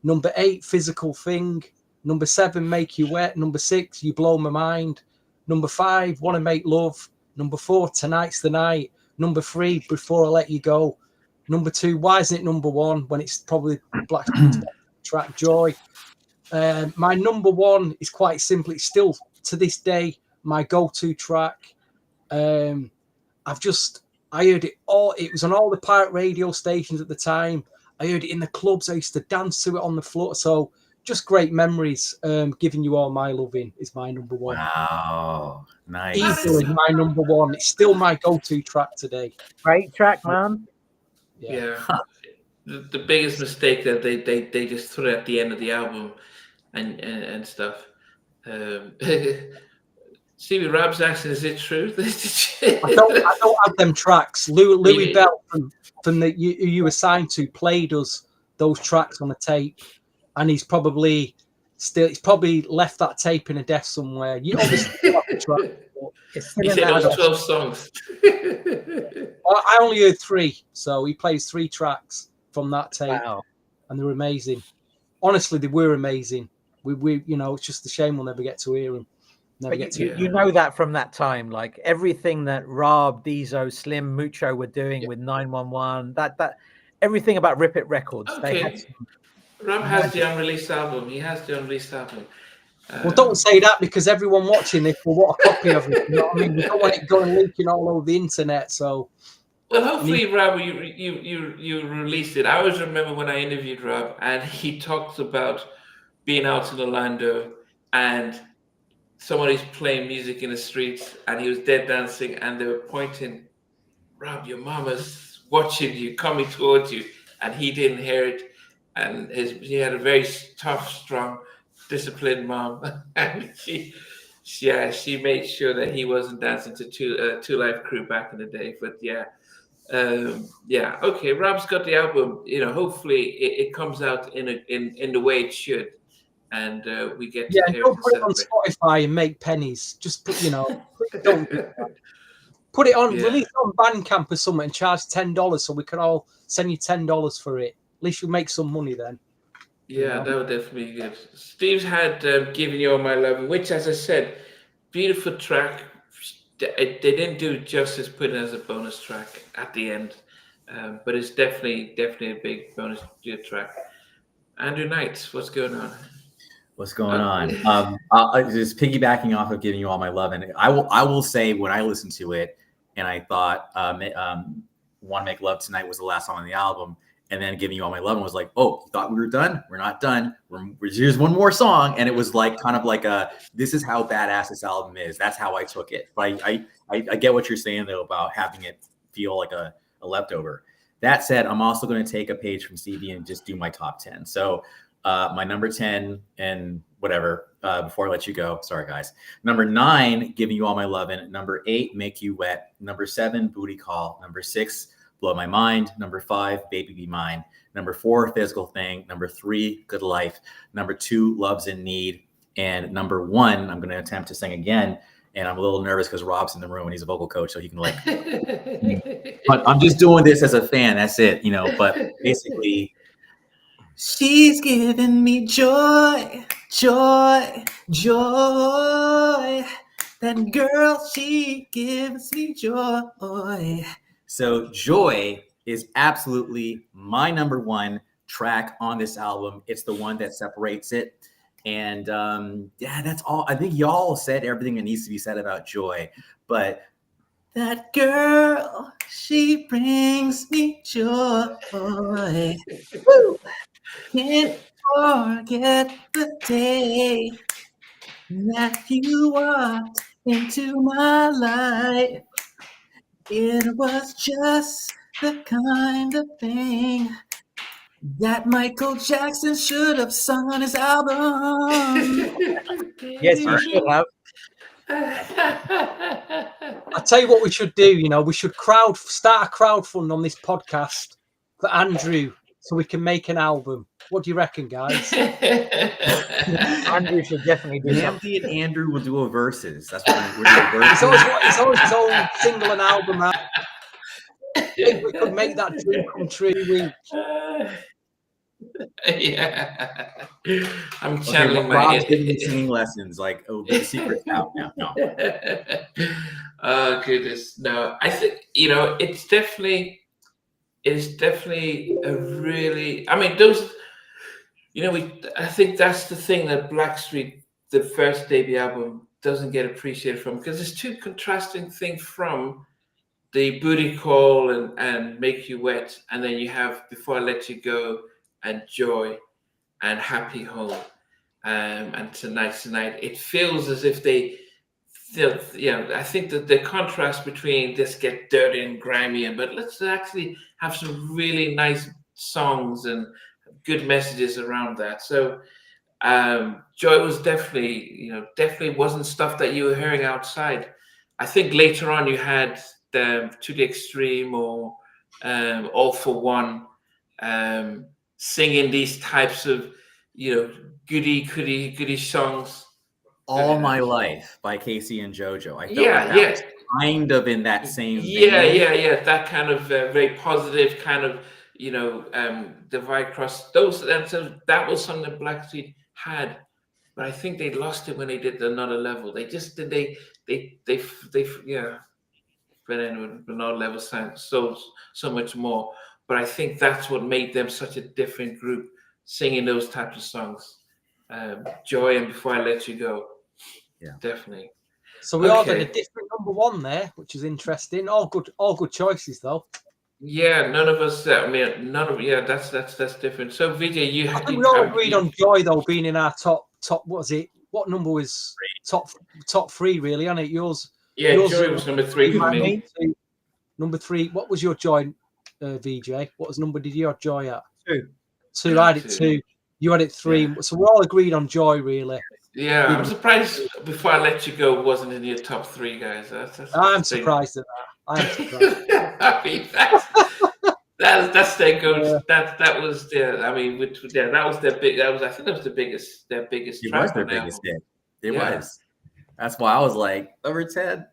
Number 8, physical thing. Number 7, make you wet. Number 6, you blow my mind. Number 5, want to make love. Number 4, tonight's the night. Number 3, before I let you go. Number 2, why isn't it number 1 when it's probably Blackstreet track Joy? My number 1 is quite simple. It's still to this day my go-to track. I heard it all. It was on all the pirate radio stations at the time. I heard it in the clubs. I used to dance to it on the floor. So just great memories. Giving you all my loving is my number 1. Wow, nice. Easily my number 1. It's still my go-to track today. Great track, man. Yeah. The biggest mistake that they just threw at the end of the album and stuff. Stevie Rab's accent, is it true? I don't have them tracks. Louis Bell from the you were signed to played us those tracks on a tape, and he's probably left that tape in a desk somewhere. You obviously still have the track. He said it was 12 songs. I only heard 3, so he plays 3 tracks from that tape. Wow. And they were amazing. Honestly, they were amazing. We it's just a shame we'll never get to hear them. You know that from that time, like everything that Rob, Diesel, Slim, Mucho were doing with 911, that everything about Rip It Records. Okay. Rob has the unreleased album. He has the unreleased album. Well, don't say that, because everyone watching this will want a copy of it. You know what I mean? We don't want it going leaking all over the internet. So, well, hopefully, Rob, you released it. I always remember when I interviewed Rob, and he talked about being out in Orlando, and somebody's playing music in the streets, and he was dead dancing, and they were pointing, Rob, your mama's watching you, coming towards you, and he didn't hear it. And he had a very tough, strong, disciplined mom, and she made sure that he wasn't dancing to Two Life Crew back in the day. But okay. Rob's got the album. Hopefully it comes out in the way it should, and we get to hear don't put it on Spotify and make pennies. Just put don't put it on, release it on Bandcamp or something, and charge $10 so we can all send you $10 for it. At least you'll make some money then. Yeah, that would definitely be good. Steve's had Giving You All My Love, which, as I said, beautiful track. They didn't do justice putting it as a bonus track at the end, but it's definitely a big bonus track. Andrew Knyte, what's going on? What's going on? I'll just piggybacking off of Giving You All My Love, and I will say when I listened to it, and I thought "Want to Make Love Tonight" was the last song on the album, and then "Giving You All My Love" and was like, oh, you thought we were done? We're not done. Here's one more song, and it was like kind of like this is how badass this album is. That's how I took it. But I get what you're saying though about having it feel like a leftover. That said, I'm also going to take a page from Stevie and just do my top 10. So my number 10 and whatever, before I let you go. Sorry, guys. Number 9, Giving You All My Lovin'. Number 8, Make You Wet. Number 7, Booty Call. Number 6, Blow My Mind. Number 5, Baby Be Mine. Number 4, Physical Thing. Number 3, Good Life. Number 2, Love's in Need. And number 1, I'm going to attempt to sing again. And I'm a little nervous because Rob's in the room and he's a vocal coach, so he can like. But I'm just doing this as a fan. That's it, But basically, she's giving me joy, joy, joy. That girl, she gives me joy. So Joy is absolutely my number 1 track on this album. It's the one that separates it. And that's all. I think y'all said everything that needs to be said about Joy. But that girl, she brings me joy. Woo! Can't forget the day that you walked into my life. It was just the kind of thing that Michael Jackson should have sung on his album. Yes, you should have. I tell you what we should do, we should start a crowdfund on this podcast for Andrew so we can make an album. What do you reckon, guys? Andrew should definitely do something. Nnamdi and Andrew will do a verses. That's what we're doing. It's always his own single and album out. Maybe we could make that dream come true. Yeah, I'm channeling my Rob's giving me singing lessons. Like, the secret's out now. No. Oh goodness, no. I think it's definitely a really. I mean, those. I think that's the thing that Blackstreet, the first debut album, doesn't get appreciated from, because there's two contrasting things from the Booty Call and Make You Wet, and then you have Before I Let You Go and Joy and Happy Home and Tonight. It feels as if I think that the contrast between this get dirty and grimy, but let's actually have some really nice songs and good messages around that. So Joy was definitely wasn't stuff that you were hearing outside. I think later on you had To the Extreme or All for One singing these types of goody songs. All My Life by Casey and JoJo. I felt was kind of in that same vein. Yeah. That kind of very positive kind of divide across those. And so that was something that Blackstreet had, but I think they lost it when they did Another Level. They just did But anyway, Another Level sang so much more. But I think that's what made them such a different group, singing those types of songs. Joy and Before I Let You Go. Yeah, definitely. So we all did a different number 1 there, which is interesting. All good choices though. Yeah, none of us. That's different. So Vijay, I think we all agreed on Joy though being in our top. What was it? What number was top 3? Really, on it yours. Yeah, Joy was number 3 for me. Number 3. What was your Joy, Vijay? What number did you have Joy at? 2. I had it 2. You had it 3. Yeah. So we're all agreed on Joy, really. Yeah, I'm surprised Before I Let You Go wasn't in your top 3, guys. I'm surprised at that. I'm surprised. I mean, that's their go. Yeah. That was their. I mean, that was their big. That was. I think that was their biggest. Their biggest. It was their biggest hit. It was. That's why I was like number 10.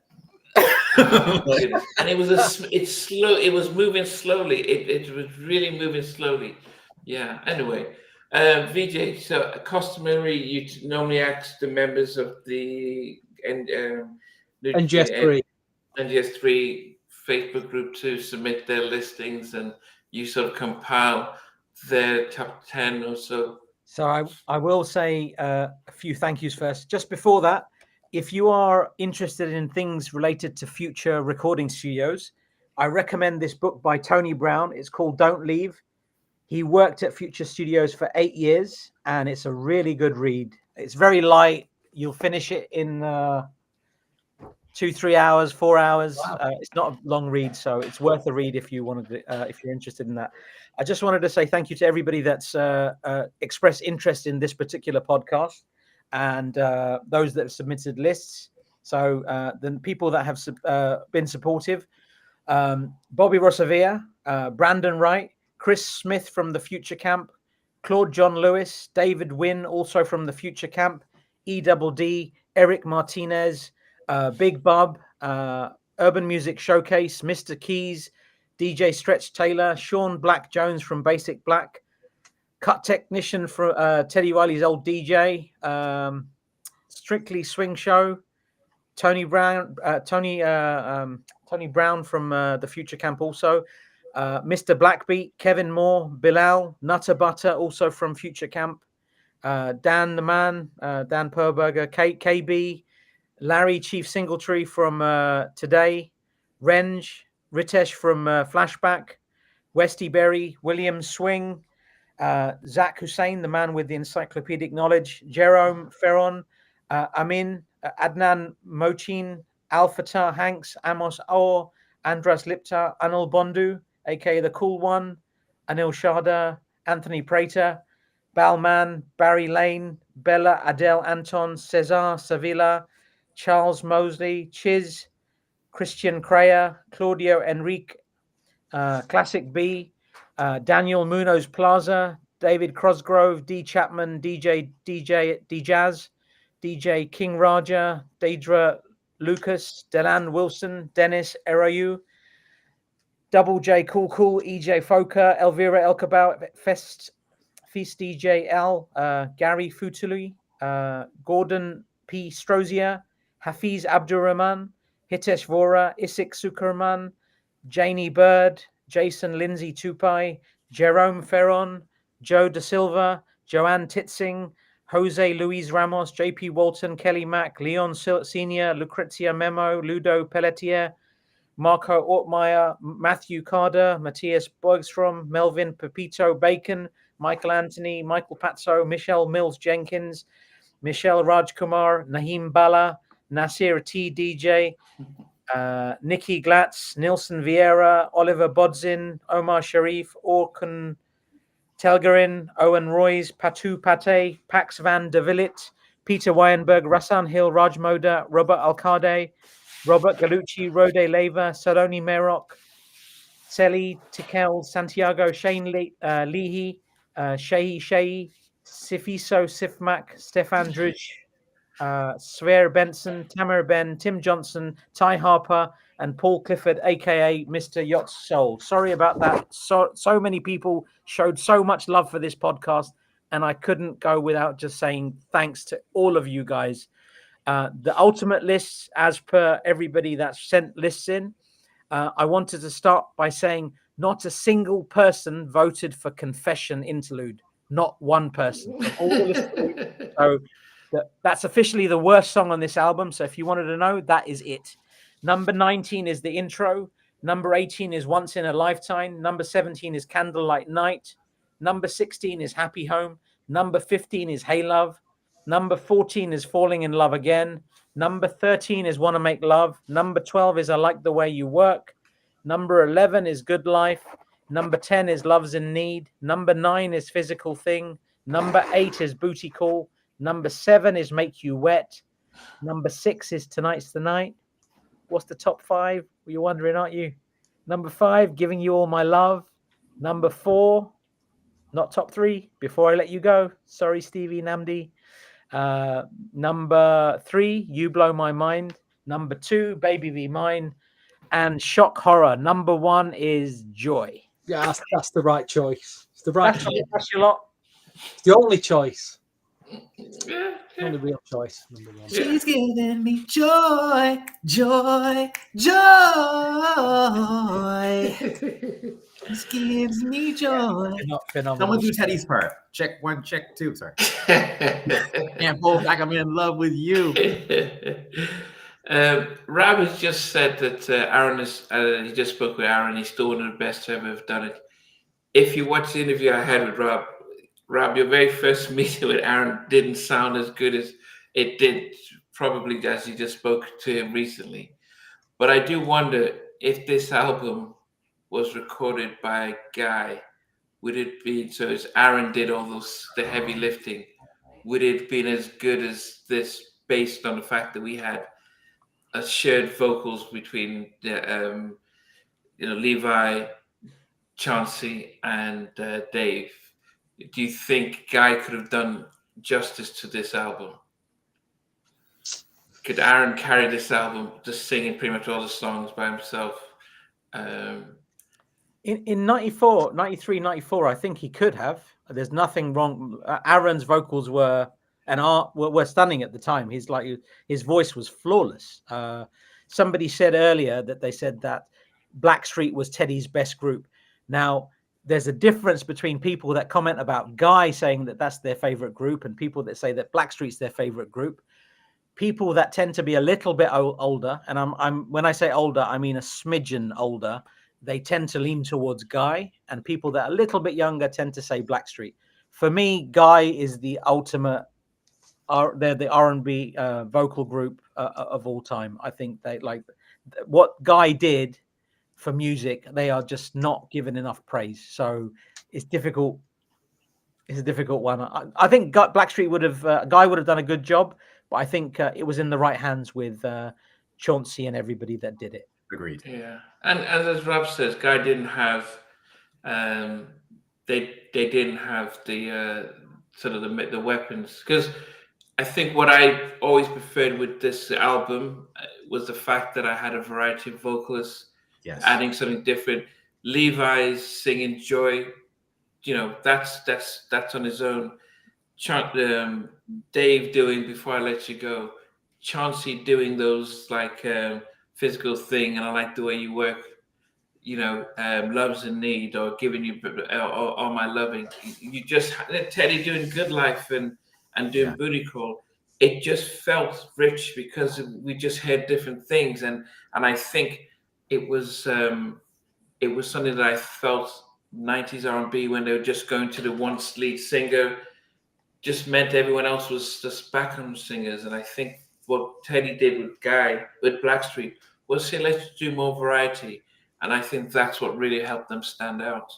And it was it's slow. It was moving slowly. It was really moving slowly. Yeah. Anyway, Vijay. So customary, you normally ask the members of the NGS3 Facebook group to submit their listings, and you sort of compile their top 10 or so. So I will say a few thank yous first. Just before that, if you are interested in things related to future recording studios, I recommend this book by Tony Brown. It's called Don't Leave. He worked at Future Studios for 8 years, and it's a really good read. It's very light. You'll finish it in 2-3 hours, 4 hours. Wow. It's not a long read, so it's worth a read if you wanted if you're interested in that. I just wanted to say thank you to everybody that's expressed interest in this particular podcast, and those that have submitted lists. So the people that have been supportive: Bobby Rosavia, Brandon Wright, Chris Smith from the Future Camp, Claude John Lewis, David Wynn, also from the Future Camp, EDD, Eric Martinez, Big Bob, Urban Music Showcase, Mr. Keys, DJ Stretch Taylor, Sean Black Jones from Basic Black, Cut Technician for Teddy Riley's old DJ, Strictly Swing Show, Tony Brown, Tony Brown from the Future Camp also, Mr. Blackbeat, Kevin Moore, Bilal, Nutter Butter also from Future Camp, Dan the Man, Dan Perberger, KB, Larry Chief Singletree from Today, Renge, Ritesh from Flashback, Westy Berry, William Swing, Zach Hussein, the man with the encyclopedic knowledge, Jerome Ferron, Amin, Adnan Mochin, Alfatah Hanks, Amos Aur, Andras Lipta, Anil Bondu, aka the Cool One, Anil Shada, Anthony Prater, Balman, Barry Lane, Bella Adele Anton, Cesar Sevilla, Charles Mosley, Chiz, Christian Crea, Claudio Enrique, Classic B, Daniel Munoz Plaza, David Crosgrove, D Chapman, DJ Jazz, DJ King Raja, Deidre Lucas, Delan Wilson, Dennis Erayu, Double J Cool, EJ Foka, Elvira Elkabau, Feast DJ L, Gary Futuli, Gordon P. Strozier, Hafiz Abdurrahman, Hitesh Vora, Isik Sukerman, Janie Bird, Jason Lindsay Tupai, Jerome Ferron, Joe Da Silva, Joanne Titzing, Jose Luis Ramos, JP Walton, Kelly Mack, Leon Senior, Lucrezia Memo, Ludo Pelletier, Marco Ortmeyer, Matthew Carter, Matthias Bergstrom, Melvin Pepito Bacon, Michael Anthony, Michael Pazzo, Michelle Mills Jenkins, Michelle Rajkumar, Naheem Bala, Nasir T. DJ, Nikki Glatz, Nilson Vieira, Oliver Bodzin, Omar Sharif, Orkan Telgarin, Owen Royce, Patu Pate, Pax van de Villit, Peter Weinberg, Rassan Hill, Raj Moda, Robert Alcade, Robert Galucci, Rode Leva, Saloni Merok, Seli Tikel, Santiago, Shane Leahy, Shehi Shehi, Sifiso Sifmak, Stefan Drudge, Sver Benson, Tamer Ben, Tim Johnson, Ty Harper, and Paul Clifford, aka Mr. Yacht Soul. Sorry about that. So many people showed so much love for this podcast, and I couldn't go without just saying thanks to all of you guys. The ultimate lists, as per everybody that's sent lists in, I wanted to start by saying not a single person voted for Confession Interlude. Not one person. All the lists. So that's officially the worst song on this album. So if you wanted to know, that is it. Number 19 is the intro. Number 18 is Once in a Lifetime. Number 17 is Candlelight Night. Number 16 is Happy Home. Number 15 is Hey Love. Number 14 is Falling in Love Again. Number 13 is Wanna Make Love. Number 12 is I Like the Way You Work. Number 11 is Good Life. Number 10 is Love's in Need. Number 9 is Physical Thing. Number 8 is Booty Call. Number 7 is Make You Wet. Number 6 is Tonight's the Night. What's the top 5? You're wondering, aren't you? Number 5, Giving You All My Love. Number 4, not top 3, Before I Let You Go. Sorry, Stevie Nnamdi. Number 3, You Blow My Mind. Number 2, Baby Be Mine. And Shock Horror. Number 1 is Joy. Yeah, that's the right choice. It's the right choice. That's your lot. It's the only choice. Yeah, The only real choice. Number 1. She's giving me joy, joy, joy. This gives me joy. Phenomenal. Someone do Teddy's part. Check 1, check 2. Sorry. Can't pull back. I'm in love with you. Rab has just said that Aaron is. He just spoke with Aaron. He's still one of the best to ever have done it. If you watch the interview I had with Rob, your very first meeting with Aaron didn't sound as good as it did, probably as you just spoke to him recently. But I do wonder if this album was recorded by Guy, would it be, so as Aaron did all the heavy lifting, would it have been as good as this based on the fact that we had a shared vocals between Levi, Chauncey, and Dave? Do you think Guy could have done justice to this album? Could Aaron carry this album, just singing pretty much all the songs by himself? In 94, 93, 94, I think he could have. There's nothing wrong. Aaron's vocals were stunning at the time. His voice was flawless. Somebody said earlier that they said that Blackstreet was Teddy's best group. Now, there's a difference between people that comment about Guy saying that that's their favorite group and people that say that Blackstreet's their favorite group. People that tend to be a little bit older, and I'm when I say older, I mean a smidgen older, they tend to lean towards Guy, and people that are a little bit younger tend to say Blackstreet. For me, Guy is the ultimate. They're the R&B vocal group of all time. I think they like what Guy did for music. They are just not given enough praise, so it's difficult. It's a difficult one. I think Blackstreet Guy would have done a good job, but I think it was in the right hands with Chauncey and everybody that did it. Agreed. Yeah, and as Rob says, Guy didn't have, they didn't have the sort of the weapons, because I think what I always preferred with this album was the fact that I had a variety of vocalists, adding something different. Levi's singing Joy, that's on his own. Dave doing Before I Let You Go, Chauncey doing those like physical thing, and I like the way you work, Love's in Need, or Giving You all My Loving. You just Teddy doing Good Life and doing Booti Call. It just felt rich because we just heard different things, and I think it was something that I felt 90s R&B, when they were just going to the one lead singer, just meant everyone else was just background singers. And I think what Teddy did with Blackstreet was say, let's do more variety. And I think that's what really helped them stand out.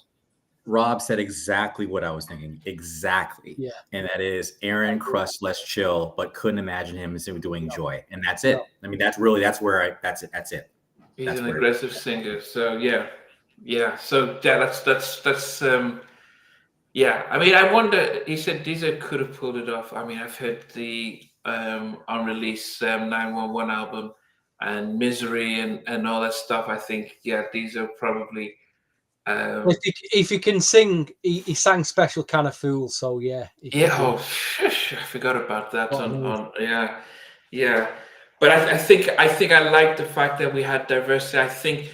Rob said exactly what I was thinking. Exactly. Yeah. And that is Aaron crushed Let's Chill, but couldn't imagine him doing Joy. And that's it. I mean, that's it. He's an aggressive singer. So yeah. So that's I mean, I wonder, he said Deezer could have pulled it off. I mean, I've heard the unreleased 911 album and Misery and all that stuff. I think, Deezer probably. If you can sing, he sang Special Kind of Fool, so yeah. I forgot about that. But I think I like the fact that we had diversity. I think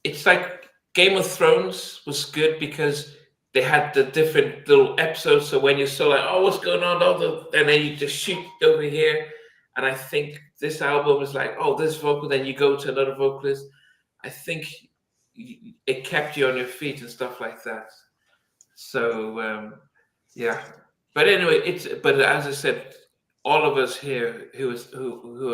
it's like Game of Thrones was good because they had the different little episodes. So when you saw like, oh, what's going on, and then you just shoot over here. And I think this album is like, oh, this vocal, then you go to another vocalist. I think it kept you on your feet and stuff like that. So but anyway, but as I said, all of us here who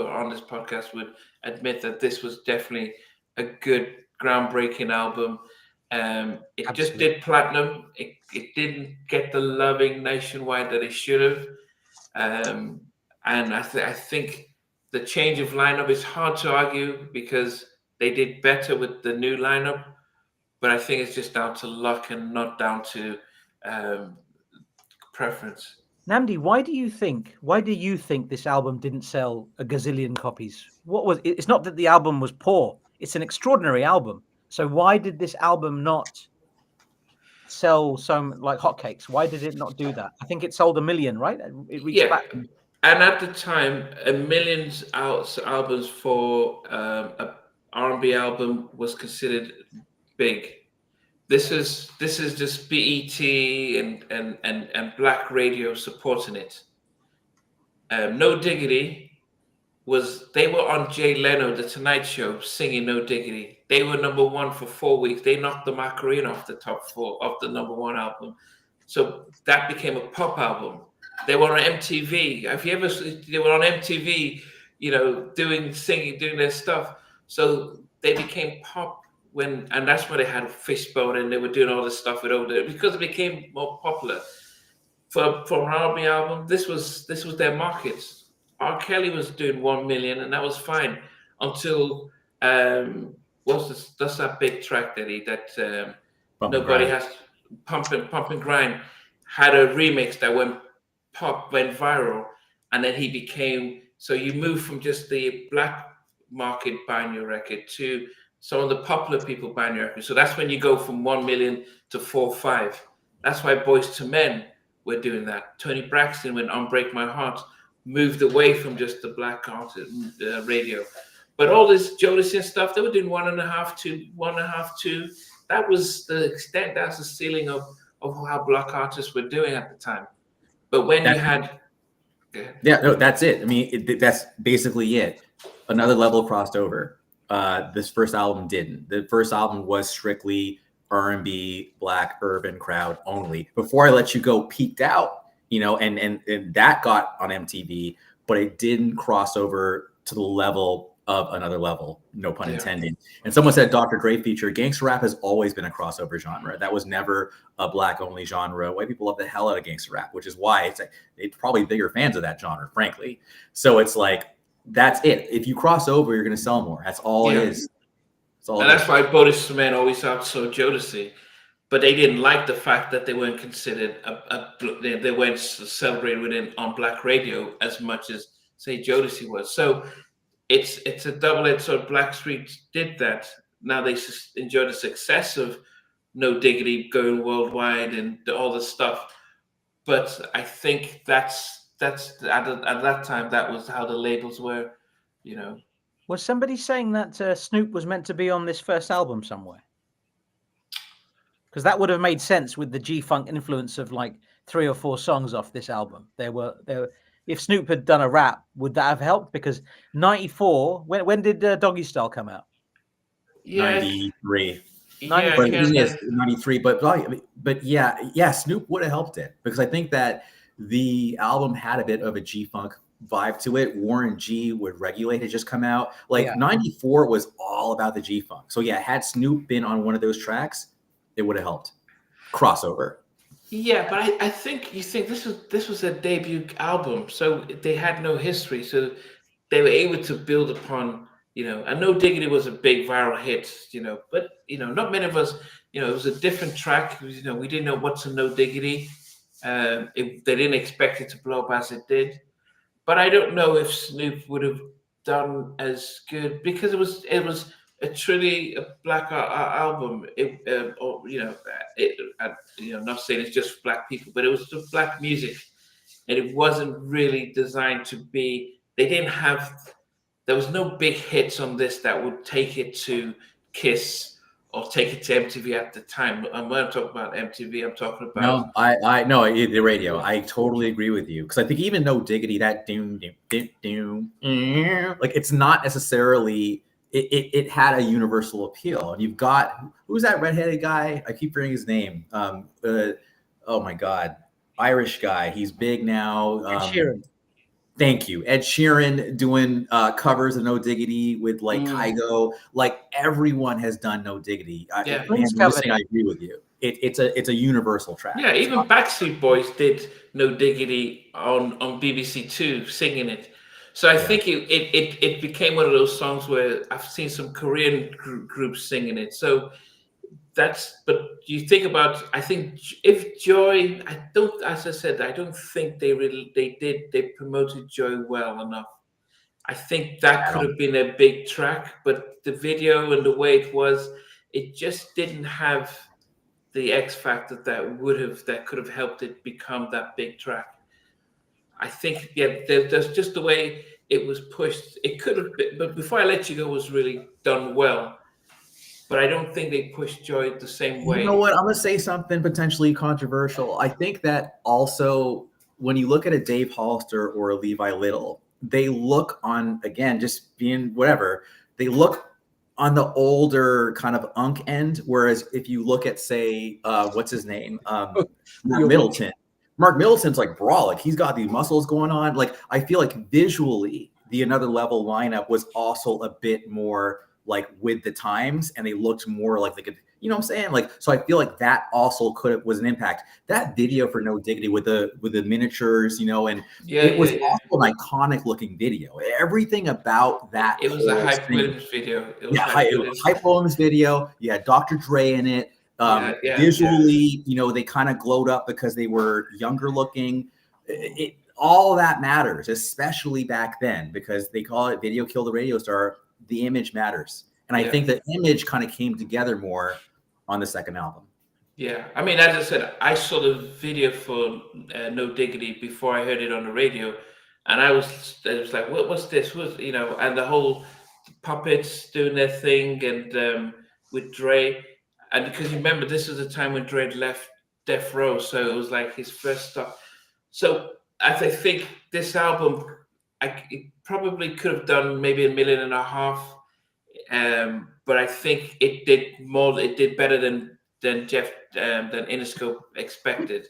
are on this podcast would admit that this was definitely a good, groundbreaking album. It just did platinum. It didn't get the loving nationwide that it should have. And I think the change of lineup is hard to argue because they did better with the new lineup, but I think it's just down to luck and not down to preference. Nnamdi, why do you think this album didn't sell a gazillion copies? It's not that the album was poor. It's an extraordinary album. So why did this album not sell like hotcakes? Why did it not do that? I think it sold 1 million, right? It reached back. And at the time, 1 million albums for a R&B album was considered big. This is just BET and Black radio supporting it. No Diggity they were on Jay Leno, the Tonight Show, singing No Diggity. They were number one for 4 weeks. They knocked the Macarena off the top 4 of the number one album. So that became a pop album. They were on MTV. They were on MTV, singing, doing their stuff. So they became pop and that's where they had Fishbone and they were doing all this stuff with older because it became more popular. For an R&B album, this was their market. R. Kelly was doing 1 million, and that was fine until that's that big track that nobody has Pump and Grind had a remix that went viral, and then he became. So you move from just the black market buying your record to some of the popular people buying your record. So that's when you go from 1 million to 4 or 5. That's why Boyz II Men were doing that. Tony Braxton went on Break My Heart. Moved away from just the black artist radio, but all this Jodeci stuff they were doing 1.5 to 1.5 2. That was the extent. That's the ceiling of how black artists were doing at the time. But when that's it. I mean, that's basically it. Another level crossed over. This first album didn't. The first album was strictly R&B, black urban crowd only. Before I Let You Go peaked out. And that got on MTV, but it didn't cross over to the level of Another Level, no pun intended. And someone said Dr. Dre feature, gangster rap has always been a crossover genre. That was never a black only genre. White people love the hell out of gangster rap, which is why it's probably bigger fans of that genre, frankly. So it's like, that's it. If you cross over, you're going to sell more. That's all it is. That's why Botis Men always outsold Jodeci. But they didn't like the fact that they weren't considered they weren't celebrated on black radio as much as say Jodeci was. So it's a double-edged sword. Blackstreet did that. Now they enjoy the success of No Diggity going worldwide and all this stuff. But I think that's at that time that was how the labels were. Was somebody saying that Snoop was meant to be on this first album somewhere? Because that would have made sense with the G-Funk influence of like 3 or 4 songs off this album. There were. If Snoop had done a rap, would that have helped? Because 94, when did Doggy Style come out? 93. Yeah, but 93. But yeah, Snoop would have helped it because I think that the album had a bit of a G-Funk vibe to it. Warren G would Regulate had just come out. 94 was all about the G-Funk. So yeah, had Snoop been on one of those tracks, it would have helped. Crossover. Yeah, but I think this was a debut album, so they had no history, so they were able to build upon, I know Diggity was a big viral hit, but not many of us, it was a different track, we didn't know what's a No Diggity. They didn't expect it to blow up as it did, but I don't know if Snoop would have done as good because it was a truly black album. I'm not saying it's just for black people, but it was just black music, and it wasn't really designed to be. There was no big hits on this that would take it to Kiss or take it to MTV at the time. And when I'm talking about MTV, I'm talking about I know the radio. I totally agree with you because I think even No Diggity, that doom, like it's not necessarily. It had a universal appeal, and you've got who's that redheaded guy? I keep forgetting his name. Oh my God, Irish guy. He's big now. Ed Sheeran. Thank you, Ed Sheeran doing covers of No Diggity with like Kygo. Like everyone has done No Diggity. I agree with you. It's a universal track. Yeah, even Backstreet Boys did No Diggity on BBC Two, singing it. So I think it became one of those songs where I've seen some Korean groups singing it. So but you think about, I think if Joy, as I said, I don't think they promoted Joy well enough. I think that could have been a big track, but the video and the way it just didn't have the X factor that could have helped it become that big track. I think, there's just the way it was pushed. It could have been, but Before I Let You Go was really done well. but I don't think they pushed Joy the same way. You know what? I'm gonna say something potentially controversial. I think that also when you look at a Dave Hollister or a Levi Little, they look on, again, just being whatever, they look on the older kind of unk end. Whereas if you look at, say, what's his name? Mark Middleton. Mark Middleton's like brolic. He's got these muscles going on. Like, I feel like visually the Another Level lineup was also a bit more like with the times, and they looked more like they could, you know what I'm saying? Like, so I feel like that also was an impact. That video for No Diggity with the miniatures, you know, and it was also an iconic looking video. Everything about that. It was a Hype Williams video. It was Hype Williams video. You had Dr. Dre in it. Visually, you know, they kind of glowed up because they were younger looking. All that matters, especially back then, because they call it Video Kill the Radio Star. The image matters. And I think the image kind of came together more on the second album. Yeah. I mean, as I said, I saw the video for No Diggity before I heard it on the radio. And I was like, what's this? You know, and the whole puppets doing their thing, and with Dre. And because you remember, this was the time when Dre left Death Row. So it was like his first stop. So I think this album, it probably could have done maybe 1.5 million. But I think it did more. It did better than Interscope expected.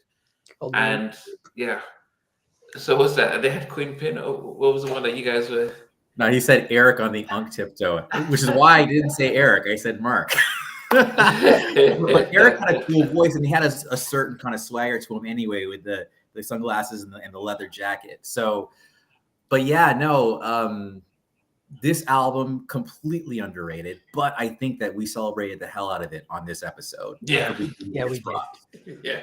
And yeah. So what's that? They had Queen Pin. What was the one that you guys were? No, he said Eric on the Unk Tiptoe, which is why I didn't say Eric. I said Mark. But Eric had a cool voice, and he had a certain kind of swagger to him anyway, with the sunglasses and the leather jacket. So, but yeah, no. This album completely underrated, but I think that we celebrated the hell out of it on this episode. Yeah, we did.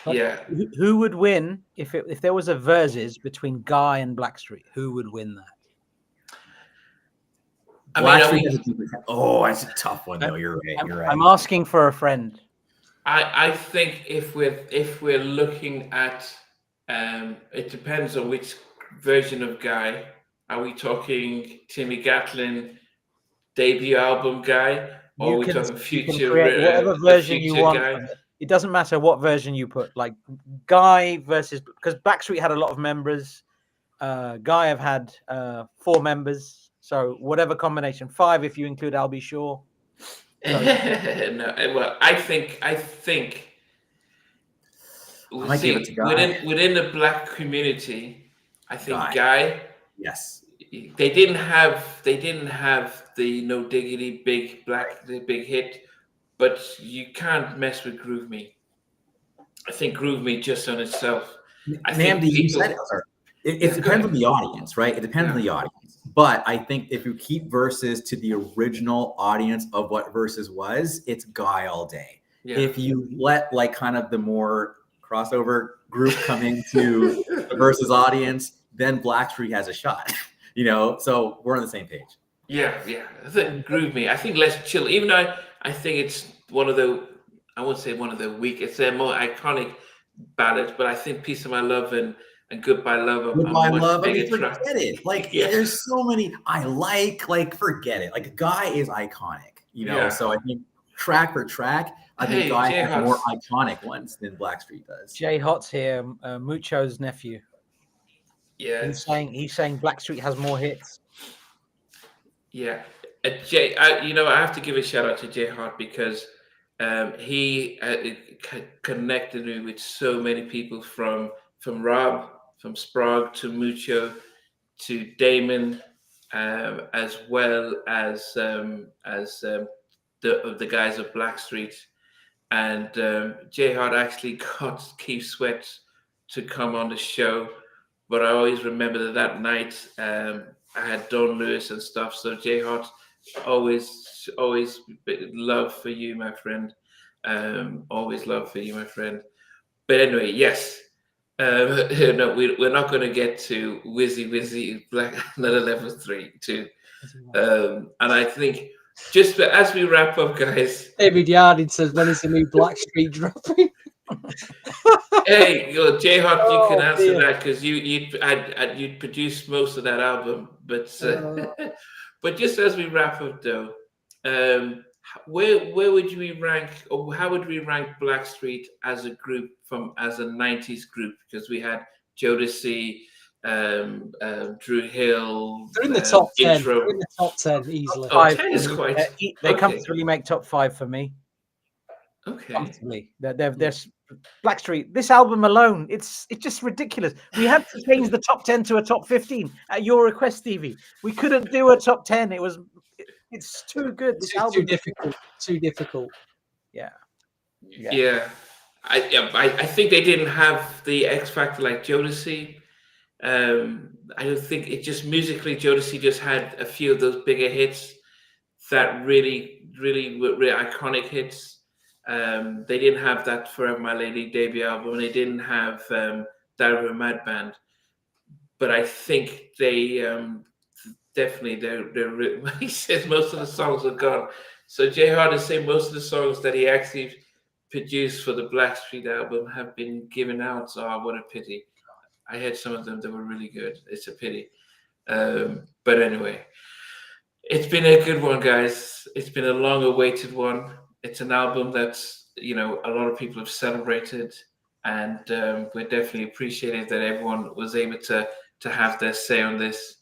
Yeah. Who would win if there was a versus between Guy and Blackstreet? Who would win that? It's a tough one though. You're right. I'm asking for a friend. I think if we're looking at, it depends on which version of Guy. Are we talking Timmy Gatlin debut album Guy, or are we talking future? Whatever version you want. Guy? It doesn't matter what version you put. Like Guy versus, because Blackstreet had a lot of members. Guy have had 4 members. So whatever combination, 5 if you include Albie Shaw. No, well, I think within the Black community, I think Guy. Yes. They didn't have the No Diggity the big hit, but you can't mess with Groove Me. I think Groove Me just on itself. Nnamdi, you said it depends on the audience, right? It depends on the audience. But I think if you keep Versus to the original audience of what Versus was, it's Guy all day. Yeah. If you let like kind of the more crossover group come into the Versus audience, then Blackstreet has a shot, you know. So we're on the same page. Yeah. I think Groove Me. I think Let's Chill. Even though I think it's one of the, I won't say one of the weak. It's their more iconic ballads, but I think Piece of My Love and Goodbye Love. Goodbye Love. I mean, forget it. Like there's so many. Forget it. Like Guy is iconic, you know. Yeah. So I think track for track, I think Guy has more iconic ones than Blackstreet does. Jay Hot's here, Mucho's nephew. Yeah, he's saying Blackstreet has more hits. Yeah, Jay. I have to give a shout out to Jay Hart because he connected me with so many people from Rob, from Sprague to Mucho to Damon, as well as the guys of Blackstreet, and Jay Hart actually got Keith Sweat to come on the show. But I always remember that night I had Don Lewis and stuff. So Jay Hart, always love for you, my friend. Always love for you, my friend. But anyway, yes. No, we're not going to get to Wizzy Black Another Level 3 too. And I think just as we wrap up, guys. David Yarding says, when is the new Blackstreet dropping? Hey, Jay Hart, you can answer that because you'd produced most of that album. But but just as we wrap up, though, where would we rank, or how would we rank Blackstreet as a group as a 90s group? Because we had Jodeci, Drew Hill, They're in the top 10. Intro. They're in the top 10 easily. Oh, 5 10 is quite. They okay. comfortably make top 5 for me. Okay. Comfortably. They're Blackstreet. This album alone, it's just ridiculous. We had to change the top 10 to a top 15 at your request, Stevie. We couldn't do a top 10. It's too good. This album Too difficult. Too difficult. Yeah. I think they didn't have the X factor like Jodeci. I don't think it just musically Jodeci just had a few of those bigger hits that really were iconic hits. They didn't have that Forever My Lady debut album. They didn't have Diary of a Mad Band. But I think they definitely they're he says most of the songs are gone. So Jay Hart is saying most of the songs that he actually produced for the Blackstreet album have been given out. So what a pity. I had some of them that were really good. It's a pity. But anyway, it's been a good one, guys. It's been a long-awaited one. It's an album that's, a lot of people have celebrated, and we're definitely appreciative that everyone was able to have their say on this.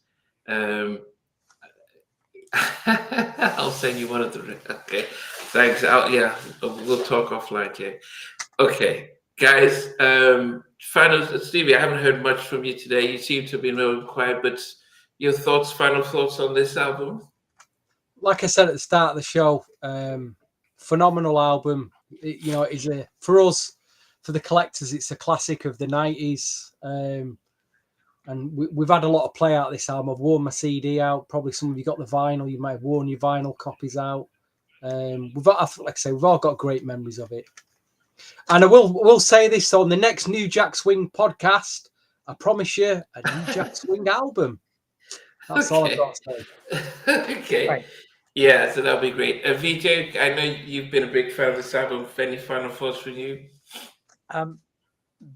I'll send you one of the. Okay, thanks. We'll talk offline, Jay. Okay, guys. Final, Stevie. I haven't heard much from you today. You seem to be a little quiet, but your final thoughts on this album? Like I said at the start of the show, phenomenal album. It is for us, for the collectors, it's a classic of the 90s. And we've had a lot of play out of this album. I've worn my CD out. Probably some of you got the vinyl. You might have worn your vinyl copies out. We've all got great memories of it. And I will say this on the next New Jack Swing podcast. I promise you a New Jack Swing album. That's all I've got to say. Okay. Right. Yeah, so that'll be great. Vijay, I know you've been a big fan of this album. Any final thoughts from you?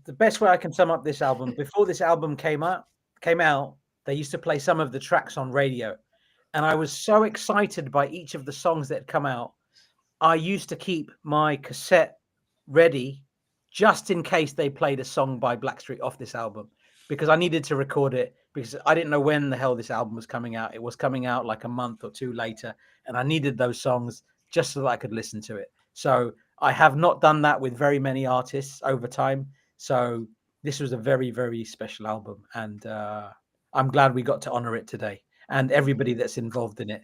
The best way I can sum up this album, before this album came out, they used to play some of the tracks on radio. And I was so excited by each of the songs that had come out. I used to keep my cassette ready just in case they played a song by Blackstreet off this album, because I needed to record it, because I didn't know when the hell this album was coming out. It was coming out like a month or two later, and I needed those songs just so that I could listen to it. So I have not done that with very many artists over time. So this was a very, very special album, and I'm glad we got to honor it today, and everybody that's involved in it.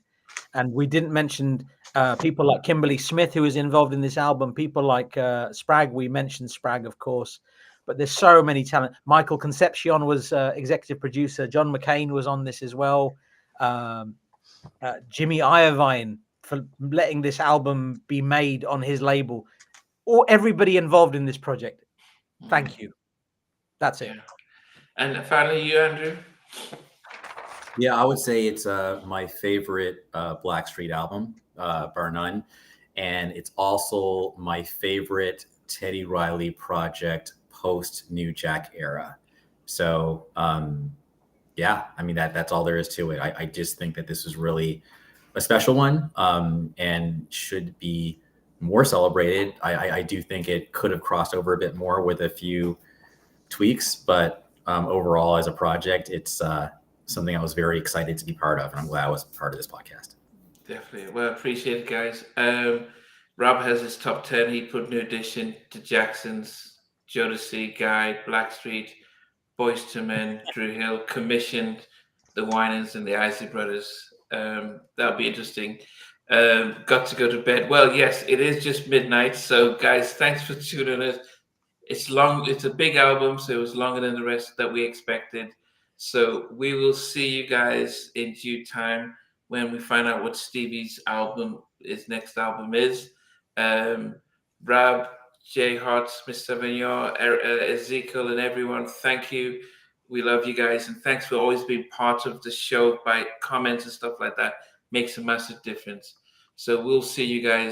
And we didn't mention people like Kimberly Smith, who was involved in this album, people like Spragg. We mentioned Spragg, of course, but there's so many talent. Michael Concepcion was executive producer. John McCain was on this as well. Jimmy Iovine for letting this album be made on his label. Or everybody involved in this project. Thank you. That's it. And finally, you, Andrew? Yeah, I would say it's my favorite Blackstreet album, bar none. And it's also my favorite Teddy Riley project post New Jack era. So, yeah, I mean, that's all there is to it. I just think that this is really a special one, and should be more celebrated. I do think it could have crossed over a bit more with a few tweaks, but overall as a project, it's something I was very excited to be part of, and I'm glad I was part of this podcast. Definitely. Well, appreciate it, guys. Rob has his top 10. He put New Edition, to Jackson's, Jodeci, Guy, Blackstreet, Boyz II Men, Drew Hill, commissioned the Winans and the Isley Brothers. That'll be interesting. Got to go to bed. Well, yes, it is just midnight. So, guys, thanks for tuning in. It's long. It's a big album, so it was longer than the rest that we expected. So we will see you guys in due time when we find out what Stevie's next album is. Rob, Jay Hart, Mr. Vignon, Ezekiel, and everyone, thank you. We love you guys, and thanks for always being part of the show by comments and stuff like that. Makes a massive difference. So we'll see you guys